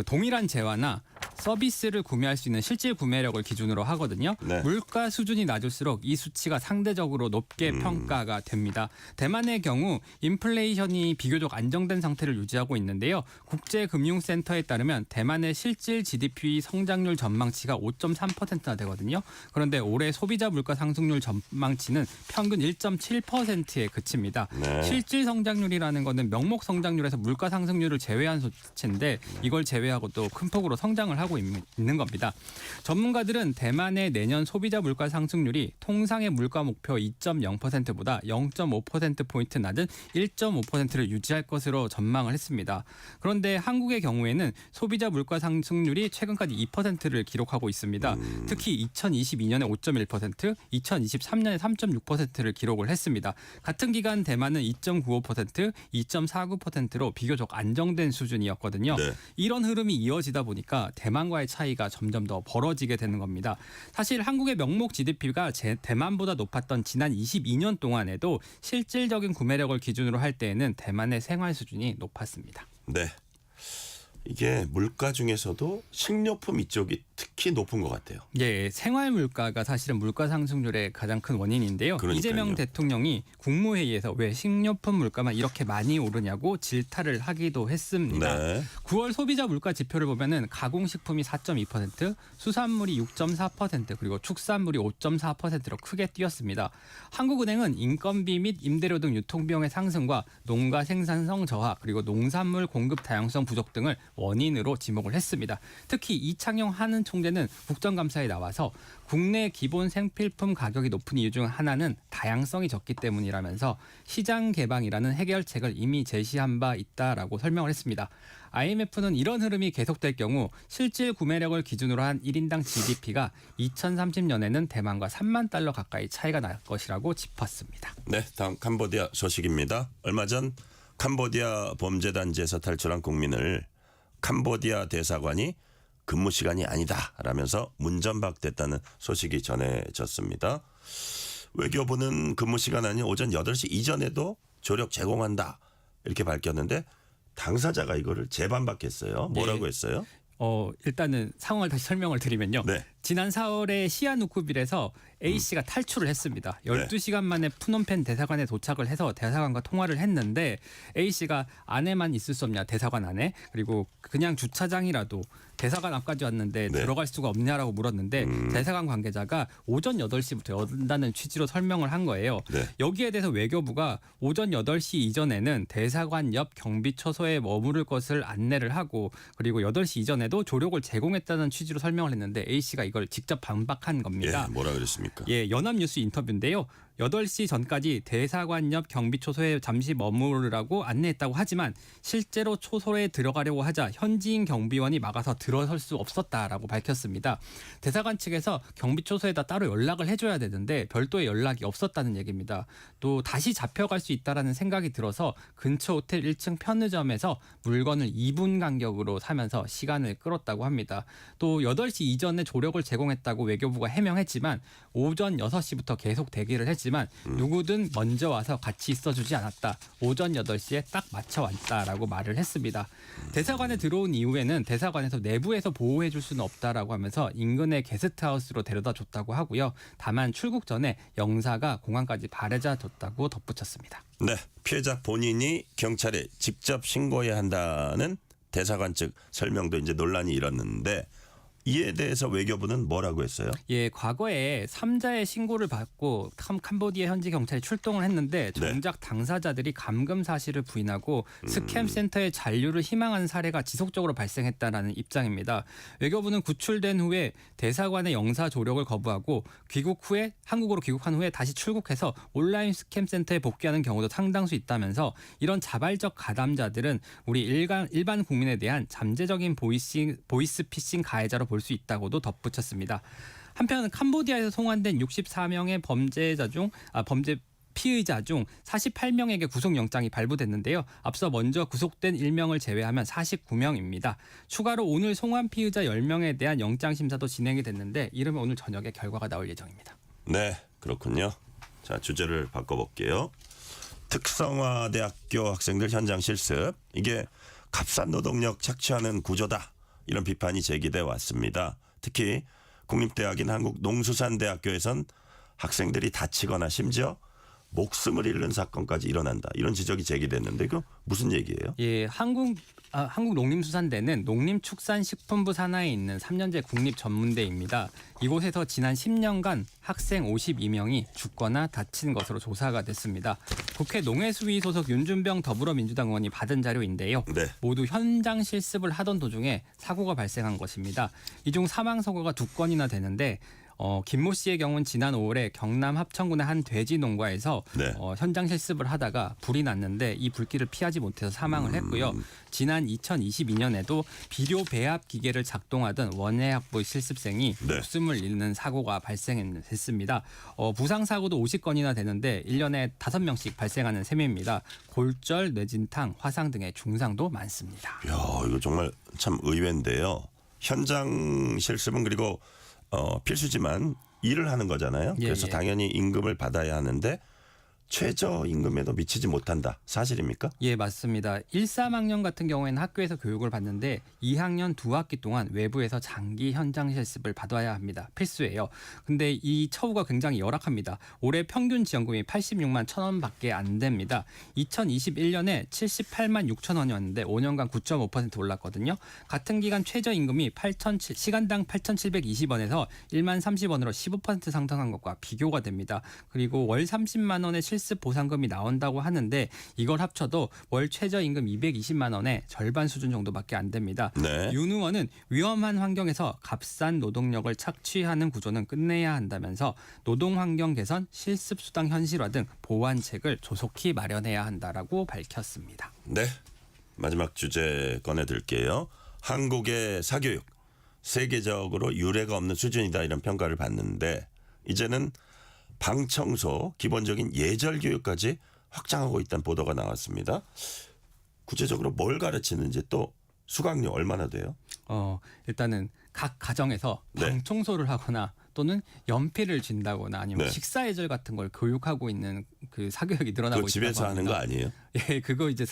동일한 재화나 서비스를 구매할 수 있는 실질 구매력을 기준으로 하거든요. 네. 물가 수준이 낮을수록 이 수치가 상대적으로 높게 평가가 됩니다. 대만의 경우 인플레이션이 비교적 안정된 상태를 유지하고 있는데요. 국제금융센터에 따르면 대만의 실질 GDP 성장률 전망치가 5.3%나 되거든요. 그런데 올해 소비자 물가 상승률 전망치는 평균 1.7%에 그칩니다. 네. 실질 성장률이라는 것은 명목 성장률에서 물가 상승률을 제외한 수치인데 이걸 제외하고 또 큰 폭으로 성장을 하고 있는 겁니다. 전문가들은 대만의 내년 소비자 물가 상승률이 통상의 물가 목표 2.0%보다 0.5%포인트 낮은 1.5%를 유지할 것으로 전망을 했습니다. 그런데 한국의 경우에는 소비자 물가 상승률이 최근까지 2%를 기록하고 있습니다. 특히 2022년에 5.1%, 2023년에 3.6%를 기록을 했습니다. 같은 기간 대만은 2.95%, 2.49%로 비교적 안정된 수준이었거든요. 네. 이런 흐름이 이어지다 보니까 대만과의 차이가 점점 더 벌어지게 되는 겁니다. 사실 한국의 명목 GDP가 대만보다 높았던 지난 22년 동안에도 실질적인 구매력을 기준으로 할 때에는 대만의 생활 수준이 높았습니다. 네. 이게 물가 중에서도 식료품 이쪽이 특히 높은 것 같아요. 예, 생활 물가가 사실은 물가 상승률의 가장 큰 원인인데요. 그러니까요. 이재명 대통령이 국무회의에서 왜 식료품 물가만 이렇게 많이 오르냐고 질타를 하기도 했습니다. 네. 9월 소비자 물가 지표를 보면은 가공식품이 4.2%, 수산물이 6.4%, 그리고 축산물이 5.4%로 크게 뛰었습니다. 한국은행은 인건비 및 임대료 등 유통비용의 상승과 농가 생산성 저하, 그리고 농산물 공급 다양성 부족 등을 원인으로 지목을 했습니다. 특히 이창용 한은 총재는 국정감사에 나와서 국내 기본 생필품 가격이 높은 이유 중 하나는 다양성이 적기 때문이라면서 시장 개방이라는 해결책을 이미 제시한 바 있다라고 설명을 했습니다. IMF는 이런 흐름이 계속될 경우 실질 구매력을 기준으로 한 1인당 GDP가 2030년에는 대만과 3만 달러 가까이 차이가 날 것이라고 짚었습니다. 네, 다음 캄보디아 소식입니다. 얼마 전 캄보디아 범죄단지에서 탈출한 국민을 캄보디아 대사관이 근무 시간이 아니다라면서 문전박대했다는 소식이 전해졌습니다. 외교부는 근무 시간 아닌 오전 8시 이전에도 조력 제공한다 이렇게 밝혔는데 당사자가 이거를 재반박했어요. 뭐라고 했어요? 일단은 상황을 다시 설명을 드리면요. 네. 지난 4월에 시아누쿠빌에서 A씨가 탈출을 했습니다. 12시간 만에 푸놈펜 대사관에 도착을 해서 대사관과 통화를 했는데 A씨가 안에만 있을 수 없냐, 대사관 안에. 그리고 그냥 주차장이라도 대사관 앞까지 왔는데 들어갈 수가 없냐라고 물었는데 대사관 관계자가 오전 8시부터 연다는 취지로 설명을 한 거예요. 네. 여기에 대해서 외교부가 오전 8시 이전에는 대사관 옆 경비처소에 머무를 것을 안내를 하고 그리고 8시 이전에도 조력을 제공했다는 취지로 설명을 했는데 A씨가 이걸 직접 반박한 겁니다. 예, 뭐라 그랬습니까? 예, 연합뉴스 인터뷰인데요. 8시 전까지 대사관 옆 경비초소에 잠시 머무르라고 안내했다고 하지만 실제로 초소에 들어가려고 하자 현지인 경비원이 막아서 들어설 수 없었다라고 밝혔습니다. 대사관 측에서 경비초소에다 따로 연락을 해줘야 되는데 별도의 연락이 없었다는 얘기입니다. 또 다시 잡혀갈 수 있다라는 생각이 들어서 근처 호텔 1층 편의점에서 물건을 2분 간격으로 사면서 시간을 끌었다고 합니다. 또 8시 이전에 조력을 제공했다고 외교부가 해명했지만 오전 6시부터 계속 대기를 했지만 누구든 먼저 와서 같이 있어주지 않았다. 오전 8시에 딱 맞춰 왔다라고 말을 했습니다. 대사관에 들어온 이후에는 대사관에서 내부에서 보호해 줄 수는 없다라고 하면서 인근의 게스트하우스로 데려다 줬다고 하고요. 다만 출국 전에 영사가 공항까지 바래자 줬다고 덧붙였습니다. 네, 피해자 본인이 경찰에 직접 신고해야 한다는 대사관 측 설명도 이제 논란이 일었는데 이에 대해서 외교부는 뭐라고 했어요? 예, 과거에 3자의 신고를 받고 캄보디아 현지 경찰이 출동을 했는데 정작 당사자들이 감금 사실을 부인하고 스캠 센터의 잔류를 희망하는 사례가 지속적으로 발생했다라는 입장입니다. 외교부는 구출된 후에 대사관의 영사 조력을 거부하고 한국으로 귀국한 후에 다시 출국해서 온라인 스캠 센터에 복귀하는 경우도 상당수 있다면서 이런 자발적 가담자들은 우리 일반 국민에 대한 잠재적인 보이스피싱 가해자로 볼 수 있다고도 덧붙였습니다. 한편 캄보디아에서 송환된 64명의 범죄 피의자 중 48명에게 구속영장이 발부됐는데요. 앞서 먼저 구속된 1명을 제외하면 49명입니다. 추가로 오늘 송환 피의자 10명에 대한 영장심사도 진행이 됐는데 이르면 오늘 저녁에 결과가 나올 예정입니다. 네, 그렇군요. 자, 주제를 바꿔볼게요. 특성화대학교 학생들 현장 실습. 이게 값싼 노동력 착취하는 구조다. 이런 비판이 제기돼 왔습니다. 특히 국립대학인 한국농수산대학교에선 학생들이 다치거나 심지어 목숨을 잃는 사건까지 일어난다. 이런 지적이 제기됐는데 그 무슨 얘기예요? 예, 한국농림수산대는 농림축산식품부 산하에 있는 3년제 국립전문대입니다. 이곳에서 지난 10년간 학생 52명이 죽거나 다친 것으로 조사가 됐습니다. 국회 농해수위 소속 윤준병 더불어민주당 의원이 받은 자료인데요. 네. 모두 현장 실습을 하던 도중에 사고가 발생한 것입니다. 이 중 사망 사고가 2건이나 되는데 김모 씨의 경우는 지난 5월에 경남 합천군의 한 돼지 농가에서 현장 실습을 하다가 불이 났는데 이 불길을 피하지 못해서 사망을 했고요. 지난 2022년에도 비료 배합 기계를 작동하던 원예학부 실습생이 목숨을 잃는 사고가 발생했습니다. 부상 사고도 50건이나 되는데 1년에 5명씩 발생하는 셈입니다. 골절, 뇌진탕, 화상 등의 중상도 많습니다. 이야, 이거 정말 참 의외인데요. 현장 실습은 그리고 필수지만 일을 하는 거잖아요. 그래서 당연히 임금을 받아야 하는데 최저임금에도 미치지 못한다. 사실입니까? 예, 맞습니다. 1, 3학년 같은 경우에는 학교에서 교육을 받는데 2학년 2학기 동안 외부에서 장기 현장 실습을 받아야 합니다. 필수예요. 근데 이 처우가 굉장히 열악합니다. 올해 평균 지원금이 86만 1,000원밖에 안 됩니다. 2021년에 78만 6천 원이었는데 5년간 9.5% 올랐거든요. 같은 기간 최저임금이 시간당 8,720원에서 1만 30원으로 15% 상승한 것과 비교가 됩니다. 그리고 월 30만 원의 실습 보상금이 나온다고 하는데 이걸 합쳐도 월 최저임금 220만 원의 절반 수준 정도밖에 안 됩니다. 네. 윤 의원은 위험한 환경에서 값싼 노동력을 착취하는 구조는 끝내야 한다면서 노동환경 개선, 실습수당 현실화 등 보완책을 조속히 마련해야 한다라고 밝혔습니다. 네. 마지막 주제 꺼내들게요. 한국의 사교육 세계적으로 유례가 없는 수준이다 이런 평가를 받는데 이제는 방청소 기본적인 예절 교육까지 확장하고 있다는 보도가 나왔습니다. 구체적으로 뭘 가르치는지 또 수강료 얼마나 돼요? 일단은 각 가정에서 네. 방청소를 하거나 또는 연필을 준다거나 아니면 네. 식사 예절 같은 걸 교육하고 있는 그 사교육이 늘어나고 그거 있다고 집에서 하는 거 합니다. 아니에요? 예, 그거 이제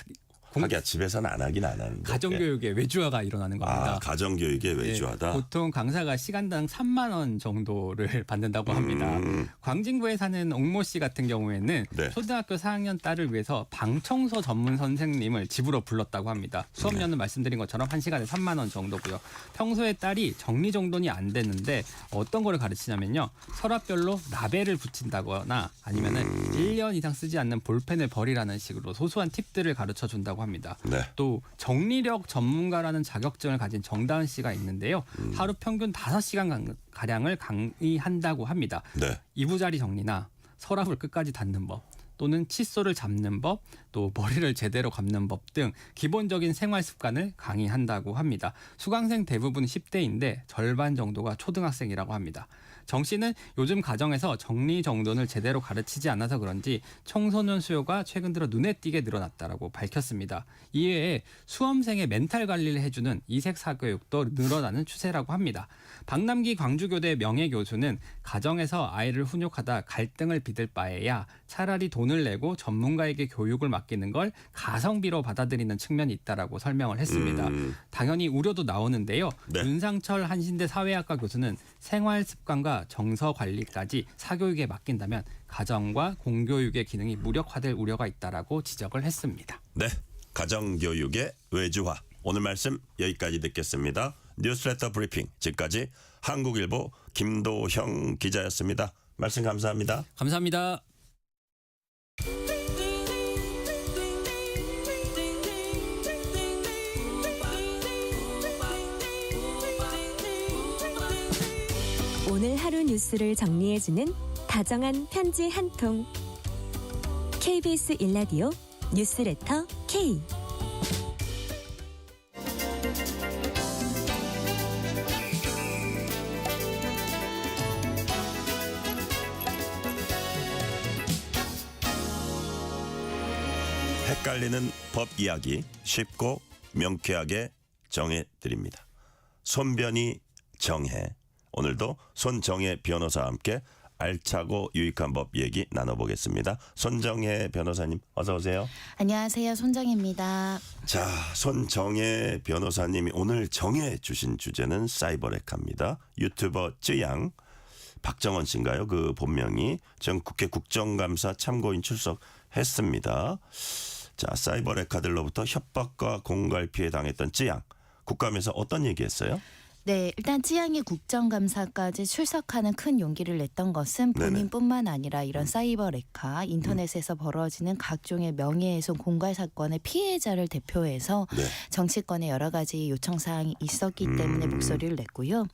하기야 집에서는 안 하긴 안 하는데. 가정교육의 외주화가 일어나는 겁니다. 아, 가정교육의 외주화다. 예, 보통 강사가 시간당 3만 원 정도를 받는다고 합니다. 광진구에 사는 옥모 씨 같은 경우에는 네. 초등학교 4학년 딸을 위해서 방청소 전문 선생님을 집으로 불렀다고 합니다. 수업료는 말씀드린 것처럼 1시간에 3만 원 정도고요. 평소에 딸이 정리정돈이 안 됐는데 어떤 거를 가르치냐면요. 서랍별로 라벨을 붙인다거나 아니면은 1년 이상 쓰지 않는 볼펜을 버리라는 식으로 소소한 팁들을 가르쳐 준다고 합니다. 네. 또 정리력 전문가라는 자격증을 가진 정다은 씨가 있는데요. 하루 평균 5시간 가량을 강의한다고 합니다. 네. 이부자리 정리나 서랍을 끝까지 닫는 법 또는 칫솔을 잡는 법, 또 머리를 제대로 감는 법 등 기본적인 생활 습관을 강의한다고 합니다. 수강생 대부분 10대인데 절반 정도가 초등학생이라고 합니다. 정 씨는 요즘 가정에서 정리정돈을 제대로 가르치지 않아서 그런지 청소년 수요가 최근 들어 눈에 띄게 늘어났다고 밝혔습니다. 이외에 수험생의 멘탈 관리를 해주는 이색 사교육도 늘어나는 추세라고 합니다. 박남기 광주교대 명예교수는 가정에서 아이를 훈육하다 갈등을 빚을 바에야 차라리 돈을 내고 전문가에게 교육을 맡기는 걸 가성비로 받아들이는 측면이 있다라고 설명을 했습니다. 당연히 우려도 나오는데요. 네. 윤상철 한신대 사회학과 교수는 생활 습관과 정서 관리까지 사교육에 맡긴다면 가정과 공교육의 기능이 무력화될 우려가 있다라고 지적을 했습니다. 네. 가정교육의 외주화. 오늘 말씀 여기까지 듣겠습니다. 뉴스레터 브리핑. 지금까지 한국일보 김도형 기자였습니다. 말씀 감사합니다. 감사합니다. 오늘 하루 뉴스를 정리해주는 다정한 편지 한 통. KBS 1라디오 뉴스레터 K. 헷갈리는 법 이야기 쉽고 명쾌하게 정해드립니다. 손변희 정해. 오늘도 손정혜 변호사와 함께 알차고 유익한 법 얘기 나눠보겠습니다. 손정혜 변호사님 어서 오세요. 안녕하세요. 손정혜입니다. 자, 손정혜 변호사님이 오늘 정해 주신 주제는 사이버레카입니다. 유튜버 쯔양 박정원 씨인가요? 그 본명이 전 국회 국정감사 참고인 출석했습니다. 자, 사이버레카들로부터 협박과 공갈 피해 당했던 쯔양. 국감에서 어떤 얘기했어요? 네, 일단 쯔양이 국정감사까지 출석하는 큰 용기를 냈던 것은 본인뿐만 아니라 이런 사이버 레카, 인터넷에서 벌어지는 각종의 명예훼손 공갈 사건의 피해자를 대표해서 네. 정치권에 여러 가지 요청사항이 있었기 때문에 목소리를 냈고요.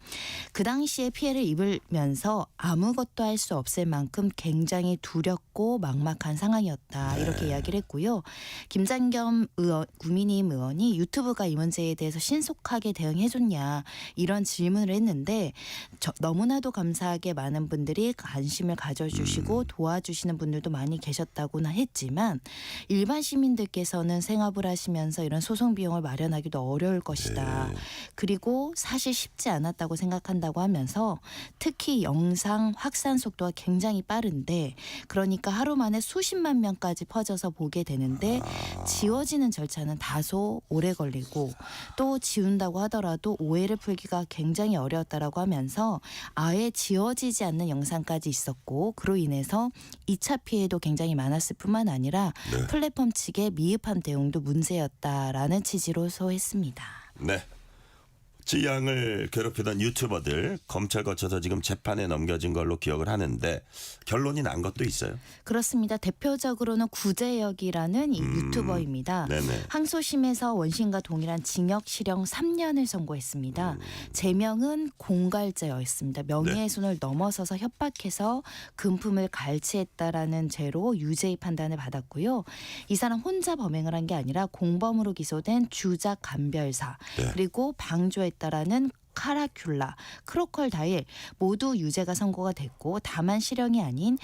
그 당시에 피해를 입으면서 아무것도 할 수 없을 만큼 굉장히 두렵고 막막한 상황이었다. 이렇게 이야기를 했고요. 김장겸 의원, 국민의힘 의원이 유튜브가 이 문제에 대해서 신속하게 대응해줬냐 이런 질문을 했는데 너무나도 감사하게 많은 분들이 관심을 가져주시고 도와주시는 분들도 많이 계셨다고는 했지만 일반 시민들께서는 생업을 하시면서 이런 소송 비용을 마련하기도 어려울 것이다. 그리고 사실 쉽지 않았다고 생각한다고 하면서 특히 영상 확산 속도가 굉장히 빠른데 그러니까 하루 만에 수십만 명까지 퍼져서 보게 되는데 지워지는 절차는 다소 오래 걸리고 또 지운다고 하더라도 오해를 풀기가 굉장히 어려웠다라고 하면서 아예 지워지지 않는 영상까지 있었고 그로 인해서 2차 피해도 굉장히 많았을 뿐만 아니라 플랫폼 측의 미흡한 대응도 문제였다라는 취지로 소했습니다. 네. 쯔양을 괴롭히던 유튜버들 검찰 거쳐서 지금 재판에 넘겨진 걸로 기억을 하는데 결론이 난 것도 있어요. 그렇습니다. 대표적으로는 구제혁이라는 이 유튜버입니다. 네네. 항소심에서 원심과 동일한 징역 실형 3년을 선고했습니다. 제명은 공갈죄였습니다. 명예훼손을 넘어서서 협박해서 금품을 갈취했다라는 죄로 유죄의 판단을 받았고요. 이 사람 혼자 범행을 한 게 아니라 공범으로 기소된 주작 감별사 그리고 방조했다라는 카라큘라, 크로컬다일 모두 유죄가 선고가 됐고 다만 실형이 아닌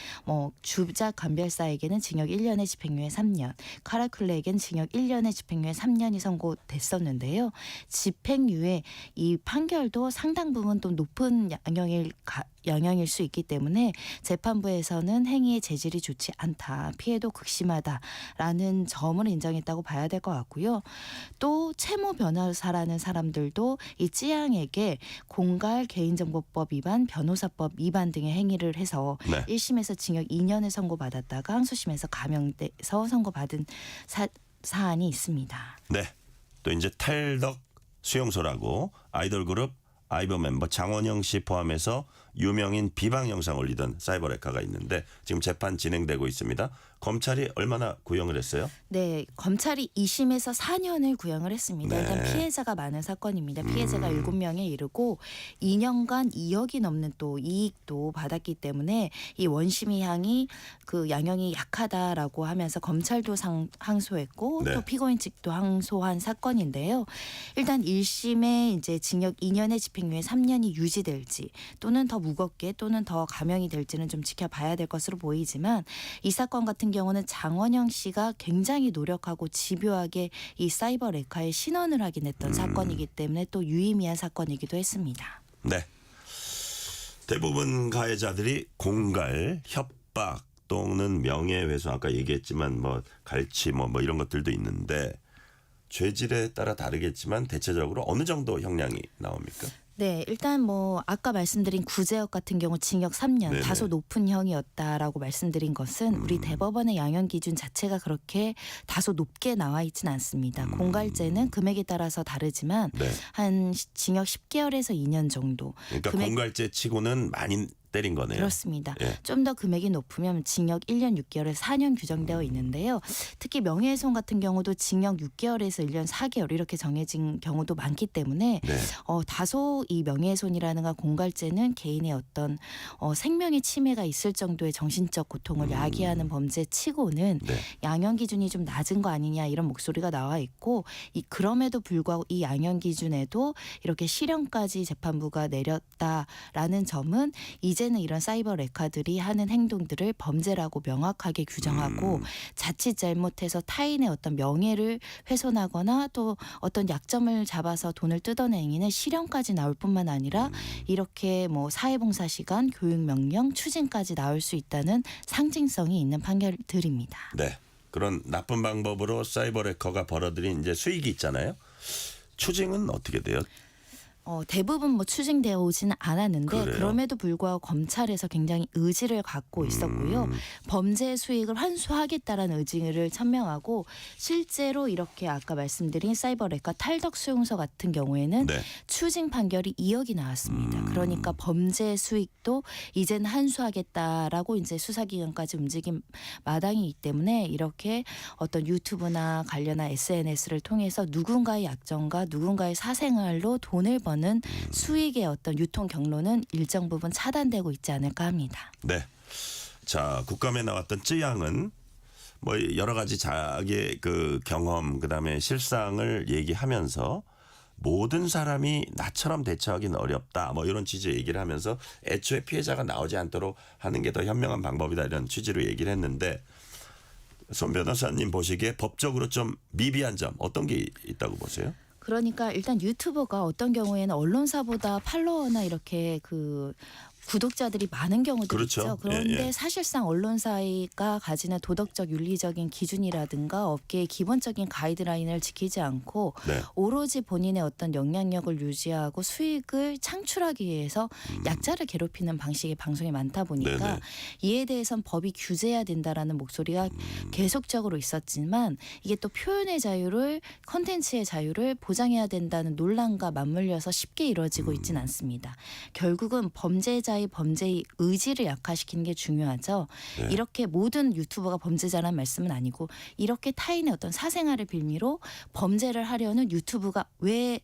주작 감별사에게는 징역 1년의 집행유예 3년, 카라큘라에게는 징역 1년의 집행유예 3년이 선고됐었는데요. 집행유예 이 판결도 상당 부분 또 높은 양형일 수 있기 때문에 재판부에서는 행위의 재질이 좋지 않다, 피해도 극심하다라는 점을 인정했다고 봐야 될 것 같고요. 또 채무 변호사라는 사람들도 이 쯔양에게 공갈, 개인정보법 위반, 변호사법 위반 등의 행위를 해서 1심에서 징역 2년을 선고받았다가 항소심에서 감형돼서 선고받은 사안이 있습니다. 네. 또 이제 탈덕 수용소라고 아이돌 그룹 아이브 멤버 장원영 씨 포함해서 유명인 비방 영상 올리던 사이버 레카가 있는데 지금 재판 진행되고 있습니다. 검찰이 얼마나 구형을 했어요? 네, 검찰이 2심에서 4년을 구형을 했습니다. 일단 피해자가 많은 사건입니다. 피해자가 7명에 이르고 2년간 2억이 넘는 또 이익도 받았기 때문에 이 원심이 향이 그 양형이 약하다라고 하면서 검찰도 항소했고 또 피고인 측도 항소한 사건인데요. 일단 1심에 이제 징역 2년의 집행유예 3년이 유지될지 또는 더 무겁게 또는 더 감형이 될지는 좀 지켜봐야 될 것으로 보이지만 이 사건 같은 경우는 장원영 씨가 굉장히 노력하고 집요하게 이 사이버 레카에 신원을 확인했던 사건이기 때문에 또 유의미한 사건이기도 했습니다. 네. 대부분 가해자들이 공갈, 협박 또는 명예훼손 아까 얘기했지만 갈취 뭐 이런 것들도 있는데 죄질에 따라 다르겠지만 대체적으로 어느 정도 형량이 나옵니까? 네, 일단 아까 말씀드린 구제혁 같은 경우 징역 3년 다소 높은 형이었다라고 말씀드린 것은 우리 대법원의 양형 기준 자체가 그렇게 다소 높게 나와 있지는 않습니다. 공갈죄는 금액에 따라서 다르지만 한 징역 10개월에서 2년 정도. 그러니까 공갈죄 치고는 많이 때린 거네요. 그렇습니다. 좀 더 금액이 높으면 징역 1년 6개월에서 4년 규정되어 있는데요. 특히 명예훼손 같은 경우도 징역 6개월에서 1년 4개월 이렇게 정해진 경우도 많기 때문에 다소 이 명예훼손이라든가 공갈죄는 개인의 어떤 생명의 침해가 있을 정도의 정신적 고통을 야기하는 범죄 치고는 양형 기준이 좀 낮은 거 아니냐 이런 목소리가 나와 있고 그럼에도 불구하고 이 양형 기준에도 이렇게 실형까지 재판부가 내렸다라는 점은 이제는 이런 사이버 레카들이 하는 행동들을 범죄라고 명확하게 규정하고 자칫 잘못해서 타인의 어떤 명예를 훼손하거나 또 어떤 약점을 잡아서 돈을 뜯어내는 행위는 실형까지 나올 뿐만 아니라 이렇게 사회봉사 시간, 교육명령, 추징까지 나올 수 있다는 상징성이 있는 판결들입니다. 네. 그런 나쁜 방법으로 사이버 레커가 벌어들인 이제 수익이 있잖아요. 추징은 어떻게 돼요? 대부분 추징되어 오지는 않았는데 그럼에도 불구하고 검찰에서 굉장히 의지를 갖고 있었고요. 범죄 수익을 환수하겠다라는 의지를 천명하고 실제로 이렇게 아까 말씀드린 사이버 레카 탈덕 수용소 같은 경우에는 추징 판결이 2억이 나왔습니다. 그러니까 범죄 수익도 이제는 환수하겠다라고 이제 수사기관까지 움직인 마당이기 때문에 이렇게 어떤 유튜브나 관련한 SNS를 통해서 누군가의 약점과 누군가의 사생활로 돈을 버는 수익의 어떤 유통 경로는 일정 부분 차단되고 있지 않을까 합니다. 네. 자, 국감에 나왔던 쯔양은 여러 가지 자기의 그 경험 그다음에 실상을 얘기하면서 모든 사람이 나처럼 대처하기는 어렵다. 뭐 이런 취지의 얘기를 하면서 애초에 피해자가 나오지 않도록 하는 게 더 현명한 방법이다 이런 취지로 얘기를 했는데 손 변호사님 보시기에 법적으로 좀 미비한 점 어떤 게 있다고 보세요? 그러니까 일단 유튜버가 어떤 경우에는 언론사보다 팔로워나 이렇게 그 구독자들이 많은 경우도 그렇죠. 있죠. 그런데 예. 사실상 언론사가 가지는 도덕적 윤리적인 기준이라든가 업계의 기본적인 가이드라인을 지키지 않고 네. 오로지 본인의 어떤 영향력을 유지하고 수익을 창출하기 위해서 약자를 괴롭히는 방식의 방송이 많다 보니까 네네. 이에 대해선 법이 규제해야 된다라는 목소리가 계속적으로 있었지만 이게 또 표현의 자유를 콘텐츠의 자유를 보장해야 된다는 논란과 맞물려서 쉽게 이루어지고 있지는 않습니다. 결국은 범죄자의 범죄의 의지를 약화시키는 게 중요하죠. 네. 이렇게 모든 유튜버가 범죄자라는 말씀은 아니고 이렇게 타인의 어떤 사생활을 빌미로 범죄를 하려는 유튜브가 왜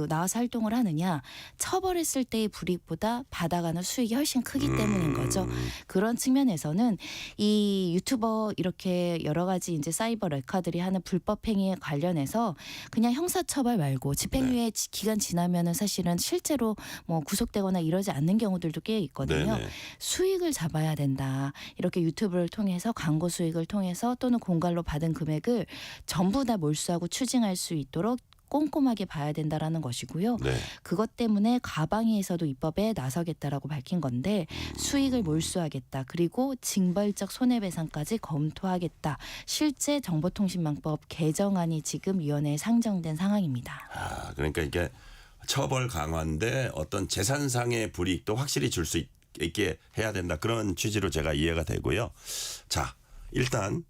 나와서 활동을 하느냐. 처벌했을 때의 불이익보다 받아가는 수익이 훨씬 크기 때문인 거죠. 그런 측면에서는 이 유튜버 이렇게 여러 가지 이제 사이버 레카들이 하는 불법 행위에 관련해서 그냥 형사처벌 말고 집행유예 기간 지나면은 사실은 실제로 뭐 구속되거나 이러지 않는 경우들도 꽤 있거든요. 네네. 수익을 잡아야 된다. 이렇게 유튜브를 통해서 광고 수익을 통해서 또는 공갈로 받은 금액을 전부 다 몰수하고 추징할 수 있도록 꼼꼼하게 봐야 된다라는 것이고요. 네. 그것 때문에 가방위에서도 입법에 나서겠다라고 밝힌 건데 수익을 몰수하겠다. 그리고 징벌적 손해배상까지 검토하겠다. 실제 정보통신망법 개정안이 지금 위원회에 상정된 상황입니다. 아, 그러니까 이게 처벌 강화인데 어떤 재산상의 불이익도 확실히 줄 수 있게 해야 된다. 그런 취지로 제가 이해가 되고요. 자, 일단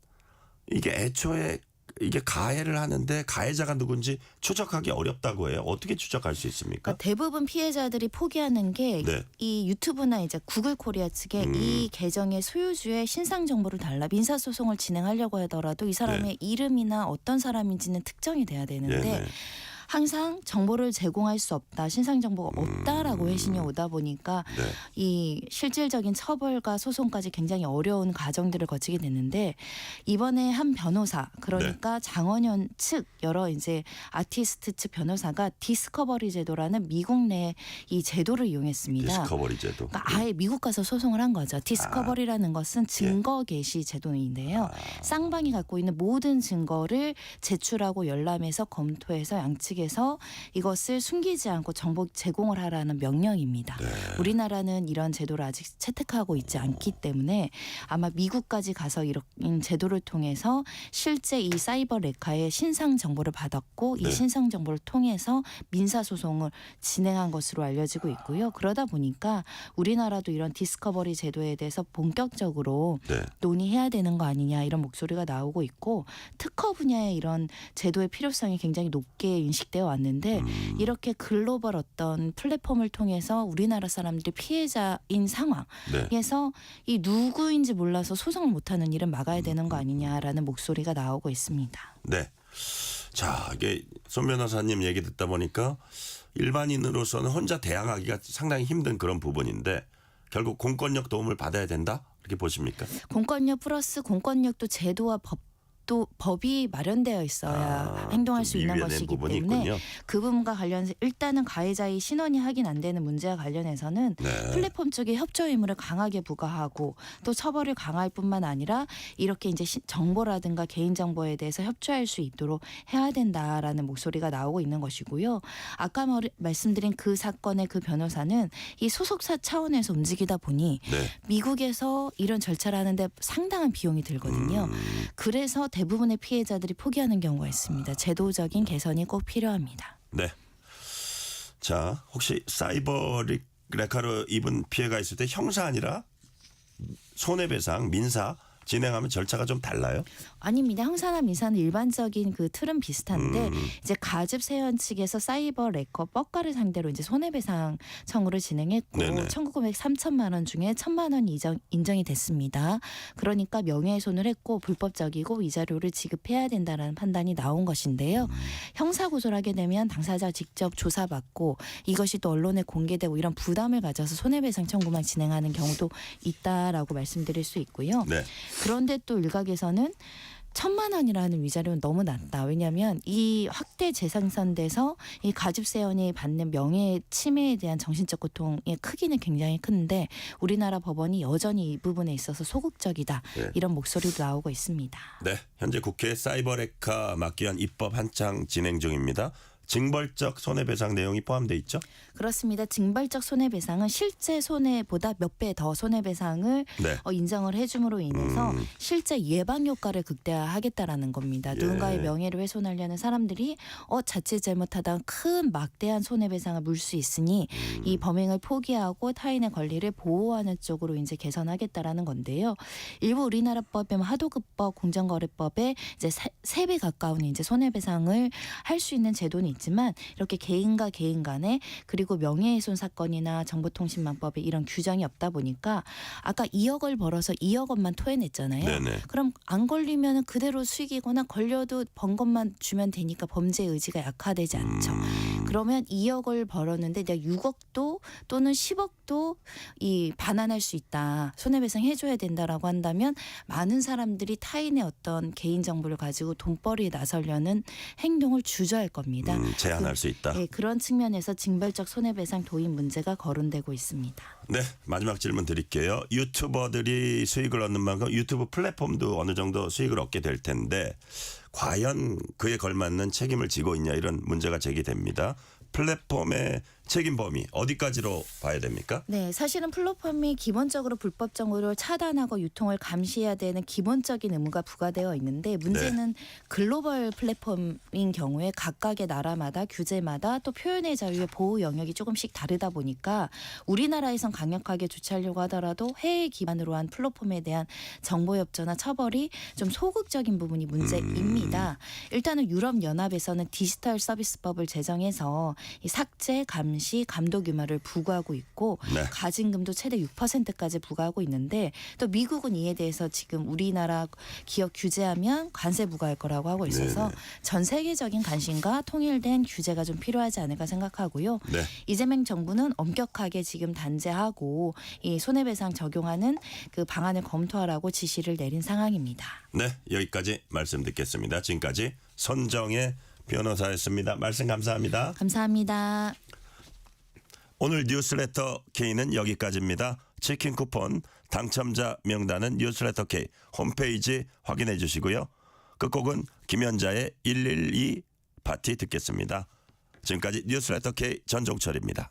이게 애초에 이게 가해를 하는데 가해자가 누군지 추적하기 어렵다고 해요. 어떻게 추적할 수 있습니까? 그러니까 대부분 피해자들이 포기하는 게 이 네. 유튜브나 이제 구글 코리아 측에 이 계정의 소유주의 신상 정보를 달라 민사 소송을 진행하려고 하더라도 이 사람의 이름이나 어떤 사람인지는 특정이 돼야 되는데 네네. 항상 정보를 제공할 수 없다. 신상 정보가 없다라고 회신이 오다 보니까 네. 이 실질적인 처벌과 소송까지 굉장히 어려운 과정들을 거치게 됐는데 이번에 한 변호사 그러니까 장원현 측 여러 이제 아티스트 측 변호사가 디스커버리 제도라는 미국 내 이 제도를 이용했습니다. 디스커버리 제도. 그러니까 아예 미국 가서 소송을 한 거죠. 디스커버리라는 것은 증거 게시 제도인데요. 쌍방이 갖고 있는 모든 증거를 제출하고 열람해서 검토해서 양측에서 이것을 숨기지 않고 정보 제공을 하라는 명령입니다. 우리나라는 이런 제도를 아직 채택하고 있지 않기 때문에 아마 미국까지 가서 이런 제도를 통해서 실제 이 사이버 레카의 신상 정보를 받았고 이 신상 정보를 통해서 민사 소송을 진행한 것으로 알려지고 있고요. 그러다 보니까 우리나라도 이런 디스커버리 제도에 대해서 본격적으로 논의해야 되는 거 아니냐 이런 목소리가 나오고 있고 특허 분야의 이런 제도의 필요성이 굉장히 높게 인식되어 왔는데 이렇게 글로벌 어떤 플랫폼을 통해서 우리나라 사람들이 피해자인 상황에서 이 누구인지 몰라서 소송을 못하는 일은 막아야 되는 거 아니냐라는 목소리가 나오고 있습니다. 네. 자, 이게 손 변호사님 얘기 듣다 보니까 일반인으로서는 혼자 대항하기가 상당히 힘든 그런 부분인데 결국 공권력 도움을 받아야 된다? 이렇게 보십니까? 공권력 플러스 공권력도 제도와 또 법이 마련되어 있어야 행동할 수 있는 것이기 때문에 그 부분과 관련해서 일단은 가해자의 신원이 확인 안 되는 문제와 관련해서는 플랫폼 쪽에 협조 의무를 강하게 부과하고 또 처벌을 강화할 뿐만 아니라 이렇게 이제 정보라든가 개인정보에 대해서 협조할 수 있도록 해야 된다라는 목소리가 나오고 있는 것이고요. 아까 말씀드린 그 사건의 그 변호사는 이 소속사 차원에서 움직이다 보니 미국에서 이런 절차를 하는데 상당한 비용이 들거든요. 그래서 대부분의 피해자들이 포기하는 경우가 있습니다. 제도적인 개선이 꼭 필요합니다. 네. 자, 혹시 사이버 레카로 입은 피해가 있을 때 형사 아니라 손해배상, 민사 진행하면 절차가 좀 달라요? 아닙니다. 형사나 민사는 일반적인 그 틀은 비슷한데 이제 가즙 세원 측에서 사이버 레커 뻑가를 상대로 이제 손해배상 청구를 진행했고 청구금액 3천만 원 중에 1,000만 원이 인정이 됐습니다. 그러니까 명예훼손을 했고 불법적이고 위자료를 지급해야 된다라는 판단이 나온 것인데요. 형사 고소를 하게 되면 당사자 직접 조사받고 이것이 또 언론에 공개되고 이런 부담을 가져서 손해배상 청구만 진행하는 경우도 있다라고 말씀드릴 수 있고요. 그런데 또 일각에서는 1,000만 원이라는 위자료는 너무 낮다. 왜냐하면 이 확대 재생산돼서 이 가집세원이 받는 명예 침해에 대한 정신적 고통의 크기는 굉장히 큰데 우리나라 법원이 여전히 이 부분에 있어서 소극적이다. 네. 이런 목소리도 나오고 있습니다. 네, 현재 국회 사이버레카 막기 위한 입법 한창 진행 중입니다. 징벌적 손해배상 내용이 포함되어 있죠? 그렇습니다. 징벌적 손해배상은 실제 손해보다 몇 배 더 손해배상을 네. 인정을 해줌으로 인해서 실제 예방 효과를 극대화하겠다라는 겁니다. 예. 누군가의 명예를 훼손하려는 사람들이 자칫 잘못하다 큰 막대한 손해배상을 물 수 있으니 이 범행을 포기하고 타인의 권리를 보호하는 쪽으로 이제 개선하겠다라는 건데요. 일부 우리나라 법에 하도급법, 공정거래법에 이제 3배 가까운 이제 손해배상을 할 수 있는 제도는 있지만 이렇게 개인과 개인 간에 그리고 명예훼손 사건이나 정보통신망법에 이런 규정이 없다 보니까 아까 2억을 벌어서 2억 원만 토해냈잖아요. 네네. 그럼 안 걸리면 그대로 수익이거나 걸려도 번 것만 주면 되니까 범죄 의지가 약화되지 않죠. 그러면 2억을 벌었는데 내가 6억도 또는 10억도 이 반환할 수 있다. 손해배상 해줘야 된다라고 한다면 많은 사람들이 타인의 어떤 개인정보를 가지고 돈벌이에 나서려는 행동을 주저할 겁니다. 제한할 수 있다. 네, 그런 측면에서 징벌적 손해배상 도입 문제가 거론되고 있습니다. 네, 마지막 질문 드릴게요. 유튜버들이 수익을 얻는 만큼 유튜브 플랫폼도 어느 정도 수익을 얻게 될 텐데 과연 그에 걸맞는 책임을 지고 있냐 이런 문제가 제기됩니다. 플랫폼의 책임 범위 어디까지로 봐야 됩니까? 네, 사실은 플랫폼이 기본적으로 불법 정보를 차단하고 유통을 감시해야 되는 기본적인 의무가 부과되어 있는데 문제는 글로벌 플랫폼인 경우에 각각의 나라마다 규제마다 또 표현의 자유의 보호 영역이 조금씩 다르다 보니까 우리나라에선 강력하게 조치하려고 하더라도 해외 기반으로 한 플랫폼에 대한 정보 협조나 처벌이 좀 소극적인 부분이 문제입니다. 일단은 유럽연합에서는 디지털 서비스법을 제정해서 이 삭제, 감시, 감독 유마를 부과하고 있고 네. 가징금도 최대 6%까지 부과하고 있는데 또 미국은 이에 대해서 지금 우리나라 기업 규제하면 관세 부과할 거라고 하고 있어서 네네. 전 세계적인 관심과 통일된 규제가 좀 필요하지 않을까 생각하고요. 네. 이재명 정부는 엄격하게 지금 단죄하고 이 손해배상 적용하는 그 방안을 검토하라고 지시를 내린 상황입니다. 네, 여기까지 말씀 듣겠습니다. 지금까지 손정혜 변호사였습니다. 말씀 감사합니다. 감사합니다. 오늘 뉴스레터 K는 여기까지입니다. 치킨 쿠폰 당첨자 명단은 뉴스레터 K 홈페이지 확인해 주시고요. 끝곡은 김연자의 112 파티 듣겠습니다. 지금까지 뉴스레터 K 전종철입니다.